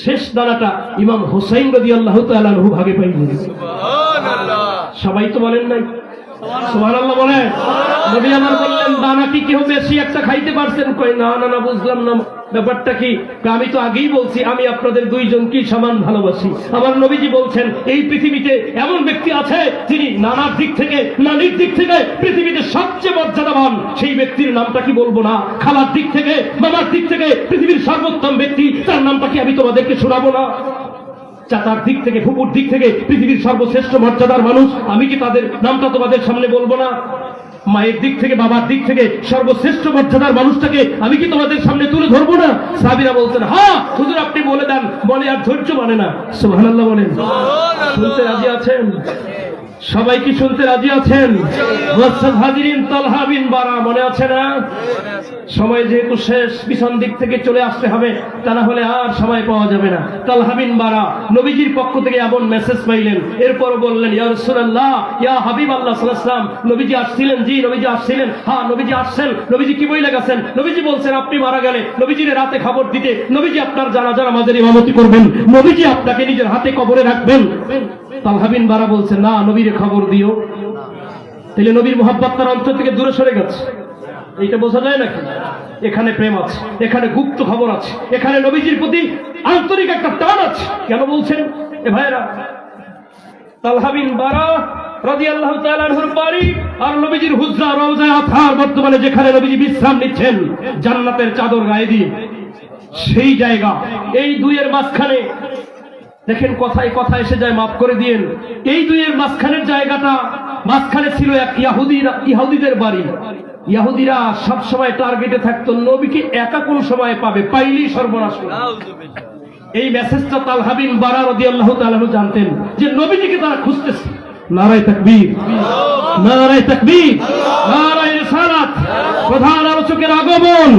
শেষ দানাটা ইমাম হোসাইন রাদিয়াল্লাহু তাআলা আনহু ভাগে পাইলেন। সুবহানাল্লাহ। সবাই তো বলেন নাই সুবহানাল্লাহ বলেন। নবী আমার বললেন দানা কি কেউ বেশি একটা খাইতে পারছেন? কই না না না বুঝলাম না ব্যাপারটা কি। আমি তো আগেই বলছি আমি আপনাদের দুইজনকেই সমান ভালোবাসি। আমার নবীজি বলছেন এই পৃথিবীতে এমন ব্যক্তি আছে যিনি নানার দিক থেকে নানির দিক থেকে পৃথিবীতে সবচেয়ে মর্যাদাবান, সেই ব্যক্তির নামটা কি বলবো না? খালার দিক থেকে মামার দিক থেকে পৃথিবীর সর্বোত্তম ব্যক্তি, তার নামটা কি আমি তোমাদেরকে শোনাবো না? চাচার দিক থেকে ফুপুর দিক থেকে পৃথিবীর সর্বশ্রেষ্ঠ মর্যাদার মানুষ, আমি কি তাদের নামটা তোমাদের সামনে বলবো না? মায়ের দিক থেকে বাবার দিক থেকে সর্বশ্রেষ্ঠ মর্যাদার মানুষটাকে আমি কি তোমাদের সামনে তুলে ধরবো না? সাহাবীরা বলতেন হ্যাঁ হুজুর আপনি বলে দেন, বলে আর ধৈর্য মানে না। সুবহানাল্লাহ বলেন। শুনতে রাজি আছেন? সবাই কি শুনতে রাজি আছেন? হাজিরিন, তালহা বিন বারা মনে আছে না? সময় যেহেতু শেষ, পিছন দিক থেকে চলে আসতে হবে, তা না হলে আর সময় পাওয়া যাবে না। তালহা বিন বারা নবীজির পক্ষ থেকে এমন মেসেজ পাইলেন, এরপর বললেন ইয়া রাসূলুল্লাহ ইয়া হাবিবাল্লাহ সাল্লাল্লাহু আলাইহি ওয়াসাল্লাম, নবীজি আসছিলেন? জি নবীজি আসছিলেন। হ্যাঁ নবীজি আসছেন। নবীজি কি বইলা গেছেন? নবীজি বলছেন আপনি মারা গেলে নবীজির রাতে খবর দিতে, নবীজি আপনার জানাজার আমাদের ইমামতি করবেন, নবীজি আপনাকে নিজের হাতে কবরে রাখবেন। তালহা বিন বারা বলছে, না, নবীরে খবর দিও। তাহলে নবীর মোহাব্বত তার অন্তর থেকে দূরে সরে গেছে, এইটা বোঝা যায় নাকি? এখানে প্রেম আছে, এখানে গুপ্ত খবর আছে, এখানে নবীজির প্রতি আন্তরিক একটা টান আছে। কেন বলছেন এ ভাইরা? তালহা বিন বারা রাদিয়াল্লাহু তাআলা আনহুর বাড়ি আর নবীজির হুজরা রওজায়ে আতহার, বর্তমানে যেখানে নবীজি বিশ্রাম নিচ্ছেন জান্নাতের চাদর গায়ে দিয়ে, সেই জায়গা, এই দুইয়ের মাঝখানে দেখেন কথায় কথা এসে যায়, মাফ করে দিয়েন, এই দুইয়ের মাঝখানের জায়গাটা, মাঝখানে ছিল এক ইহুদিদের বাড়ি। ইহুদিরা সবসময় টার্গেটে থাকতো, নবীকে একা কোন সময় পাবে, পাইলেই সর্বনাশ করে। এই মেসেজটা তালহা বিন বারা রাদিয়াল্লাহু তাআলা জানতেন যে নবীজিকে তারা খুঁজতেছে। নারায়ে তাকবীর, নারায়ে তাকবীর, নারায়ে রিসালাত, প্রধান আলোচকের আগমন,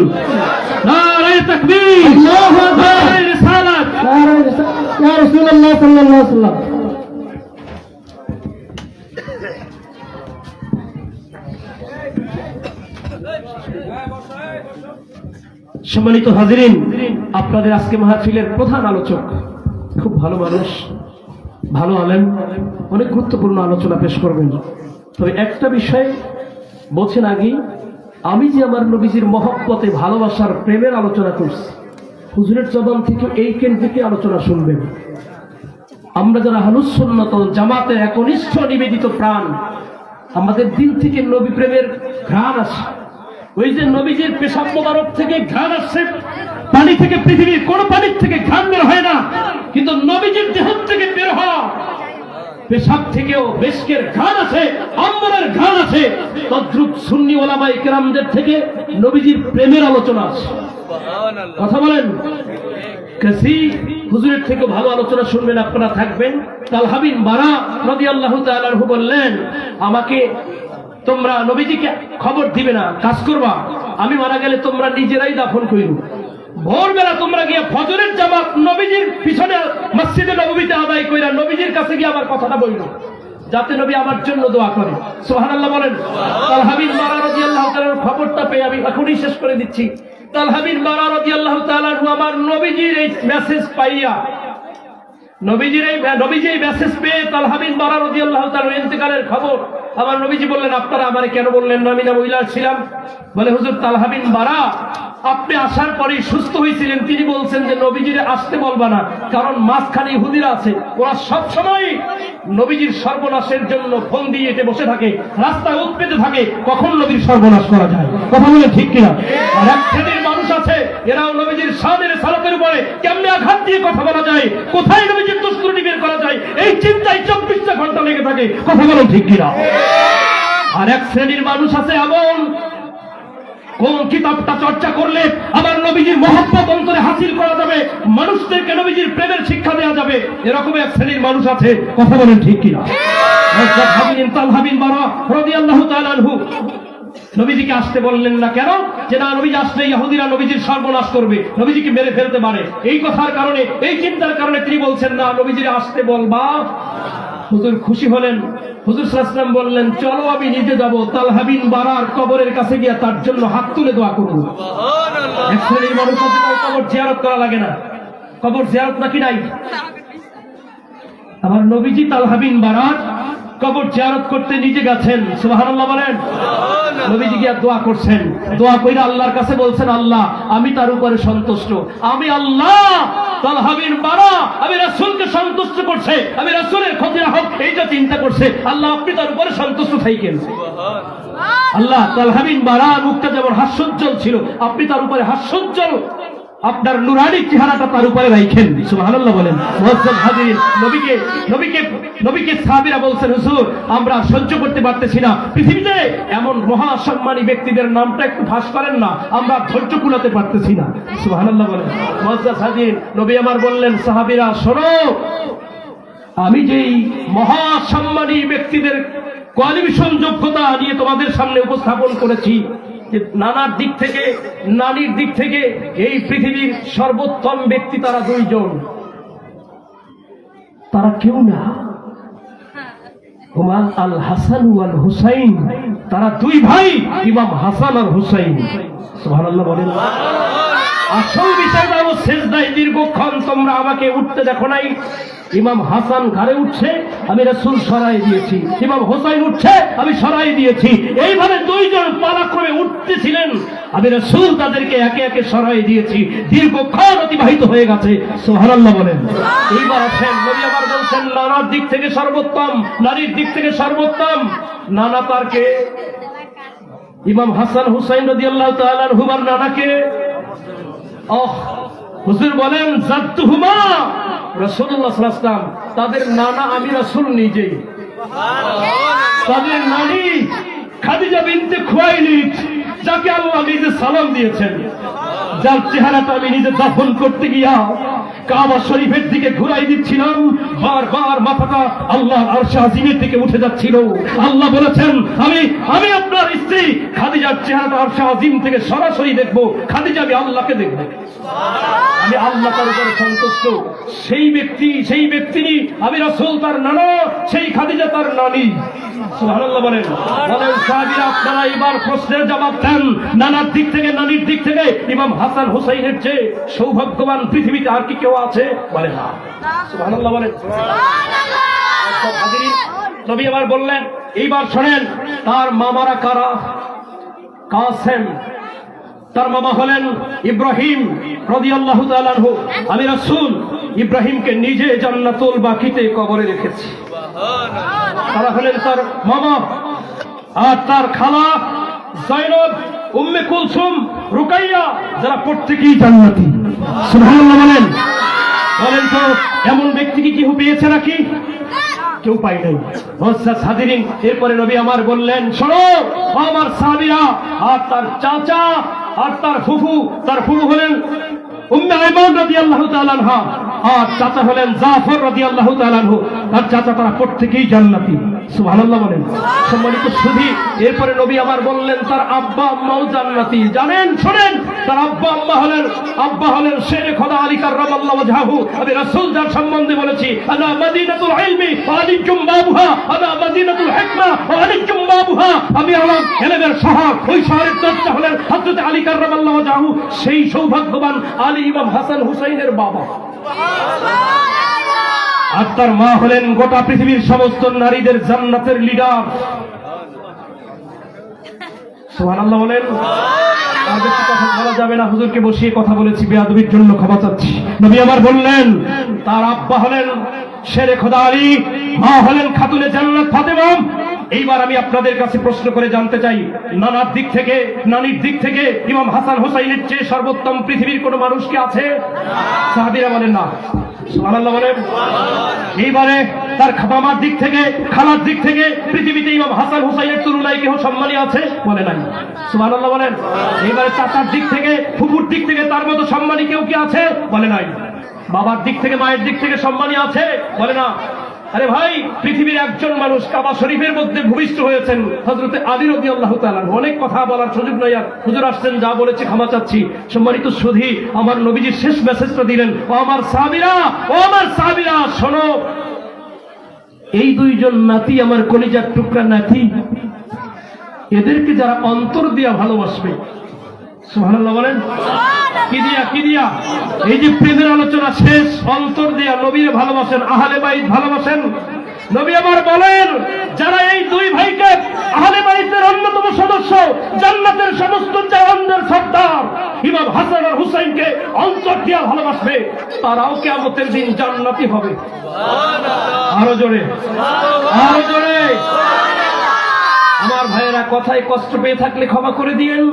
নারায়ে তাকবীর, আল্লাহু আকবার, নারায়ে রিসালাত, ইয়া রাসূলুল্লাহ সাল্লাল্লাহু আলাইহি ওয়াসাল্লাম। সম্মানিত হাজিরিন, আপনাদের আজকে মাহফিলের প্রধান আলোচক খুব ভালো মানুষ, ভালো আলেম, অনেক গুরুত্বপূর্ণ আলোচনা পেশ করবেন। তবে একটা বিষয় বলছেন আগেই, আমি যে আমার নবীজির মহব্বতে, ভালোবাসার, প্রেমের আলোচনা করছি, হুজুরের জবান থেকে এই কেন্দ্রিকে আলোচনা শুনবেন। আমরা যারা আহলুস সুন্নাত ওয়াল জামাতের একনিষ্ঠ নিবেদিত প্রাণ, আমাদের দিল থেকে নবী প্রেমের ঘ্রাণ আসে। ওই যে নবীজির পেশাব মোবারক থেকে ঘ্রাণ আসছে, পানি থেকে, পৃথিবীর কোন পানির থেকে ঘ্রাণ বের হয় না, কিন্তু নবীজির দেহ থেকে বের হওয়া পেশাব থেকেও মেশকের ঘ্রাণ আছে, আম্বরের ঘ্রাণ আছে। তদ্রুপ সুন্নি ওলামায়ে কেরামদের থেকে নবীজির প্রেমের আলোচনা আছে। কথা বলেন, কাসি হুজুরের থেকে ভালো আলোচনা শুনবেন, আপনারা থাকবেন। তালহা বিন বারা রাদিয়াল্লাহু তাআলা আনহু বললেন, আমাকে তোমরা নবীজিকে খবর দিবে না, কাজ করবা, আমি মারা গেলে তোমরা নিজেরাই দাফন করিও। ভোরবেলা তোমরা গিয়ে ফজরের জামাত নবীজির পিছনে মসজিদে নববীতে আদায় কইরা নবীজির কাছে গিয়ে আমার কথাটা বইল, যাতে নবী আমার জন্য দোয়া করে। সুবহানাল্লাহ বলেন। তালহা বিন বারা রাদিয়াল্লাহু তাআলার খবরটা পেয়ে আমি এখনই শেষ করে দিচ্ছি। তালহা বিন বারা রাদিয়াল্লাহু তাআলা আমার নবীজির এই মেসেজ পাইয়া, নবীজির এই মেসেজ পেয়ে তালহা বিন বারা রাদিয়াল্লাহু তাআলার ইন্তেকালের খবর আমার নবীজি বললেন, আপনারা আমারে কেন বললেন না? আমি না মহিলা ছিলাম। বলে, হুজুর, তালহা বিন বারা আপনি আসার পরেই সুস্থ হয়েছিলেন, তিনি বলছেন যে নবীজিরে আসতে বলবা না, কারণ মাঝখানে ইহুদিরা আছে, ওরা সবসময় নবীজির সর্বনাশের জন্য ফোন দিয়ে এটে বসে থাকে, রাস্তায় উৎপেতে থাকে, কখন নবীর সর্বনাশ করা যায়। কথা বলে ঠিক কিনা? আর এক শ্রেণীর মানুষ আছে, এরাও নবীজির শানের সালাতের উপরে কেমনে আঘাত দিয়ে কথা বলা যায়, কোথায় নবীজির দুষ্কৃতি বের করা যায়, এই চিন্তায় 24টা ঘন্টা লেগে থাকে। কথা বলে ঠিক কিনা? আর এক শ্রেণীর মানুষ আছে এমন, কোন কিতাবটা চর্চা করলে আমার নবীজির মহব্বত অন্তরে হাসিল করা যাবে, মানুষদেরকে নবীজির প্রেমের শিক্ষা দেওয়া যাবে, এরকম এক শ্রেণীর মানুষ আছে। কথা বলেন ঠিক কিনা? তালহা বিন বারা রাদিয়াল্লাহু তাআলা আনহু নবীজিকে আসতে বললেন না, কেন? যে না, নবীজি আসলে ইহুদিরা নবীজির সর্বনাশ করবে, নবীজিকে মেরে ফেলতে পারে। এই কথার কারণে, এই চিন্তার কারণে তিনি বলছেন না, নবীজির আসতে বলবা। হুজুর খুশি হলেন। হুজুর সাল্লাল্লাহু আলাইহি ওয়াসাল্লাম বললেন, চলো আমি নিজে যাব, তালহা বিন বারার কবরের কাছে গিয়ে তার জন্য হাত তুলে দোয়া করব। সুবহানাল্লাহ। এক শ্রেণীর মানুষ আছে, কবর জিয়ারত করা লাগে না, কবর জিয়ারত নাকি নাই? আমার নবীজি তালহা বিন বারার কবর জিয়ারত করতে নিজে গেছেন। সুবহানাল্লাহ বলেন। নবীজি গিয়ে দোয়া করছেন, দোয়া কইরা আল্লাহর কাছে বলছেন, আল্লাহ আমি তার উপরে সন্তুষ্ট, আমি আল্লাহ তালহা বিন বারা, আমি রাসূলকে সন্তুষ্ট করছে, আমি রাসূলের ক্ষতি না হোক এইটা চিন্তা করছে, আল্লাহ আপনি তার উপরে সন্তুষ্ট থাকেন। আল্লাহ তালহা বিন বারা মুখটা যেমন হাস্যোজ্জ্বল ছিল, আপনি তার উপরে হাস্যোজ্জ্বল আপনার নুরানি চেহারাটা তার উপরে রাখেন। সুবহানাল্লাহ বলেন। মুআজ্জাজ হাজিরিন, নবীকে সাহাবীরা বলছেন, হুজুর আমরা সহ্য করতে পারতেছি না, পৃথিবীতে এমন মহাসম্মানী ব্যক্তিদের নামটা একটু ফাঁস করেন না, আমরা ধৈর্য কুলাতে পারতেছি না। সুবহানাল্লাহ বলেন। মুআজ্জাজ হাজিরিন, নবী আমার বললেন, সাহাবীরা শোনো, আমি যেই মহাসম্মানী ব্যক্তিদের কোয়ালিফিকেশন যোগ্যতা নিয়ে তোমাদের সামনে উপস্থাপন করেছি, যে নানার দিক থেকে, নানির দিক থেকে এই পৃথিবীর সর্বোত্তম ব্যক্তি তারা দুইজন, তারা কেউ না, হুমা আল হাসান ওয়াল হুসাইন, তারা দুই ভাই, ইমাম হাসান আর হুসাইন। সুবহানাল্লাহ বলেন। আসল বিষয়টা হলো সেজদায় দীর্ঘক্ষণ তোমরা আমাকে উঠতে দেখো নাই। ইমাম হাসান ঘাড়ে উঠছে, আমি রাসূল সরাই দিয়েছি। ইমাম হোসাইন উঠছে, আমি সরাই দিয়েছি। এইভাবে দুইজন পালাক্রমে উঠতেছিলেন, আমি রাসূল তাদেরকে একে একে সরাই দিয়েছি। দীর্ঘক্ষণ অতিবাহিত হয়ে গেছে। সুবহানাল্লাহ বলেন। এইবার আসেন, নবী আবার বলছেন নানার দিক থেকে সর্বোত্তম, নারীর দিক থেকে সর্বোত্তম। নানা তার কে? ইমাম হাসান হুসাইন রাদিয়াল্লাহু তাআলা আনহুমার নানাকে হুজুর বলেন জাদ্দুহুমা রাসূলুল্লাহ সাল্লাল্লাহু আলাইহি ওয়াসাল্লাম, তাদের নানা আমি রাসূল নিজেই। তাদের নানি খাদিজা বিনতে খুয়াইলিদ, যাকে আল্লাহ নিজে সালাম দিয়েছেন, যার চেহারাটা আমি নিজে দাফন করতে গিয়া কাবা শরীফের দিকে ঘুরাই দিচ্ছিলাম, বারবার মাথাটা আল্লাহ আরশে আজিমের দিকে উঠে যাচ্ছিল। আল্লাহ বলেছেন আমি আপনার স্ত্রী খাদিজার চেহারাটা আরশে আজিম থেকে সরাসরি দেখবো। খাদিজা আমি আল্লাহকে দেখবো, আমি আল্লাহ তার উপরে সন্তুষ্ট। সেই ব্যক্তি আমি রাসূল তার নানা, সেই খাদিজা তার নানি। সুবহানাল্লাহ বলেন। সাহাবীরা আপনারা এবার প্রশ্নের জবাব দেন, নানার দিক থেকে নানির দিক থেকে ইমাম হাসান হুসাইনের চেয়ে সৌভাগ্যবান পৃথিবীতে আর কি কেউ আছে? বলে না। সুবহানাল্লাহ বলেন। নবী আবার বললেন, এইবার শোনেন তার মামারা কারা? কাসেম, তার মামা হলেন ইব্রাহিম রাদিয়াল্লাহু তাআলা আনহু। আমি রাসূল ইব্রাহিমকে নিজে জান্নাতুল বাকিতে কবরে রেখেছি। তারা হলেন তার মামা। আর তার খালা যায়েনব, উম্মে কুলসুম, রুকাইয়া, যারা প্রত্যেকেই জান্নাতি। সুবহানাল্লাহ বলেন। বলেন তো এমন ব্যক্তি কি কেউ পেয়েছে নাকি? কেউ পাই নাই। হাজিরিন, এরপরে নবী আমার বললেন, শোনো আমার সাহাবীরা, আর তার চাচা আর তার ফুফু হলেন উম্মে আইমান রাদিয়াল্লাহু তাআলা আনহা, আর চাচা হলেন জাফর রাদিয়াল্লাহু তাআলা আনহু। তার চাচা, তারা প্রত্যেকেই জান্নাতি। সুবহানাল্লাহ বলেন। সম্মানিত সুধী, এরপরে নবী আমার বললেন তার আব্বা আম্মাও জান্নাতি। জানেন, শোনেন, তার আব্বা হলেন শেরে খোদা আলী কাররামাল্লাহু ওয়াজহাহু। আমি রাসূল যার সম্বন্ধে বলেছি, আনা মাদিনাতুল ইলমি ওয়া আলাইকুম বাবুহা, আনা মাদিনাতুল হিকমা ওয়া আলাইকুম বাবুহা। আমি হলাম ইলমের শহর, ওই শহরের দরজা হলেন হযরত আলী কাররামাল্লাহু ওয়াজহাহু। সেই সৌভাগ্যবান আলী ইমাম হাসান হুসাইনের বাবা। আর তার মা হলেন গোটা পৃথিবীর সমস্ত নারীদের জান্নাতের লিডার। সুবহানাল্লাহ বলেন। আর বেশি কথা বলা যাবে না, হুজুরকে বসিয়ে কথা বলেছি, বেয়াদবির জন্য ক্ষমা চাচ্ছি। নবী আমার বললেন তার আব্বা হলেন শেরে খোদা আলী, মা হলেন খাতুনে জান্নাত ফাতেমা। এইবার আমি আপনাদের কাছে প্রশ্ন করে জানতে চাই, নানার দিক থেকে নানির দিক থেকে ইমাম হাসান হুসাইনের চেয়ে সর্বোত্তম পৃথিবীর কোন মানুষ কি আছে? সাহাবীরা বলেন না। সুবহানাল্লাহ বলেন। এইবারে তার মামার দিক থেকে, খালার দিক থেকে পৃথিবীতে ইমাম হাসান হুসাইনের তুলনায় কেউ সম্মানী আছে? বলে নাই। সুবহানাল্লাহ বলেন। এইবারে চাচার দিক থেকে, ফুফুর দিক থেকে তার মতো সম্মানী কেউ কি আছে? বলে নাই। বাবার দিক থেকে, মায়ের দিক থেকে সম্মানী আছে? বলে না। আরে ভাই, পৃথিবীর একজন মানুষ কাবা শরীফের মধ্যে ভূমিষ্ঠ হয়েছেন, হযরত আলী রাদিয়াল্লাহু তাআলা। অনেক কথা বলার সুযোগ নাই, আর হুজুর আসছেন, যা বলেছি ক্ষমা চাচ্ছি। সম্মানিত সুধী, আমার নবীজির শেষ মেসেজটা দিলেন, ও আমার সাহাবীরা, শোনো, এই দুইজন নাতি আমার কলিজার টুকরা নাতি, এদেরকে যারা অন্তর দিয়া ভালোবাসবে, সুবহানাল্লাহ বলেন। কি দিয়া? এই যে প্রেমের আলোচনা শেষ, অন্তর দিয়া নবীরে ভালোবাসেন, আহলে বাইত ভালোবাসেন। নবী আমার বলেন, যারা এই দুই ভাইকে, আহলে বাইতের অন্যতম সদস্য, জান্নাতের সমস্ত জাহান্নামের সর্দার ইমাম হাসান আর হুসাইনকে অন্তর দিয়া ভালোবাসবে, তারাও কিয়ামতের দিন জান্নাতি হবে। আরো জোরে। আমার ভাইয়েরা, কথায় কষ্ট পেয়ে থাকলে ক্ষমা করে দিয়েন।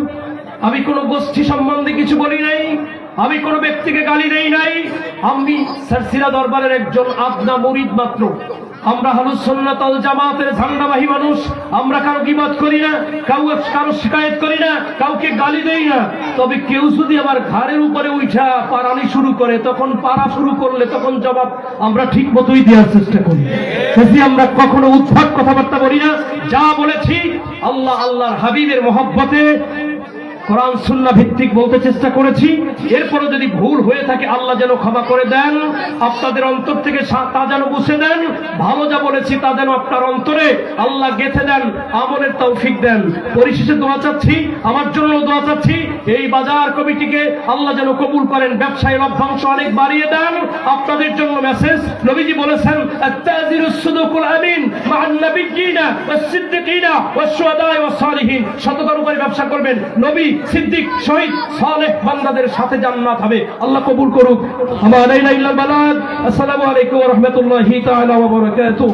আমি কোন গোষ্ঠী সম্বন্ধে কিছু বলি নাই, আমি কোন ব্যক্তিকে গালি দেই নাই। আমি সারসিরা দরবারের একজন আদনা মুরিদ মাত্র। আমরা আহলুস সুন্নাত ওয়াল জামাতের ঝান্ডাবাহী মানুষ। আমরা কারো গীবত করি না, কারো শিকায়েত করি না, কাউকে গালি দেই না। তবে কেউ যদি আমার ঘাড়ের উপরে উঠা পারানি শুরু করে, তখন পারা শুরু করলে তখন জবাব আমরা ঠিক মতোই দেওয়ার চেষ্টা করি। যদি আমরা কখনো উদ্ভট কথাবার্তা বলি না, যা বলেছি আল্লাহর হাবিবের মহব্বতে কোরআন সুন্নাহ ভিত্তিক বলতে চেষ্টা করেছি। এরপরে যদি ভুল হয়ে থাকে আল্লাহ যেন ক্ষমা করে দেন, আপনাদের অন্তর থেকে তা যেন মুছে দেন, ভালো যা বলেছি তা যেন আপনার অন্তরে আল্লাহ গেঁথে দেন, আমলের তৌফিক দেন। পরিশেষে দোয়া চাচ্ছি, আমার জন্য দোয়া চাচ্ছি, এই বাজার কমিটিকে আল্লাহ যেন কবুল করেন, ব্যবসায়ী লভ্যাংশ অনেক বাড়িয়ে দেন। আপনাদের জন্য মেসেজ, নবীজি বলেছেন আত-তাজিরুস সুদুকুল আমিন মা'আন নাবিয়্যিনা ওয়াস-সিদ্দিকিনা ওয়াশ-শুহাদা'i ওয়াস-সালিহিন। সততার উপরে ব্যবসা করবেন, নবী, সিদ্দিক, শহীদ, সালেহ বান্দাদের সাথে জান্নাত হবে। আল্লাহ কবুল করুক। আমা আলাইনা ইল্লাল বালাগ। আসসালামু আলাইকুম ওয়া রাহমাতুল্লাহি তাআলা ওয়া বারাকাতুহু।